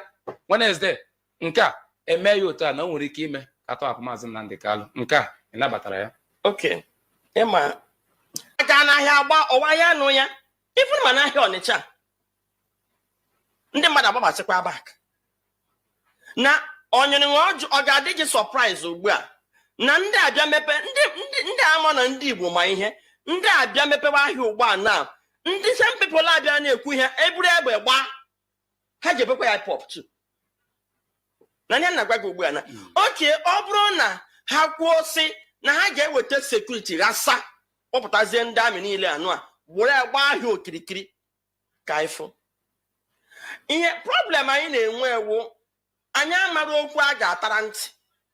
Wednesday. Nke a eme ya otu a na o nwere ike ime ka tọhapụ Maazị Nnamdi Kanu. Nke a ị nabatara ya? Okay. Ịma aga n'ahịa agba ọwa ya nụ ya ifuru ma n'ahịa Ọnịcha ndị mmadụ agbabasịkwa back na onyere ọ ga-adị gị surprise ugbu a na ndị abịa mepe ndị ama na ndị Igbo ma ihe ndị abịa mepewa ahịa ugbu a na ndị same people abịa na-ekwu ihe eburu egbe gbaa ha ji ebekwa ya IPOB too na nye na-agwa gị ugbu a na oke ọ bụrụ na ha kwuo sị na ha ga-eweta sekuriti ghasa kpọpụtazie ndị amị niile anụ a were agba ahịa okirikiri ka ifụ ihe problem anyị na-enwe ewu anyị amara okwu a ga-atara ntị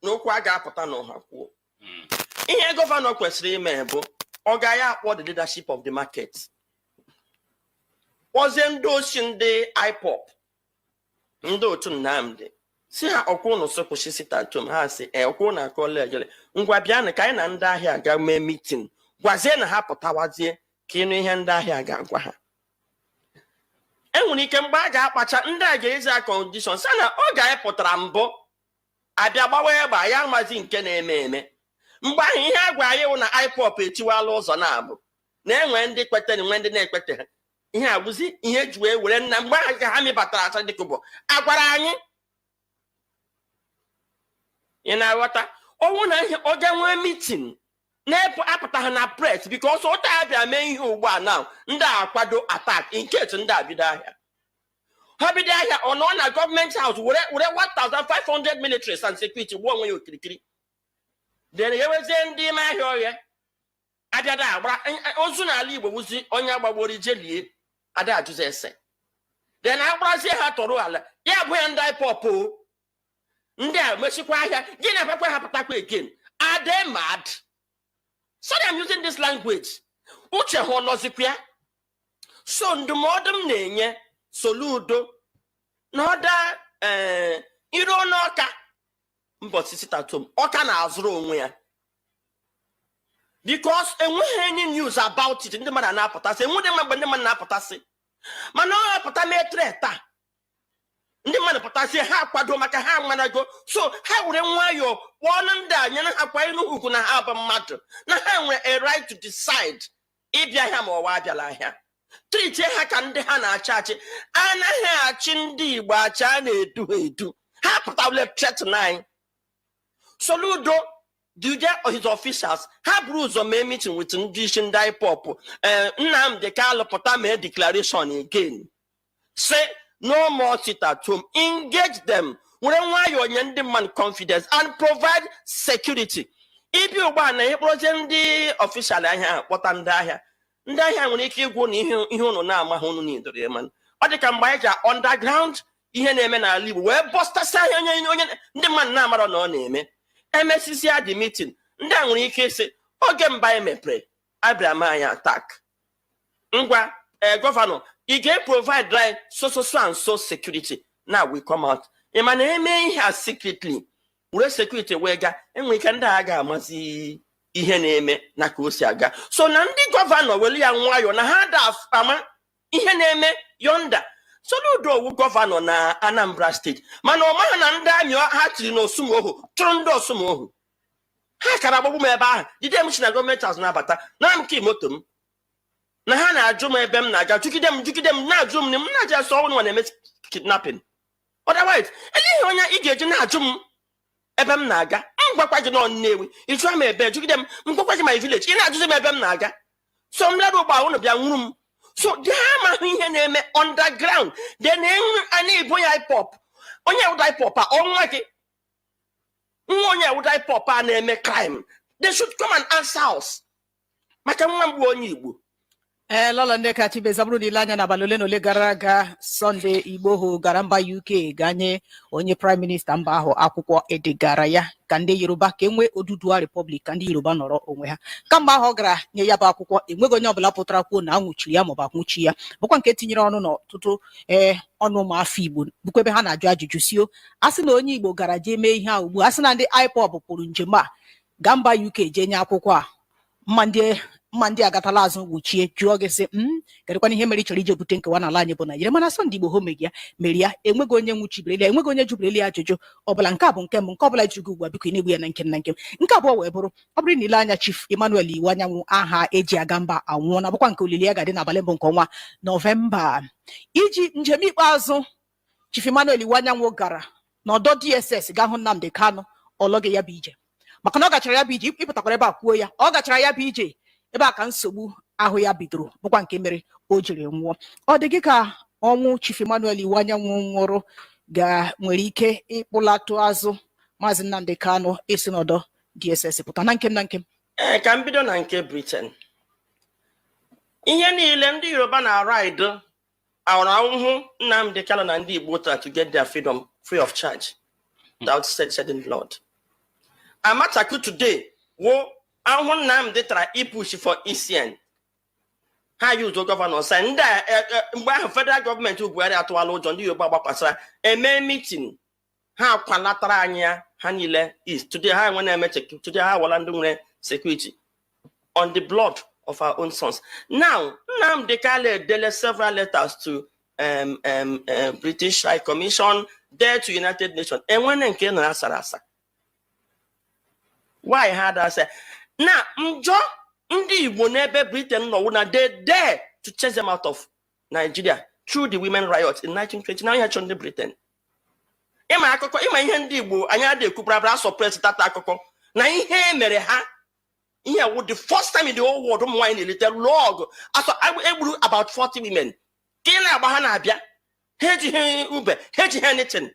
na okwu a ga-apụta n'ọha kwuo ihe gọvanọ kwesịrị ime bụ ọ ga-ya akpọ the leadership of the market kpọzie ndị ochi ndị IPOB ndị otu Nnamdi si ha ọkwụ ụnụ so kwụsị sit-at-home ha si ọkwụ na akọla ejele ngwa bịanụ ka anyị na ndị ahịa ga mee meeting gwazie na ha pụtawazie ka ịnụ ihe ndị ahịa ga-agwa ha enwere ike mgbe a ga-akpacha ndị a ga-ezi condition sa na ọ ga-epụtara mbụ abịa gbawa egbe ya amazi nke na-eme eme mgbe ahụ ihe a gwara ya na IPOB etiwala ụzọ na-abụ na enwe ndị kwetere nwe ndị na-ekwete ha ihe abụzi ihe ji wee were nna mgbe ahụ ka ha mebatara acha dịka bụ agwara anyị ị na-aghọta ọnwụ na ihe ọ ga-enwe meeting na-apụta ha na press because ụta ya bịa mee ihe ugbu a na ndị akwado attack in case ndị abido ahịa ha bido ahịa ọ nọ na gọọmenti house were 1,500 militaries and security gbuo onwe ya okirikiri then ewezie ndị ime ahịa ọhịa abịada agbara ozu n'ala Igbo wuzi onye agbagboro ijelie ada ajụzi ese then agbarazie ha tọrọ ala ya bụ ya ndị IPOB ndị a mechikwa ahịa gị na-ekpekwa ha pụtakwa again are they mad? Sorry, I'm using this language. Uche ha ọnọzikwa ya so ndụmọdụ m na-enye Soludo na ọda iro n'ọka mbọsị sit-at-home ọka na-azụrụ onwe ya because enweghị any news about it ndị mmadụ na-apụtasị enwede mgbe ndị mmadụ na-apụtasị mana ọ pụta metre taa ndị mmadụ pụtasị ha kwado maka ha manago so ha were nwayọọ kpọọ ndị a nyere ha kwa ịnụ ugwu na ha bụ mmadụ na ha nwere a right to decide ịbịa ahịa ma ọwa abịala ahịa tritie ha ka ndị ha na-achị achị anaghị achị ndị Igbo achị a na-edu ha edu ha pụtawule threaten anyị Soludo Dude or his officials ha buru ụzọ mee meeting with ndị isi ndị IPOB Nnamdi Kanu pụta mee declaration again say no more sit-at-home engage them were nwayọọ nye ndị mmadụ confidence and provide security ibi ugbu a na ịkpọrọzie ndị official ahịa kpọta ndị ahịa nwere ike ịgwụ na ihe ụnụ na-amaghị ụnụ n'idoro ya mana ọ dị ka mgbe anyị ji underground ihe na-eme n'ala Igbo wee bọstasị ahịa onye ndị mmadụ na-amarọ na ọ na-eme emesisia dị meeting ndị a nwere ike ịsị oge mba emepere abịara m anyị attack ngwa gọvanọ ị ga-provide right so and so security now we come out ị ma na eme ihe a secretly were security wee ga enwere ike ndị a ga-amazi ihe na-eme na ka o si aga so na ndị gọvanọ were ya nwayọọ na ha da ama ihe na-eme yonda Soludo owu gọvanọ na Anambra steeti mana ọ maghị na ndị amị ha tiri n'Osumohu tụrụ ndị Osumohu ha kara agbagbu m ebe ahụ jide m si na gọọmenti azụ na-abata na m ka moto m na ha na-ajụ m ebe m na-aga jugide m na-ajụ m m na-aja asọ ọnwụ na-eme kidnapping otherwise eleghị onye ị ga-eji na-ajụ m ebe m na-aga m gwakwa gị nọ Nnewi ịjụọ m ebe jugide m gwakwa gị my village ị na-ajụzi m ebe m na-aga so m lara ụgbọ ụnụ bịa nwuru m so dị ha amaghị ihe na-eme underground de na-ebu ya IPOB onye ụda IPOB a ọnwa gị nwa onye ụda IPOB a na-eme crime they should come and answer us maka nwa mgbe onye Igbo lọlọ ndị kachi bezaburu n'ile anya n'abalị ole na ole gara aga Sunday Igboho gara mba UK ganye onye prime minista mba ahụ akwụkwọ edegara ya ka ndị Yoruba ka enwee Oduduwa Republic ka ndị Yoruba nọrọ onwe ha kamgbe ahụ ọ gara nye ya bụ akwụkwọ enweghị onye ọbụla pụtara kwuo na anwụchiri ya maọbụ akwụchi ya bụkwa nke tinyere ọnụ n'ọtụtụ ọnụ ụmụafọ Igbo bụkwa ebe ha na-ajụ ajụjụ sio a sị na onye Igbo gara jee mee ihe a ugbu a sị na ndị IPOB pụrụ njem a ga mba UK jee nye akwụkwọ a mma ndị agatala azụ gbochie jụọ gị sị kedụkwana ihe mere ị chọrọ ije bute nkewa n'ala anyị bụ Naịjirịa mana Sunday Igboho meri ya enweghị onye nwụchibirili ya enweghị onye jụbirili ya ajụjụ ọbụla nke a bụ nke mbụ nke ọbụla jụrụ gị ugbu a biko ị na-egbu ya na nke nke abụọ wee bụrụ ọ bụrụ na ile anya Chief Emmanuel Iwe Anyanwụ aha eji aga mba anwụọ na bụkwa nke olili ya ga-adị n'abalị mbụ nke ọnwa Nọvemba iji njem ikpeazụ Chief Emmanuel Iwanyanwo gara n'ọdọ DSS ga hụ Nnamdi Kanu ọlọge ya bụ ije maka na ọ gachara ya bụ ije ịpụtakwara ebe a kwuo ya ọ gachara ya bụ ije ebe a ka nsogbu ahụ ya bidoro bụkwa nke mere o jiri nwụọ. Ọ dị gị ka ọnwụ Chief Emmanuel Iwanyanwo nwụrụ nwere ike ịkpụlatụ azụ Maazị Nnamdi Kanu isi n'ọdọ DSS pụta na nkem na nkem? Ka m bido na nke Britain. Ihe niile ndị Yoruba na-ride ahụhụ Nnamdi Kanu na ndị Igbo to get their freedom free of charge without shedding blood. Amataku today wo ahụhụ Nnamdi tara ipush for ECN. Ha use the governor say ndị mgbe ahụ federal government Buhari atụwala ụjọ ndị Yoruba gbakwasara eme meeting ha kwalatara anya ha niile is today ha nwere eme today ha wala ndị nwere security on the blood of our own sons. Now Nnamdi Kanu dele several letters to British High Commission, there to United Nations. And when nke na asara. Why had I say? Now njo ndị Igbo n'ebe Britain no na they dare to chase them out of Nigeria through the women riot in 1920. Now you have chosen Britain. Ima akụkọ ima ihe ndị Igbo anya dey kubrabra suppress that akụkọ na ihe mere ha. Here was the first time in the whole world wine a little log. So I was able about 40 women. Kena bahana abia. Heji ube. Heji anything.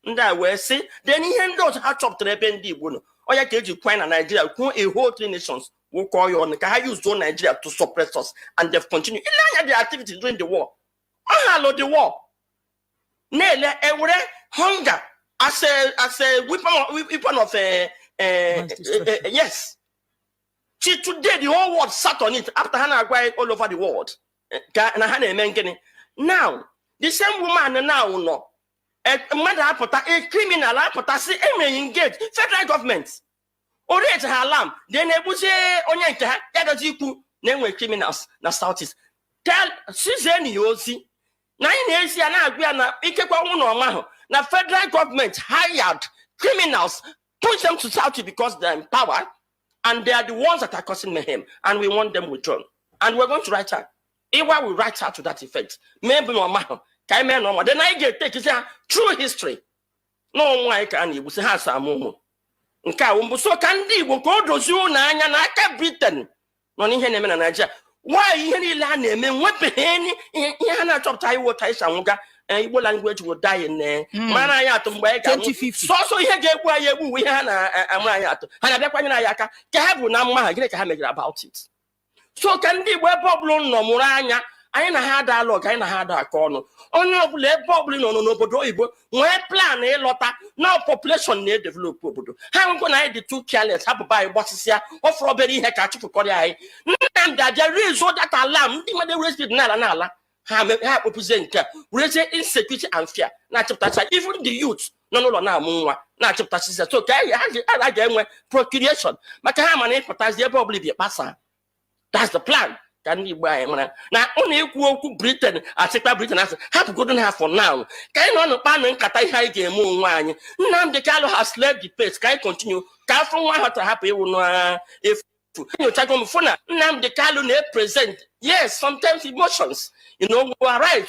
Nda we say then he handles how chop to the bendi bono. Or ya keji quine and Nigeria a whole 3 nations will call you on ka use zone Nigeria to suppress us and they've continued. In the activities during the war. Hello the war. Nele every hunger as a weapon of yes. See, today the whole world sat on it after Hannah acquired all over the world. Now, the same woman now no. A criminal see engage federal government. Already her alarm. Then they would say name criminals na southeast. Tell Susan Yosi. 9 years na federal government hired criminals. Push them to South because they're in power and they are the ones that are causing mayhem and we want them withdrawn. And we're going to write her. Iwa will write her to that effect. Maybe no matter. Then I get take true history. No one can you say has a moment. So can they will go to you na Britain? No in Nigeria. Why any land name what penny in top Taiwo Taisamuga? And Igbo language will die in there. Manayato 2050. So here get where we had Amayato. And I Kabu Nama get a about it. So can the web problem no Muranya? I ain't had dialogue, I ain't had a corner. Oh no, let problem no Bodoibo. Where plan a lotta, now population near develop. How can I the 2 careless have by what's here of robbery catch for Korea? And that there is so that alarm, they raised it Nala. Have represent raise insecurity and fear. Even the youth, no, more. So, I like them procreation. But how many empathize, they probably be a passer. That's the plan. Can you buy now? Only you Britain, I say Britain, I have good enough for now. Can on the pan and Katai high game moon wine? Nnamdi Kanu has led the pace. Can I continue? Can from one to happy if you take on the phone, Nnamdi Kanu present. Yes, sometimes emotions. You know, we are right.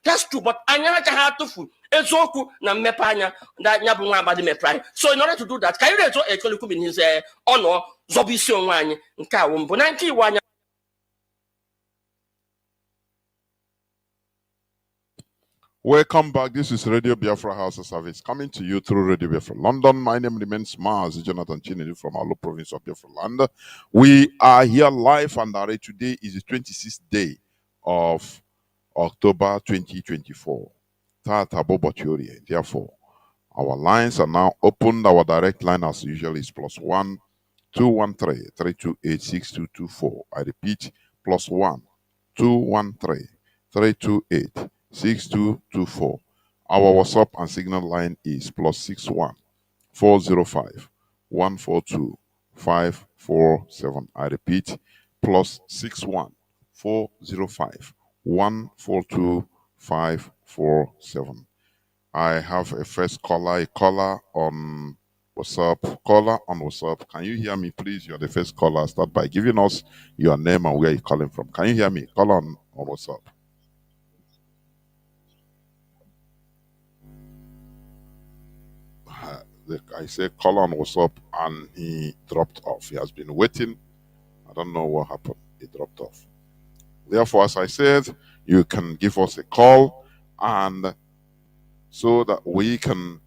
That's true, but I never had to food. It's okay. Na mepanya that nyabunga badi meprai. So in order to do that, can you read a colloquial in his honor? Zobision wine, Nkawum, Bonanki wine. Welcome back. This is Radio Biafra House of Service coming to you through Radio Biafra London. My name remains Mazi.Jonathan Chinedu from Alo province of Biafra land. We are here live and direct. Today is the 26th day of October 2024. Therefore, our lines are now opened. Our direct line as usual is +1 213 328 6224. I repeat, +1 213 328 6224. Our WhatsApp and Signal line is +61 405 142 547. I repeat, +61 405 142 547. I have a first caller, a caller on WhatsApp. Caller on WhatsApp. Can you hear me, please? You're the first caller. Start by giving us your name and where you're calling from. Can you hear me? Caller on WhatsApp. I say call on WhatsApp and he dropped off. He has been waiting. I don't know what happened. He dropped off. Therefore, as I said, you can give us a call and so that we can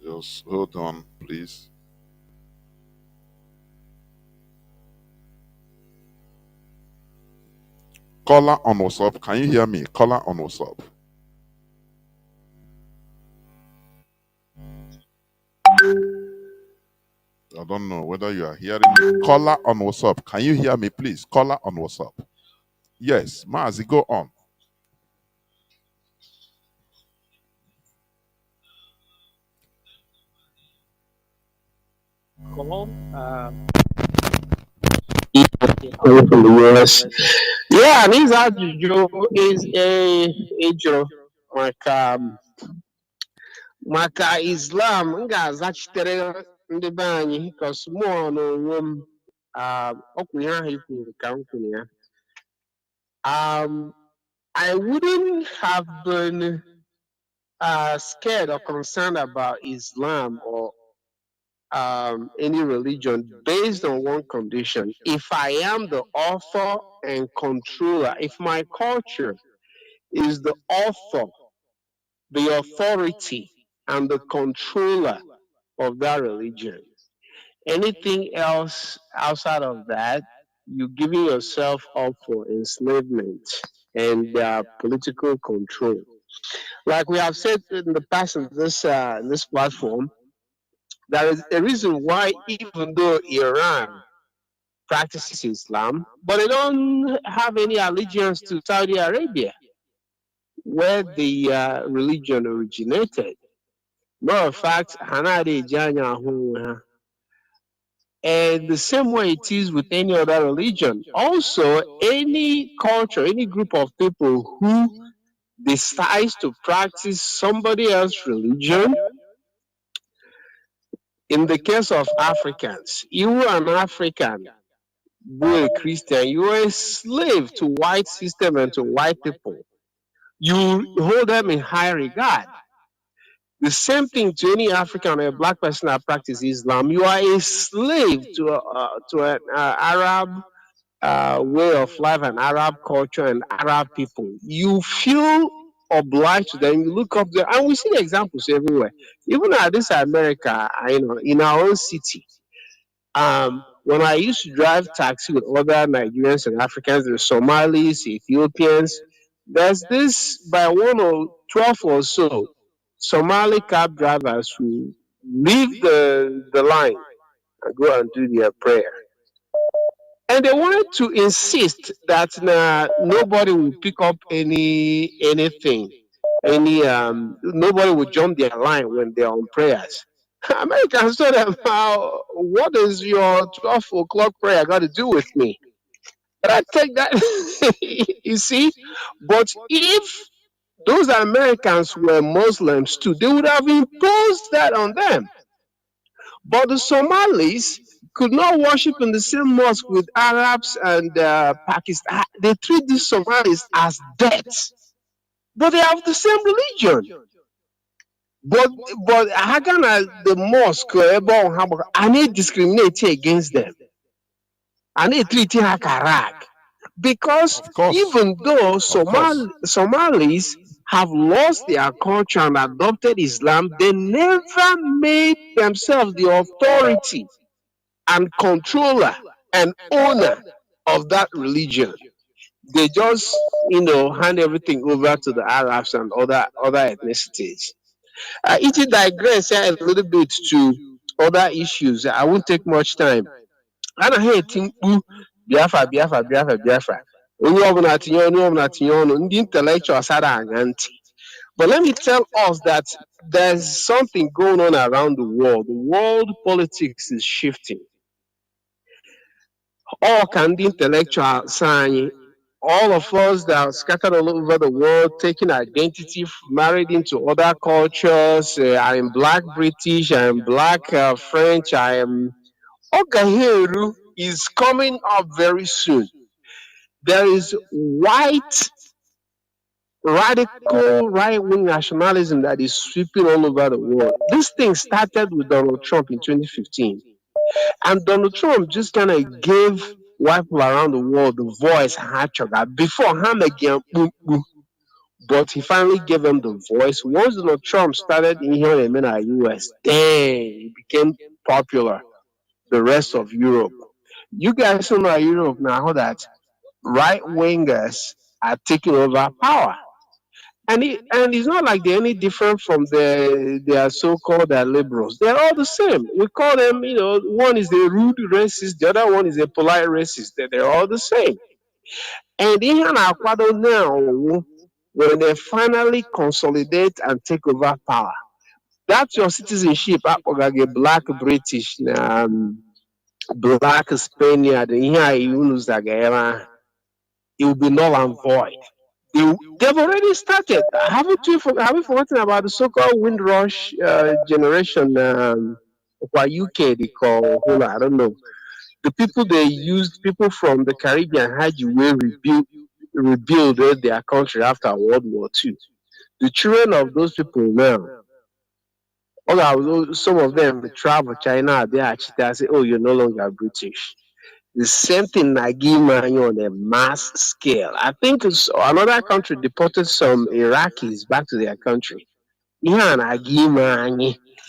just hold on, please. Caller on WhatsApp. Can you hear me? Caller on WhatsApp. I don't know whether you are hearing me. Caller on WhatsApp. Can you hear me, please? Caller on WhatsApp. Yes, Mazi, go on. From the US. Yeah, and his ajụjụ is a maka maka Islam. M ga-azachitere ndị be anyị because mụọ n'onwe m ọkwụ ihe ahụ i kwuru ka m kwuru ya. I wouldn't have been scared or concerned about Islam or any religion based on one condition. If I am the author and controller, if my culture is the author, the authority, and the controller of that religion, anything else outside of that, you're giving yourself up for enslavement and political control. Like we have said in the past in this platform, there is a reason why, even though Iran practices Islam, but they don't have any allegiance to Saudi Arabia, where the religion originated. Matter of fact, Hanade Janya. And the same way it is with any other religion. Also, any culture, any group of people who decides to practice somebody else's religion, in the case of Africans, you are an African, you a Christian, you are a slave to white system and to white people. You hold them in high regard. The same thing to any African or a black person that practices Islam. You are a slave to an Arab way of life, an Arab culture, and Arab people. You feel obliged to them. You look up there, and we see the examples everywhere. Even at this America, in our own city. When I used to drive taxi with other Nigerians and Africans, there's Somalis, Ethiopians. There's this by 12 or so Somali cab drivers who leave the line and go and do their prayer. And they wanted to insist that nobody would pick up anything, nobody would jump their line when they're on prayers. Americans told them, what does your 12 o'clock prayer got to do with me? But I take that, you see. But if those Americans were Muslims too, they would have imposed that on them. But the Somalis could not worship in the same mosque with Arabs and Pakistan. They treat these Somalis as dead, but they have the same religion. But how can the mosque and they discriminate against them? And they treat it like a rag. Because even though Somalis have lost their culture and adopted Islam, they never made themselves the authority and controller and owner of that religion. They just, hand everything over to the Arabs and other ethnicities. It digress a little bit to other issues. I won't take much time. And I hate Biafra. Onye ọbụla tinye ọnụ, ndị intellectuals ara anya ntị. But let me tell us that there's something going on around the world. The world politics is shifting. All can the intellectuals anyị, all of us that are scattered all over the world, taking identity, married into other cultures. I am black British, I am black French, I am. Ogaheru is coming up very soon. There is white radical right-wing nationalism that is sweeping all over the world. This thing started with Donald Trump in 2015. And Donald Trump just kind of gave white people around the world the voice before him again. But he finally gave them the voice. Once Donald Trump started in here in the US, dang, he became popular. The rest of Europe. You guys who know Europe now that right wingers are taking over power. And it's not like they're any different from their so-called liberals. They're all the same. We call them, one is a rude racist, the other one is a polite racist. They're all the same. And in Akwado now, when they finally consolidate and take over power, that's your citizenship. Black British, black Spaniard, it will be null and void. They've already started. Have you forgotten about the so-called Windrush generation? UK they call, I don't know. The people they used, people from the Caribbean, had you will rebuild their country after World War II. The children of those people now, some of them travel China, they actually say, "Oh, you're no longer British." The same thing Nagima on a mass scale. I think another country deported some Iraqis back to their country. Yeah, Nagima.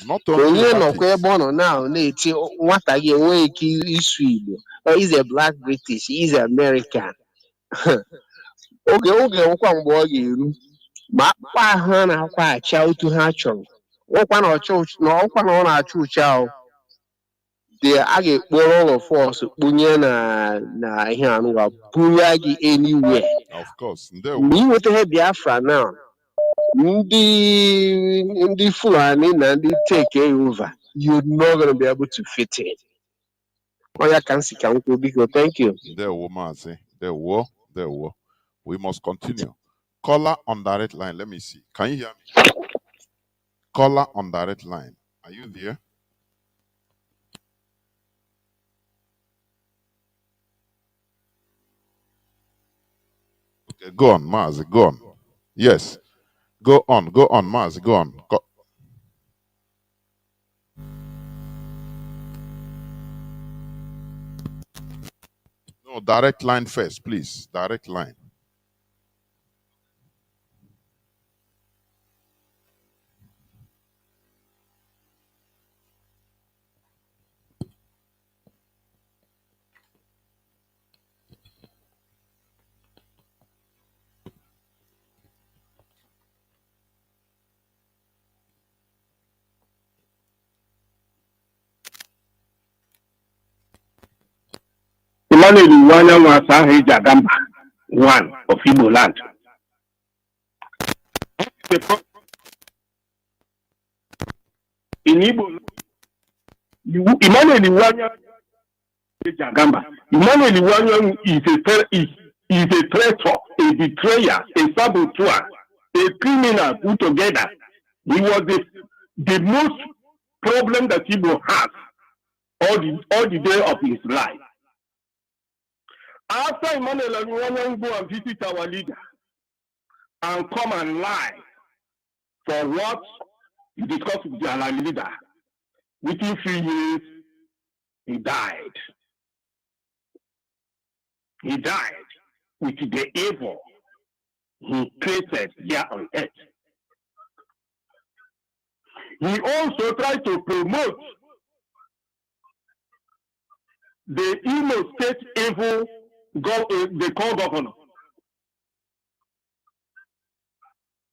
Not only Iraqis. He's a black British, he's American. Oge nkwa mgbe ọ ga-eru ma akpụkpọ ahụ ha na-akwa acha otu ha chọrọ ọkwa na ọ na-acha ụcha a ga-ekporo ụlọ fọs kpunye na ihe anụwa buya gị anywhere. Of course. Ma ị nweta Biafra now, ndị Fulani na ndị take over, you're not going to be able to fit in. Thank you. There were Mazi. There were. We must continue. Caller on direct line. Let me see. Can you hear me? Caller on direct line. Are you there? Okay, go on, Mazi. Go on. Yes. Go on, Mazi. Go on. No, direct line first, please. Direct line. One of Igbo land. In Igbo, Emmanuel Iwanya Jagamba. Emmanuel Iwanya is a traitor, a betrayer, a saboteur, a criminal put together. He was the most problem that Igbo has all the day of his life. After Emmanuel Iwanya go and visit our leader and come and lie for what he discussed with our leader, within 3 years, he died. He died with the evil he created here on earth. He also tried to promote the Imo State evil they call governor,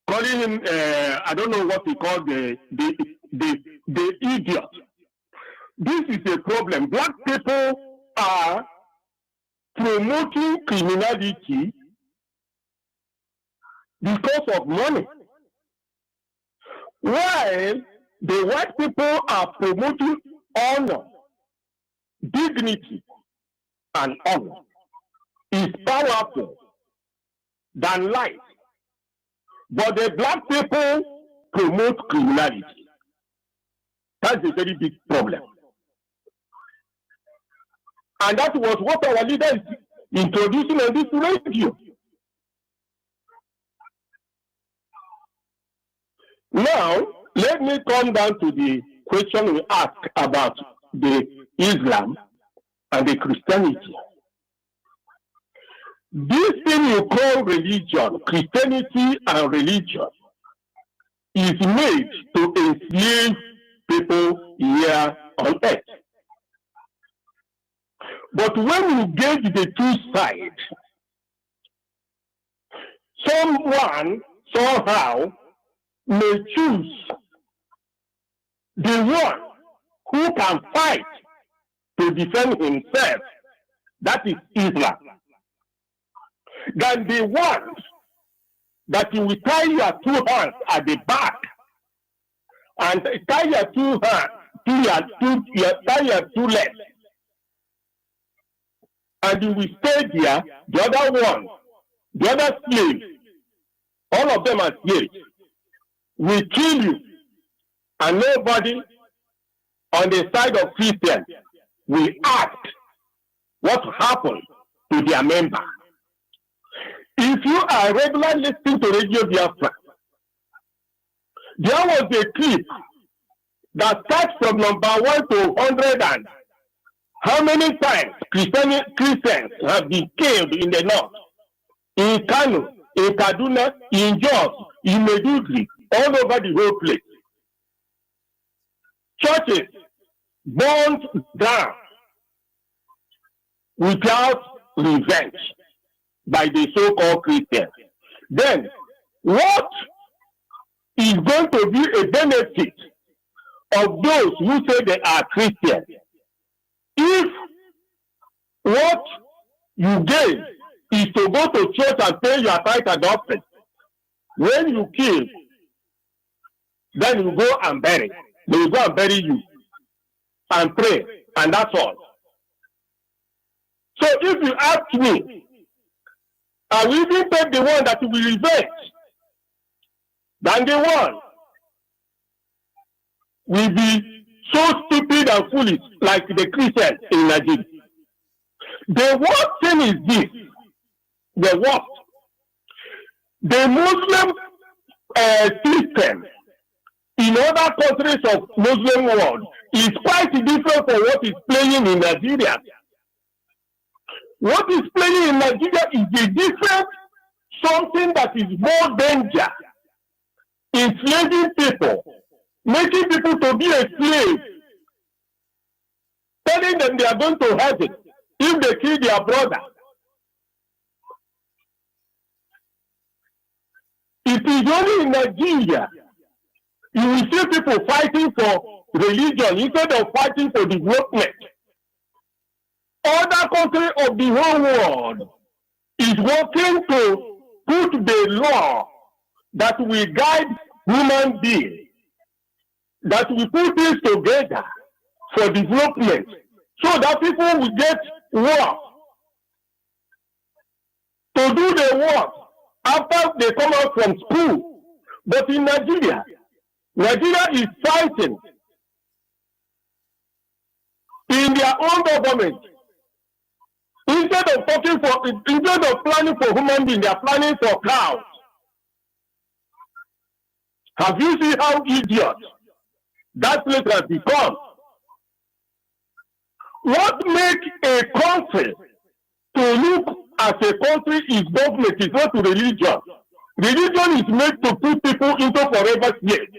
calling him I don't know what he called the idiot. This is a problem. Black people are promoting criminality because of money, while the white people are promoting honor, dignity, and honor is powerful than life. But the black people promote criminality. That's a very big problem. And that was what our leader is introducing on this radio. Now, let me come down to the question we asked about the Islam and the Christianity. This thing you call religion, Christianity and religion, is made to enslave people here on earth. But when you gauge the two sides, someone somehow may choose the one who can fight to defend himself, that is Islam, than the one that you will tie your two hands at the back and tie your two hands tie your two legs, and you will stay there. The other one, the other slave, all of them are slaves, will kill you, and nobody on the side of Christians will ask what happened to their member. If you are regularly listening to Radio Biafra, there was a clip that starts from number 1 to 100 and how many times Christians have been killed in the north, in Kano, in Kaduna, in Jos, in Maiduguri, all over the whole place. Churches burned down without revenge by the so-called Christians. Then, what is going to be a benefit of those who say they are Christians if what you gain is to go to church and pay your tithe and offering? When you kill, then you go and bury. They will go and bury you and pray, and that's all. So if you ask me, I will even take the one that will revenge than the one will be so stupid and foolish like the Christians in Nigeria. The worst thing is this, the worst. The Muslim system in other countries of Muslim world is quite different from what is playing in Nigeria. What is playing in Nigeria is a different something that is more danger, enslaving people, making people to be a slave, telling them they are going to heaven if they kill their brother. It is only in Nigeria you will see people fighting for religion instead of fighting for development. Other countries of the whole world is working to put the law that will guide human beings, that will put things together for development, so that people will get work to do the work after they come out from school. But in Nigeria, Nigeria is fighting in their own government. Instead of planning for human beings, they are planning for cows. Have you seen how idiot that place has become? What makes a country to look as a country is government, is not religion. Religion is made to put people into forever slaves.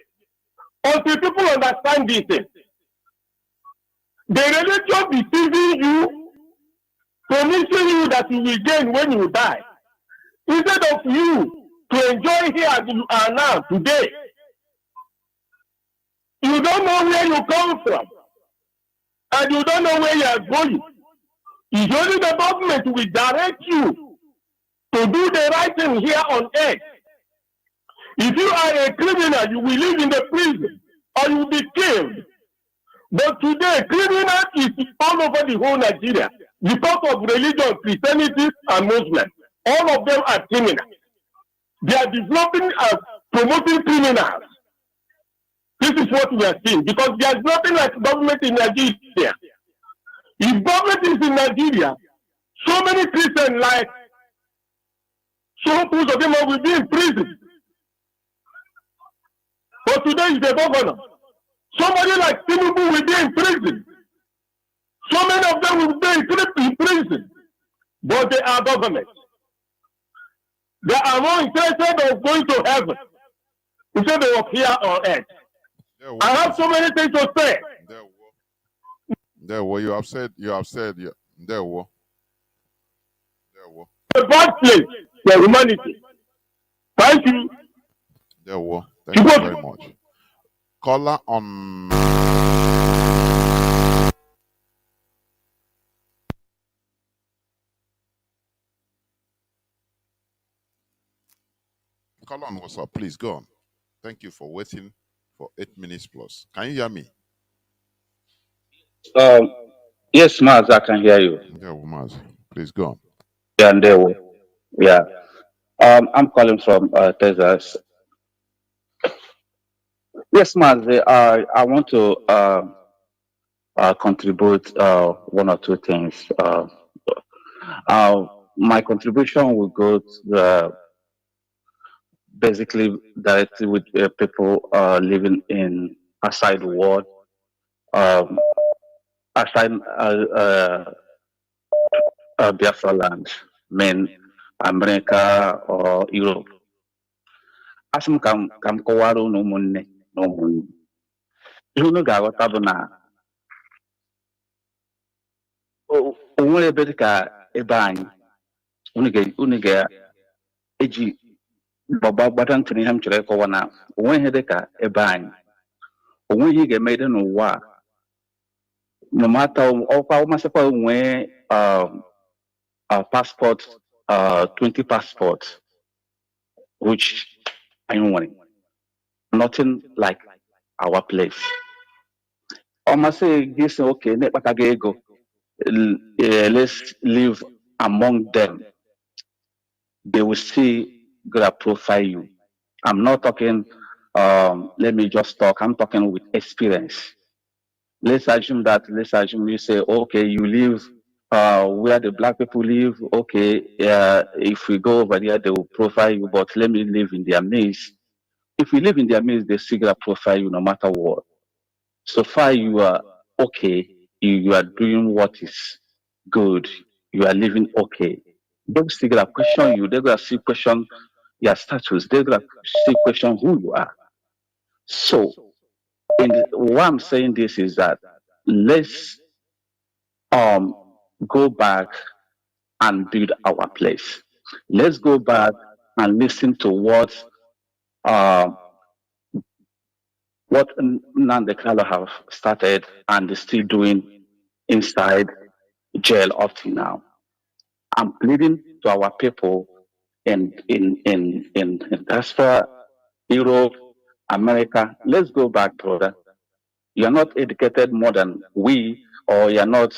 Until people understand this, the religion deceiving you, promising you that you will gain when you die, instead of you to enjoy here as you are now today. You don't know where you come from, and you don't know where you are going. It's only the government will direct you to do the right thing here on earth. If you are a criminal, you will live in the prison or you will be killed. But today, criminal is all over the whole Nigeria because of religion, Christianity, and Muslim. All of them are criminals. They are developing and promoting criminals. This is what we are seeing because there is nothing like government in Nigeria. If government is in Nigeria, so many Christians like so most of them will be in prison. But today he's a governor. Somebody like Tinubu will be in prison. So many of them will be in prison. But they are government. They are more interested of going to heaven instead of here on earth. I have so many things to say. There were you have said there were. The bad place for humanity. Thank you. There were. Thank you very much. Caller on. Caller on WhatsApp, please go on. Thank you for waiting for 8 minutes plus. Can you hear me? Yes, Maz, I can hear you. Yeah, Maz. Please go on. Yeah, and there. Yeah. I'm calling from Texas. Yes, Maz. I want to contribute one or two things. My contribution will go to, basically directly with people living in outside the world, outside Biafra land, mean America or Europe. Asị m ka m kọwara unu ụmụnne na ụmụnne. Ihe unu ga-aghọta bụ na o nwere ebe dị ka ebe anyị unu ga-eji gbada ntị n'ihe m chọrọ ịkọwa na o nweghị ihe dị ka ebe anyị. O nweghị ihe ị ga-eme dị n'ụwa a no matter ọkwa masịkwa nwee passport 20 passports which anyị nwere. Nothing like our place. Almost this okay, let's live among them. They will see gonna profile you. I'm not talking let me just talk, I'm talking with experience. Let's assume you say, okay, you live where the black people live, okay, if we go over there, they will profile you, but let me live in their midst. If we live in their midst, they still gonna profile you no matter what. So far, you are okay. You are doing what is good. You are living okay. They're still gonna question you. They're gonna still question your status. They're gonna still question who you are. So, why I'm saying this is that let's go back and build our place. Let's go back and listen to what Nnamdi Kanu have started and is still doing inside jail up to now. I'm pleading to our people in diaspora, Europe, America. Let's go back, brother. You're not educated more than we, or you're not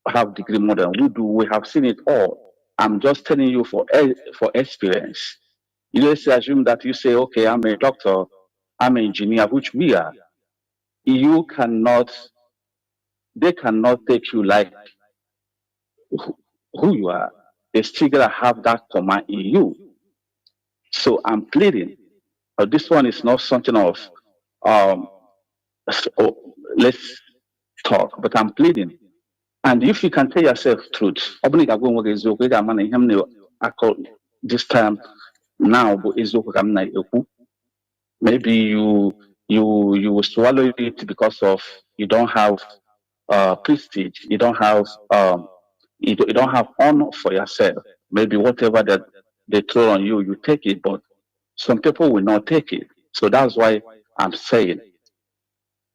have degree more than we do. We have seen it all. I'm just telling you for experience. You just assume that you say, okay, I'm a doctor, I'm an engineer, which we are. They cannot take you like who you are. They still gotta have that command in you. So I'm pleading. This one is not something of let's talk, but I'm pleading. And if you can tell yourself truth, this time now, maybe you will swallow it because of you don't have prestige, you don't have honor for yourself. Maybe whatever that they throw on you, you take it, but some people will not take it. So that's why I'm saying,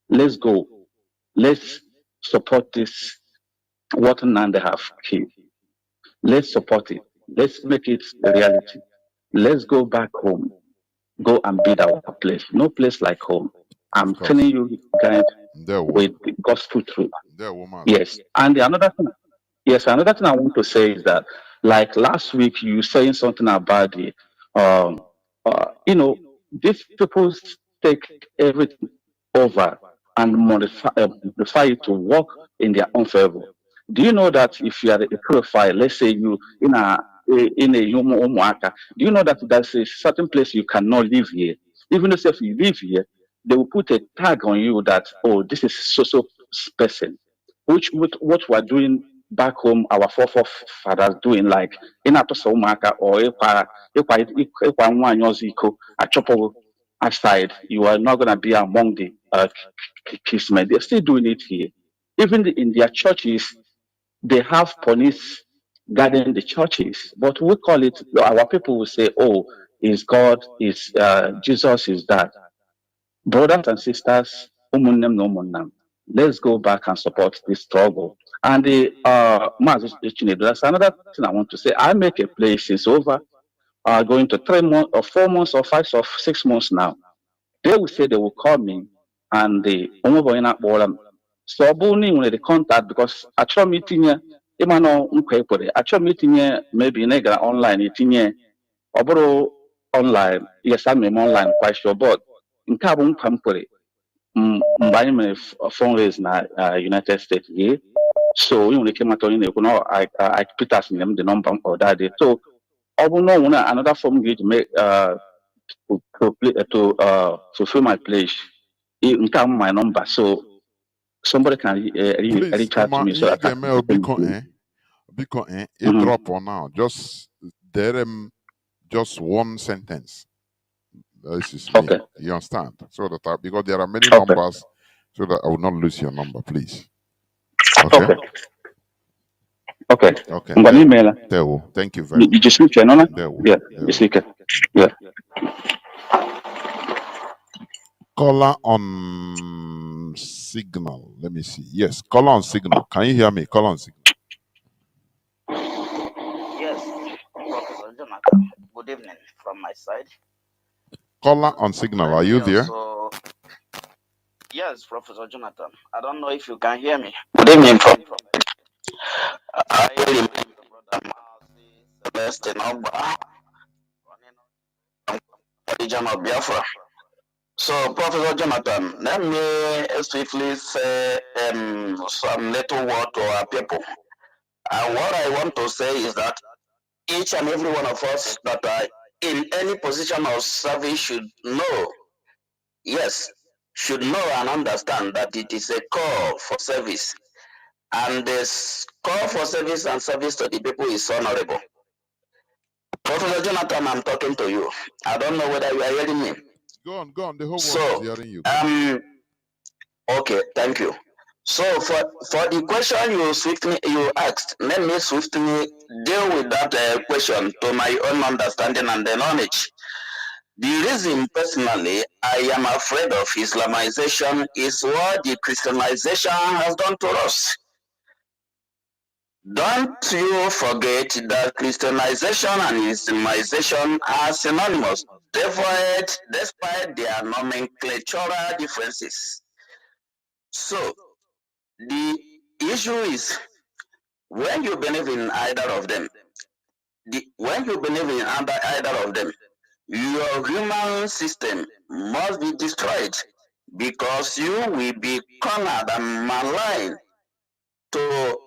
let's go. Let's support this, what Nnamdi have killed. Let's support it. Let's make it a reality. Let's go back home. Go and build our place. No place like home. I'm telling you guys with the gospel truth. Yes. And another thing I want to say is that, like last week, you saying something about the, these people take everything over and modify it to work in their own favor. Do you know that if you are a profile, let's say you in a do you know that there's a certain place you cannot live here? Even if you live here, they will put a tag on you that, oh, this is so person, which what we're doing back home, our forefathers doing, like in Atosomaka or aside, you are not going to be among the kismet. They're still doing it here. Even in their churches, they have police guarding the churches, but we call it, our people will say, oh, is God, is Jesus, is that. Brothers and sisters, let's go back and support this struggle. And the Mazi.Jonathan, that's another thing I want to say. I make a play since over going to 3 months or 4 months or 5 or 6 months now. They will say they will call me and the so when they contact, because I try meeting I try meeting maybe nega online itinye online. Yes, I'm online quite sure, but in carbon pampere mbanye fundraise na United States here. So you came out on I put us in them the number or that day. So another form to make to fulfill my pledge. You come my number, so somebody can Please, reach out to me so that I can it drop for now. Just there just one sentence. This is me. Okay. You understand? So that because there are many Okay. numbers, so that I will not lose your number, please. Okay. Okay. Okay. Email. Thank you very much. Did you speak? Yeah. You speak. Yeah. Caller on signal. Let me see. Yes, caller on signal. Can you hear me? Caller on signal. Yes, Professor Jonathan. Good evening from my side. Caller on signal. Are you there? Yes, Professor Jonathan. I don't know if you can hear me. Good evening from. I remember Brother Mazi.Jonathan from the region of Biafra. So, Professor Jonathan, let me swiftly say some little word to our people. And what I want to say is that each and every one of us that are in any position of service should know, yes, should know and understand that it is a call for service. And this call for service and service to the people is honorable. Professor Jonathan, I'm talking to you. I don't know whether you are hearing me. Go on. The whole world is hearing you. Okay, thank you. So for the question you asked, let me swiftly deal with that question to my own understanding and the knowledge. The reason personally I am afraid of Islamization is what the Christianization has done to us. Don't you forget that Christianization and Islamization are synonymous, despite their nomenclatural differences. So the issue is, when you believe in either of them, your human system must be destroyed, because you will be cornered and maligned to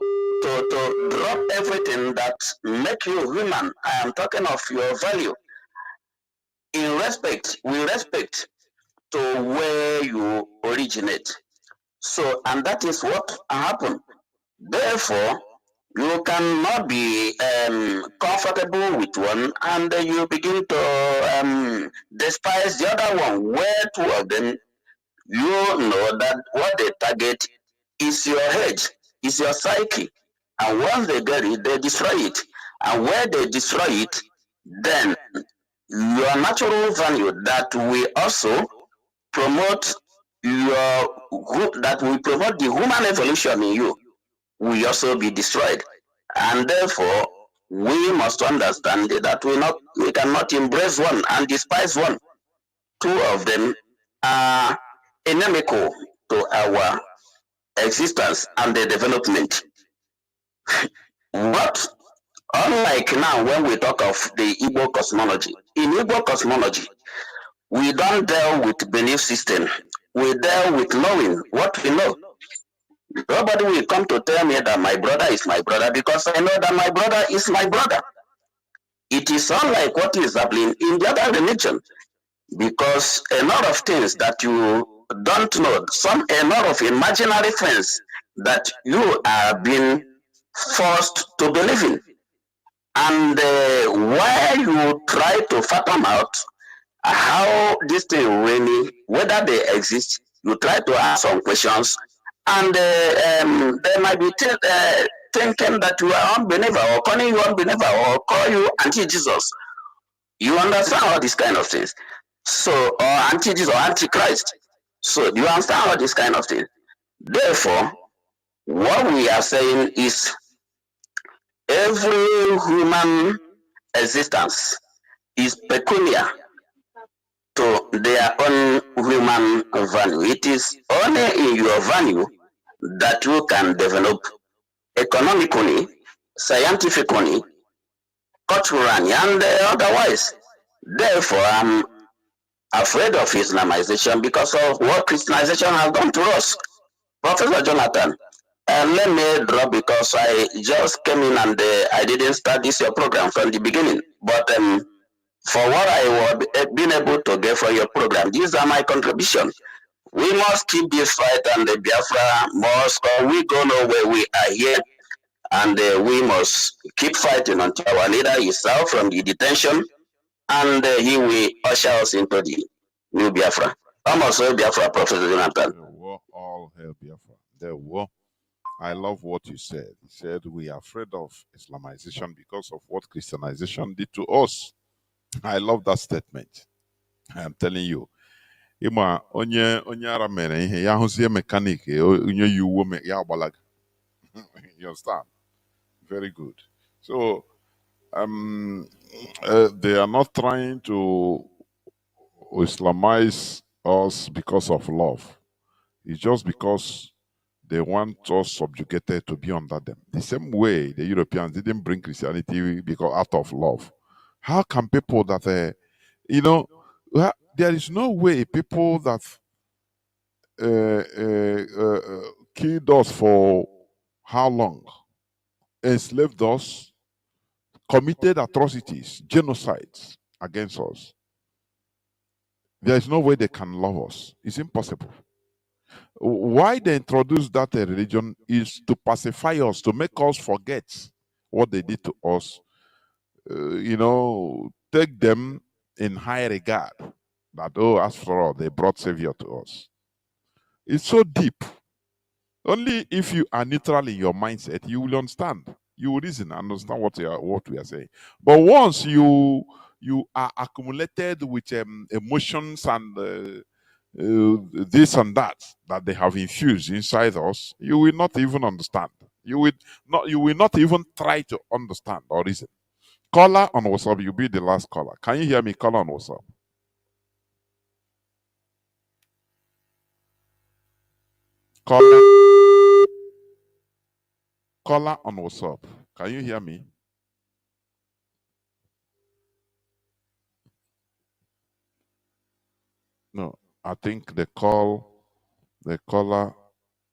drop everything that make you human. I am talking of your value with respect to where you originate. So, and that is what happened. Therefore, you cannot be comfortable with one, and you begin to despise the other one, where two of them, you know that what they target is your head, is your psyche. And once they get it, they destroy it. And where they destroy it, then your natural value that we also promote the human evolution in you will also be destroyed. And therefore, we must understand that we cannot embrace one and despise one. Two of them are inimical to our existence and the development. What, unlike now when we talk of the Igbo cosmology, in Igbo cosmology, we don't deal with belief system. We deal with knowing what we know. Nobody will come to tell me that my brother is my brother, because I know that my brother is my brother. It is unlike what is happening in the other religion. because a lot of things that you don't know, a lot of imaginary things that you are being forced to believe in. And while you try to fathom out how this thing really, whether they exist, you try to ask some questions, and they might be thinking that you are unbeliever, or calling you unbeliever, or call you anti-Jesus. You understand all these kind of things. So, or anti-Jesus or anti-Christ. So, do you understand all these kind of things? Therefore, what we are saying is every human existence is peculiar to their own human value. It is only in your value that you can develop economically, scientifically, culturally, and otherwise. Therefore, I'm afraid of Islamization because of what Christianization has done to us. Professor Jonathan, let me drop because I just came in and I didn't start this your program from the beginning. But for what I was been able to get from your program, these are my contribution. We must keep this fight, and the Biafra must, we go nowhere. We are here, and we must keep fighting until our leader is out from the detention, and he will usher us into the new Biafra. Almost all Biafra, Professor Jonathan. There were all hell Biafra. There were. I love what you said. You said we are afraid of Islamization because of what Christianization did to us. I love that statement. I am telling you. Ima onye ara mere ihe ya hụzie mechanic onye yi uwe ya agbalaga. You understand? Very good. So they are not trying to Islamize us because of love. It's just because they want us subjugated to be under them. The same way the Europeans didn't bring Christianity because out of love. How can people that, there is no way people that killed us for how long, enslaved us, committed atrocities, genocides against us. There is no way they can love us. It's impossible. Why they introduced that religion is to pacify us, to make us forget what they did to us. Take them in high regard. That, after all, they brought Savior to us. It's so deep. Only if you are neutral in your mindset, you will understand. You will reason and understand what we are saying. But once you are accumulated with emotions and this and that they have infused inside us, you will not even understand. You will not even try to understand or reason. Caller on WhatsApp, you'll be the last caller. Can you hear me? Caller on WhatsApp. Caller on WhatsApp. Can you hear me? No, I think the caller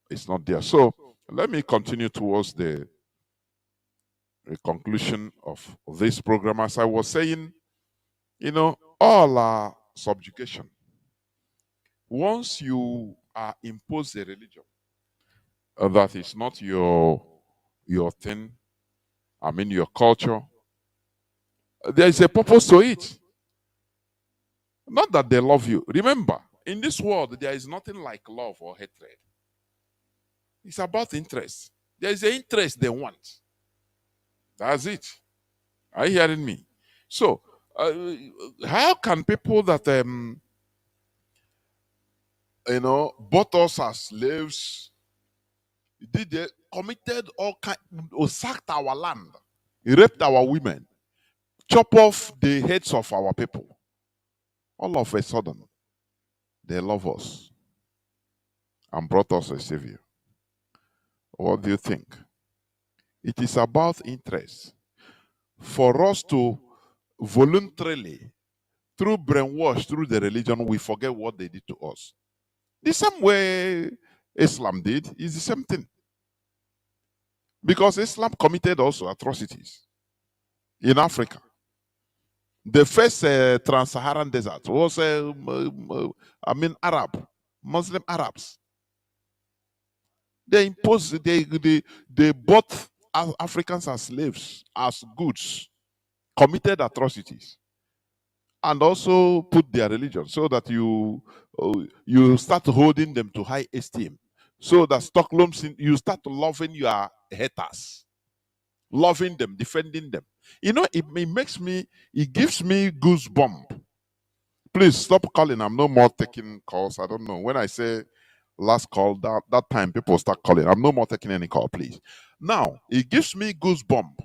is not there. So let me continue towards the conclusion of this program. As I was saying, all are subjugation. Once you are imposed a religion that is not your thing, your culture, there is a purpose to it. Not that they love you. Remember, in this world, there is nothing like love or hatred. It's about interest. There is an interest they want. That's it. Are you hearing me? So, how can people that bought us as slaves, they committed all kind, sacked our land, raped our women, chop off the heads of our people? All of a sudden, they love us and brought us a savior. What do you think? It is about interest. For us to voluntarily, through brainwash, through the religion, we forget what they did to us. The same way Islam did is the same thing. Because Islam committed also atrocities in Africa. The first trans-Saharan desert was, Arab, Muslim Arabs. They imposed, they bought Africans as slaves, as goods, committed atrocities, and also put their religion so that you start holding them to high esteem. So that Stockholm, you start loving your haters, loving them, defending them. You know, it gives me goosebumps. Please stop calling. I'm no more taking calls. I don't know. When I say last call, that time people start calling. I'm no more taking any call, please. Now, it gives me goosebumps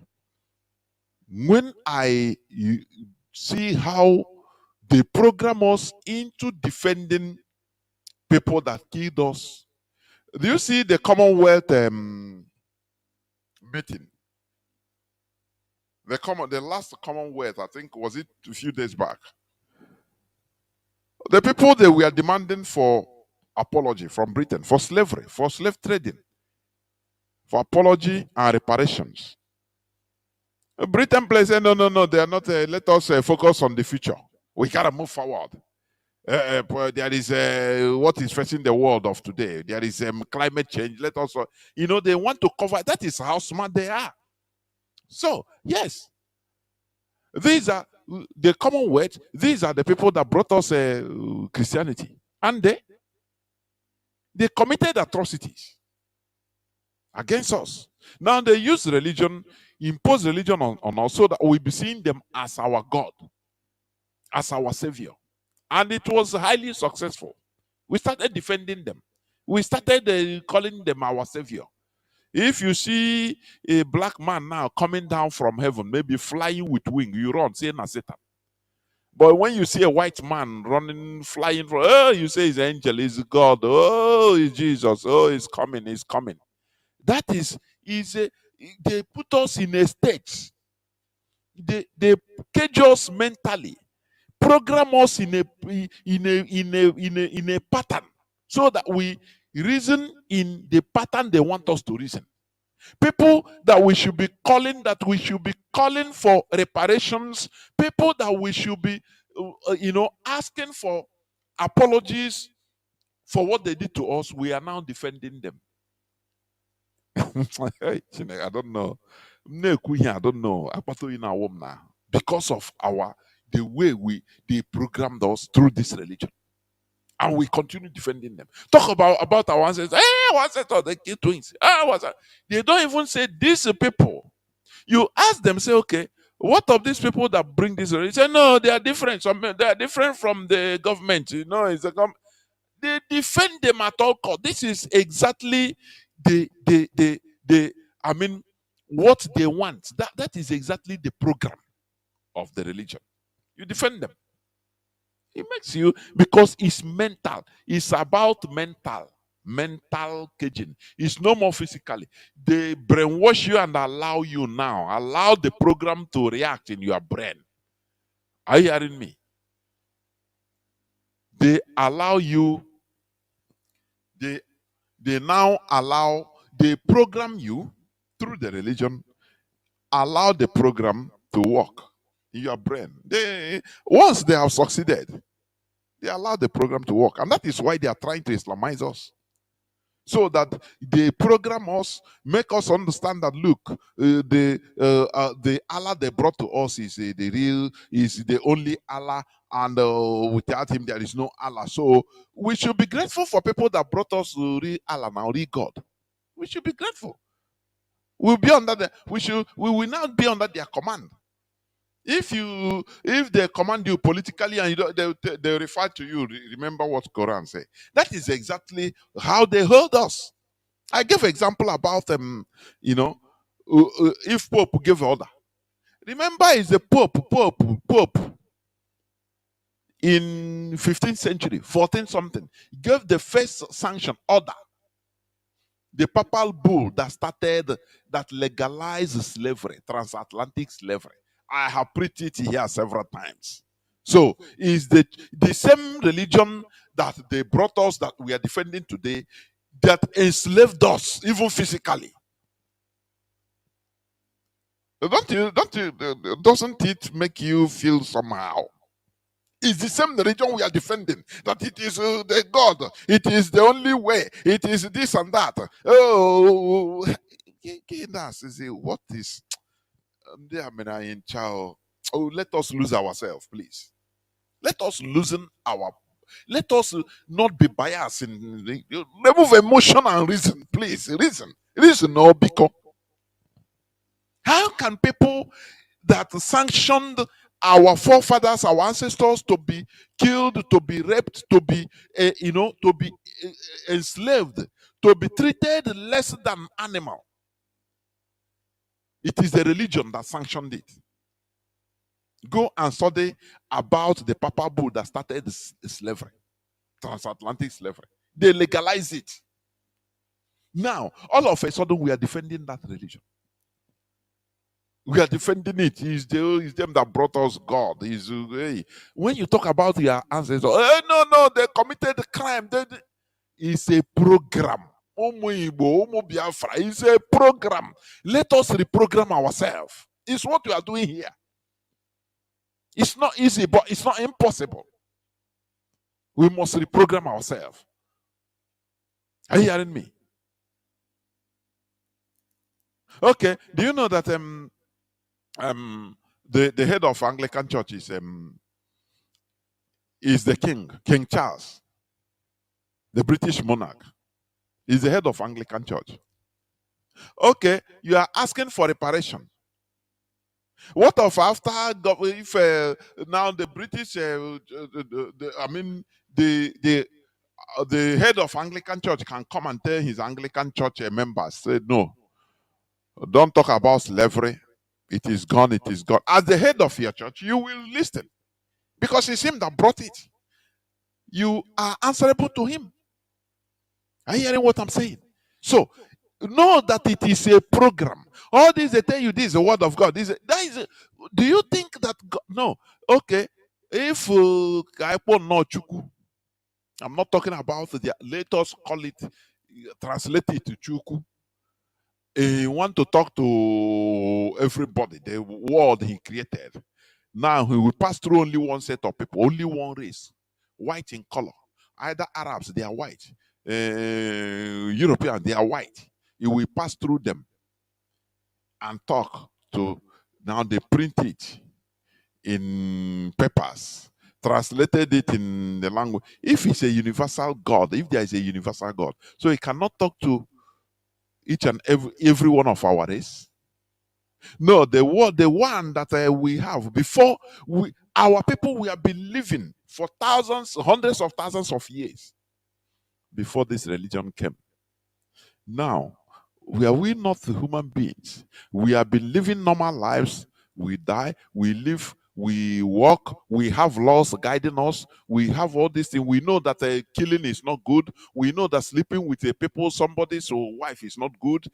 when see how they program us into defending people that killed us. Do you see the Commonwealth meeting? The last Commonwealth, I think, was it a few days back? The people they were demanding for apology from Britain for slavery, for slave trading, for apology and reparations. Britain plays say no, they are not. Let us focus on the future. We gotta move forward. There is what is facing the world of today. There is climate change. Let us, they want to cover. That is how smart they are. So yes, these are the Commonwealth. These are the people that brought us Christianity, and they committed atrocities against us. Now they use religion, impose religion on us so that we be seeing them as our God, as our savior. And it was highly successful. We started defending them. We started calling them our savior. If you see a black man now coming down from heaven, maybe flying with wing, you run, saying Satan. But when you see a white man running, flying, you say he's an angel, he's God, oh, he's Jesus, oh, he's coming, he's coming. That they put us in a state. They cage us mentally, program us in a pattern, so that we reason in the pattern they want us to reason. People that we should be calling, for reparations, people that we should be, asking for apologies for what they did to us, we are now defending them. I don't know. I don't know. Because of the way they programmed us through this religion. And we continue defending them. Talk about our ancestors. Hey, our ancestors, they kill twins. They don't even say these people. You ask them, say, okay, what of these people that bring this religion? Say, no, they are different. They are different from the government. It's the government. They defend them at all costs. This is exactly what they want. That is exactly the program of the religion. You defend them. It makes you, because it's mental. It's about mental caging. It's no more physically. They brainwash you and allow the program to react in your brain. Are you hearing me? They allow you, they program you through the religion, allow the program to work in your brain. Once they have succeeded, they allow the program to work. And that is why they are trying to Islamize us. So that they program us, make us understand that, look, the Allah they brought to us is the only Allah, and without him there is no Allah. So we should be grateful for people that brought us real Allah now, real God. We should be grateful. We will not be under their command. If they command you politically and they refer to you, remember what Quran say. That is exactly how they hold us. I gave example about if Pope gave order. Remember, is the Pope in 15th century, 14 something, gave the first sanction order. The papal bull that legalized slavery, transatlantic slavery. I have preached it here several times. So is the same religion that they brought us, that we are defending today, that enslaved us even physically. Doesn't it make you feel somehow? It's the same religion we are defending. That it is the God. It is the only way. It is this and that. Oh, what is? Oh, let us lose ourselves, please. Let us loosen our. Let us not be biased in remove emotion and reason, please. Reason, no, because how can people that sanctioned our forefathers, our ancestors to be killed, to be raped, to be, to be enslaved, to be treated less than animal? It is the religion that sanctioned it. Go and study about the Papa Bull that started slavery, transatlantic slavery. They legalize it. Now, all of a sudden, we are defending that religion. We are defending it. It's them that brought us God. Hey. When you talk about your ancestors, no, they committed a crime. It's a program. Biafra. It's a program. Let us reprogram ourselves. It's what we are doing here. It's not easy, but it's not impossible. We must reprogram ourselves. Are you hearing me? Okay. Do you know that the head of Anglican Church is the King Charles, the British monarch. Is the head of Anglican Church. Okay, you are asking for reparation. What of after if now the British, the head of Anglican Church can come and tell his Anglican Church members, say no, don't talk about slavery. It is gone. It is gone. As the head of your church, you will listen because it's him that brought it. You are answerable to him. Are you hearing what I'm saying? So know that it is a program. All this they tell you, this is the word of God. Do you think that God, no? Okay, if I'm not talking about the. Let us call it, translate it to Chuku. He want to talk to everybody. The world he created. Now he will pass through only one set of people, only one race, white in color. Either Arabs, they are white. Europeans, they are white. He will pass through them and talk to. Now they print it in papers, translated it in the language. If it's a universal God, if there is a universal God, so he cannot talk to each and every one of our race. No, the one that we have before our people, we have been living for thousands, hundreds of thousands of years before this religion came. Now, are we not human beings? We have been living normal lives. We die, we live, we walk, we have laws guiding us. We have all these things. We know that killing is not good. We know that sleeping with a people, somebody's wife is not good.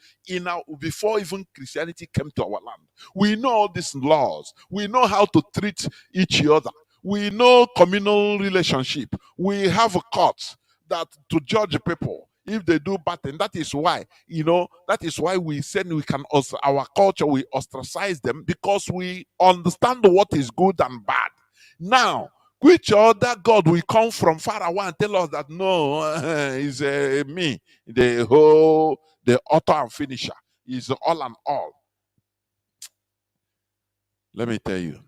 Before even Christianity came to our land, we know all these laws. We know how to treat each other. We know communal relationship. We have a court that to judge people if they do bad things. That is why, that is why we said we can also, our culture, we ostracize them because we understand what is good and bad. Now, which other God will come from far away and tell us that no, is me, the author and finisher, is all and all. Let me tell you,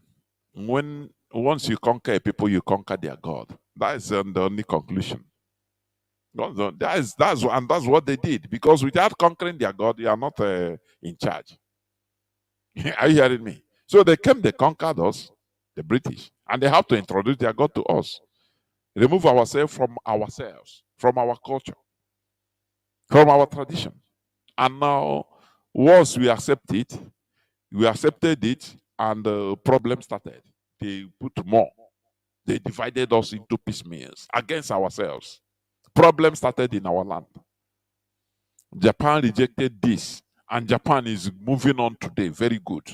once you conquer a people, you conquer their God. That is the only conclusion. That's what they did, because without conquering their God, you are not in charge. Are you hearing me? So they conquered us, the British, and they have to introduce their God to us. Remove ourselves, from our culture, from our tradition. And now, once we accepted it, and the problem started. They put more. They divided us into piecemeals against ourselves. Problem started in our land. Japan rejected this, and Japan is moving on today very good.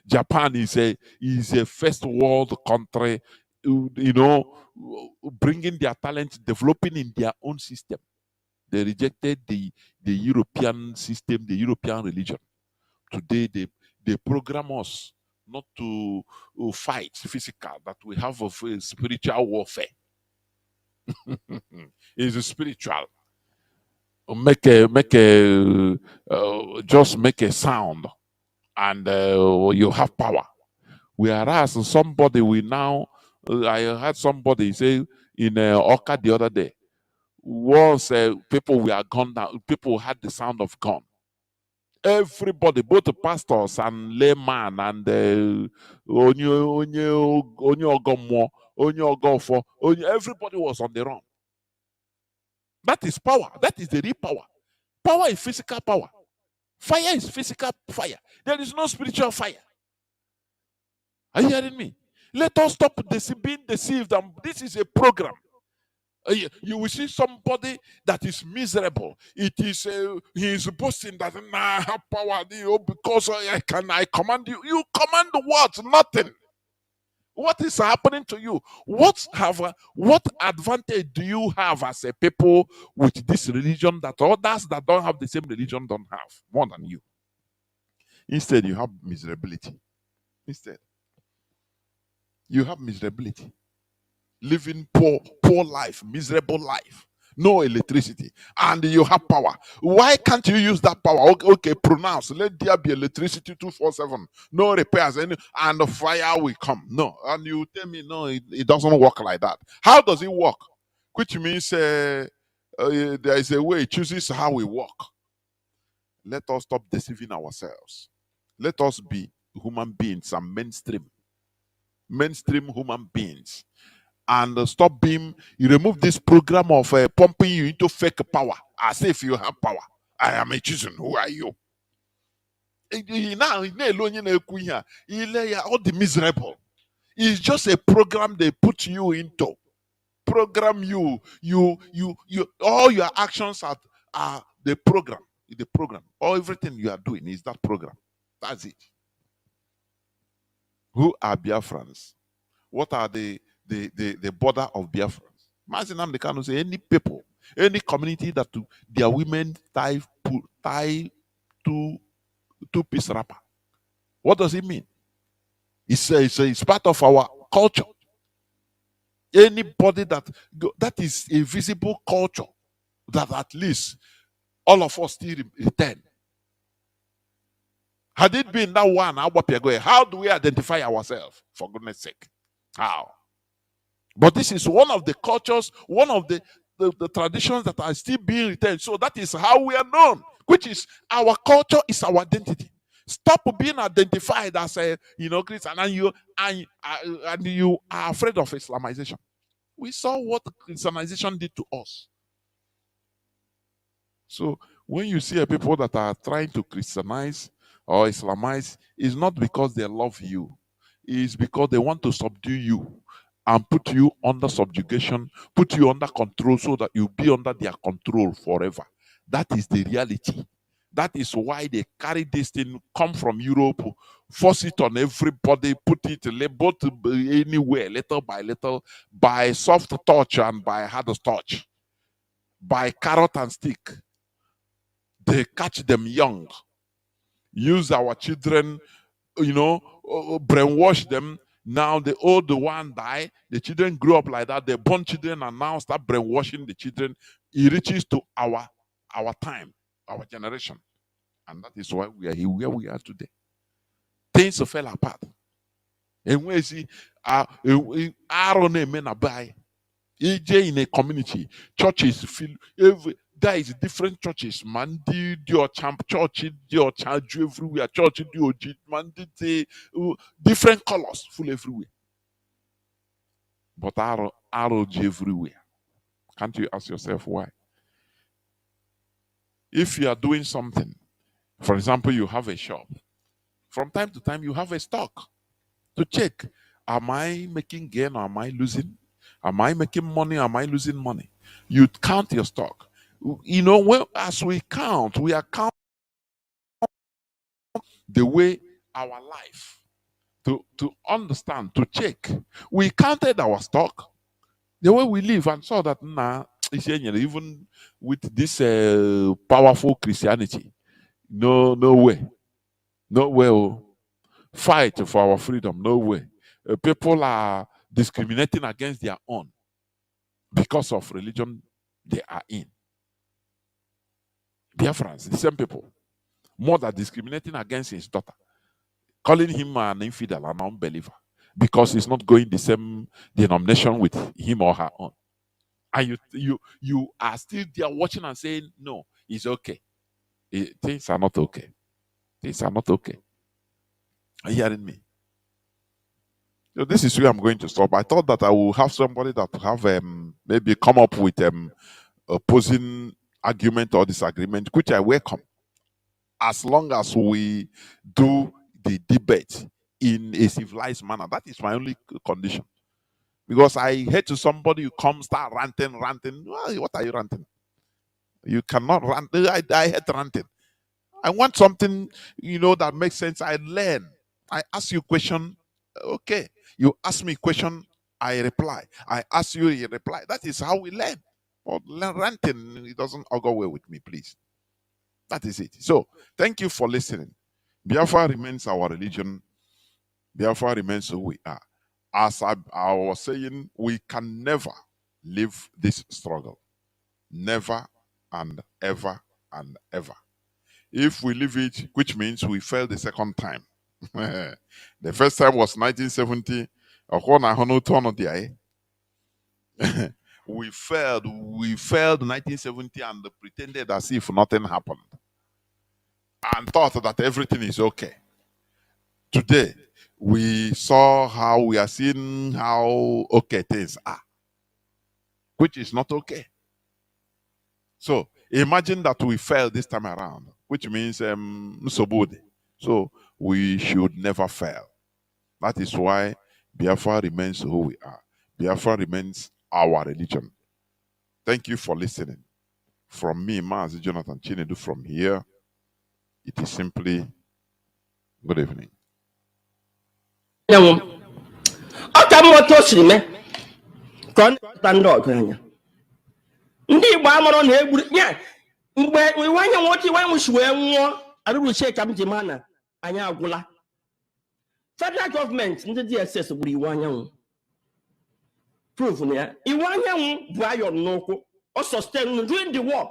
Japan is a first world country, bringing their talent, developing in their own system. They rejected the European system, the European religion. Today They program us not to fight physical, that we have of spiritual warfare. It's spiritual. Just make a sound, and you have power. Whereas somebody we now, I heard somebody say in Oka the other day, once people were gunned down, people had the sound of gun. Everybody, both the pastors and layman and everybody was on the run. That is power. That is the real power. Power is physical power. Fire is physical fire. There is no spiritual fire. Are you hearing me? Let us stop being deceived. This is a program. You will see somebody that is miserable. It is he is boasting that I have power because I command you. You command what? Nothing. What is happening to you? What advantage do you have as a people with this religion that others that don't have the same religion don't have more than you? Instead, you have miserability. Instead, you have miserability. Living poor life, miserable life, no electricity, and you have power. Why can't you use that power? Okay, pronounce, let there be electricity 24/7, no repairs, and the fire will come. No, and you tell me no, it doesn't work like that. How does it work? Which means there is a way it chooses how we work. Let us stop deceiving ourselves. Let us be human beings and mainstream human beings. And stop being, you remove this program of pumping you into fake power as if you have power. I am a chosen. Who are you? Now, all the miserable. It's just a program they put you into. Program you. All your actions are the program. The program. All everything you are doing is that program. That's it. Who are Biafrans? What are the border of Biafra? Mazi.Jonathan can say any people, any community that their women tie two-piece wrapper. What does it mean? It's part of our culture. Anybody that is a visible culture that at least all of us still retain. Had it been that one, how do we identify ourselves? For goodness sake. How? But this is one of the cultures, one of the traditions that are still being retained. So that is how we are known, which is our culture is our identity. Stop being identified as a Christian and you are afraid of Islamization. We saw what Christianization did to us. So when you see people that are trying to Christianize or Islamize, it's not because they love you. It's because they want to subdue you and put you under subjugation, put you under control so that you be under their control forever. That is the reality. That is why they carry this thing, come from Europe, force it on everybody, put it both anywhere, little by little, by soft touch and by hard touch, by carrot and stick. They catch them young, use our children, brainwash them. Now the old one die, the children grew up like that, they born children and now start brainwashing the children. It reaches to our time, our generation. And that is why we are here where we are today. Things fell apart. And we see in a community, churches feel there is different churches, man. Your champ church, your church everywhere, church man. Different colors, full everywhere. But arrow everywhere. Can't you ask yourself why? If you are doing something, for example, you have a shop. From time to time, you have a stock to check. Am I making gain or am I losing? Am I making money or am I losing money? You count your stock. As we count, we are counting the way our life to understand, to check. We counted our stock, the way we live, and saw that even with this powerful Christianity, no way. fight for our freedom. No way. People are discriminating against their own because of religion they are in. Biafrans, the same people. Mother discriminating against his daughter, calling him an infidel, an unbeliever, because he's not going the same denomination with him or her own. And you are still there watching and saying, no, it's okay. Things are not okay. Things are not okay. Are you hearing me? So this is where I'm going to stop. I thought that I will have somebody that will have maybe come up with opposing argument or disagreement, which I welcome, as long as we do the debate in a civilized manner. That is my only condition. Because I hate somebody who comes start ranting. Well, what are you ranting? You cannot rant. I hate ranting. I want something, that makes sense. I learn. I ask you a question. Okay. You ask me a question, I reply. I ask you, you reply. That is how we learn. But ranting, it doesn't go well with me, please. That is it. So, thank you for listening. Biafra remains our religion. Biafra remains who we are. As I was saying, we can never leave this struggle. Never and ever and ever. If we leave it, which means we failed the second time. The first time was 1970. We failed 1970 and pretended as if nothing happened and thought that everything is okay. Today, we saw how we are seeing how okay things are, which is not okay. So imagine that we failed this time around, which means so we should never fail. That is why Biafra remains who we are. Biafra remains our religion. Thank you for listening. From me, Mazi.Jonathan Chinedu, from here, it is simply good evening. Ndị Igbo amụrụ na egburu ya mgbe iwanye nwoke iwe nwụchi wee nwụọ arụrụche ka m ji ma na anyị agwụla. Federal government ndị DSS gburu iwu anyanwụ. Proof na ya iwu anyanwụ bụ ayọ n'ụkwụ o sustain during the war.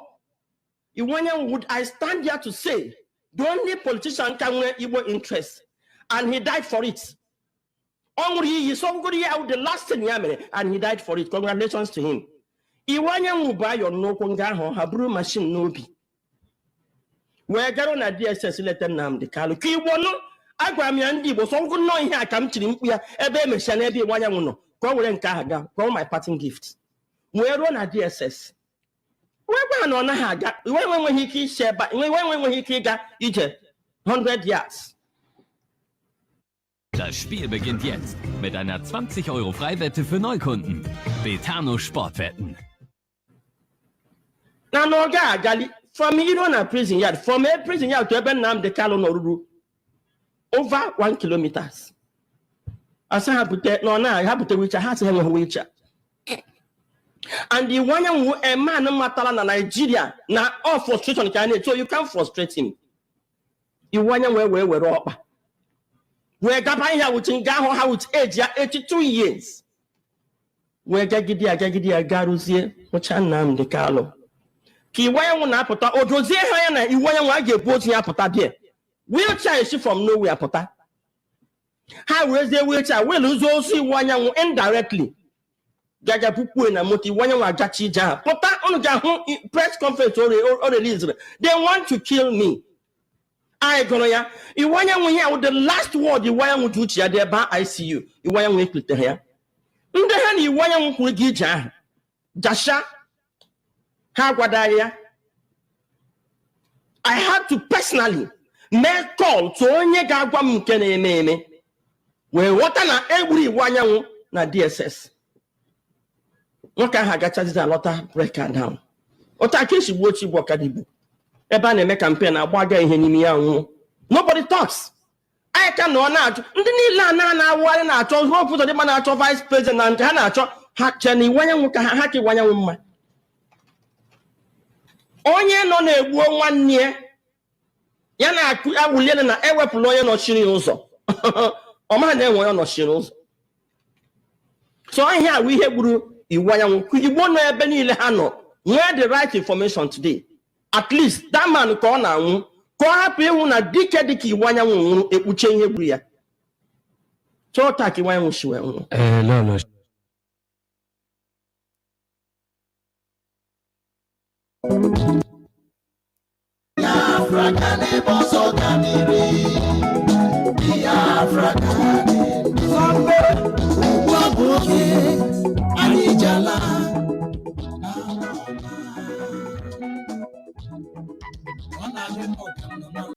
Iwu anyanwụ would I stand here to say the only politician can wear Igbo interest and he died for it. Only so good year the last 10 years and he died for it. Congratulations to him. Iwanya mubayo no kongaho habru machine nobi. We garo na DSS letter nam de kalu. Ki wono agwami andi bo so good no here kam chiri mpuya ebe mechia na ebe iwanya no. Ko were nka haga. Ko my parting gift. We ro na DSS. We gba no na haga. We hiki sheba. We hiki ga ije 100 yards. Das Spiel beginnt jetzt mit einer 20 € Freiwette für Neukunden. Betano Sportwetten. Now, no guy, Gali, from a prison yard, from a prison yard to Ebenham, the Kalo Noru, over 1 kilometer. As I have put that, no, I have put which I have to have a witcher. And the one who a man, no matter in Nigeria, now all frustration can so you can't frustrate him. You want where we're up. We're going here with Ngaho, how it's age 82 years. We're Gagidia Garuzie, which I name the Carlo. Ki waya na apota odozie ha na iwaya wa ge bozi apota there. Wheelchair is from nowhere apota. How raise the wheelchair will lose also iwaya indirectly. Gaga pupu na moti iwaya wa gachi ja. Pota on ga press conference or release. They want to kill me. I gonna ya iwaya wo here with the last word iwaya wo do chia there ba ICU. Iwaya wo ekute here. Nde ha ni iwaya wo ku gi ja. Jasha I had to personally make call to onye ga-agwa m nke na-eme eme wee ghọta na egburu iwu anyanwụ na DSS. Nwoke ahụ agachazizi alọta break down. Otu aka esi gbuo Chigbo Ọkadibo ebe a na-eme campaign agbaga ihe n'ime ya nwụọ. Nobody talks. Anyị ka nọ na-achọ ndị niile a na-awụgharị na-achọ Hope Uzodimma na-achọ vice president ha na-achọ ha che na iwu anyanwụ ka ha ka iwu anyanwụ mma. Onye nọ na-egbu nwanne ya na awụliele na ewepụla onye nọchiri ụzọ ọma na-enwe ya nọchiri ụzọ. So ihe a bụ ihe gburu iwu anyanwụ. Igbo nọ ebe niile ha nọ nwee the right information today. At least that man ka ọ na-anwụ ka ọ hapụ ịnwụ na dike dịka iwu anyanwụ nwụrụ ekpuche ihe gburu ya. So taa ka iwu anyanwụ si wee nwụrụ. No.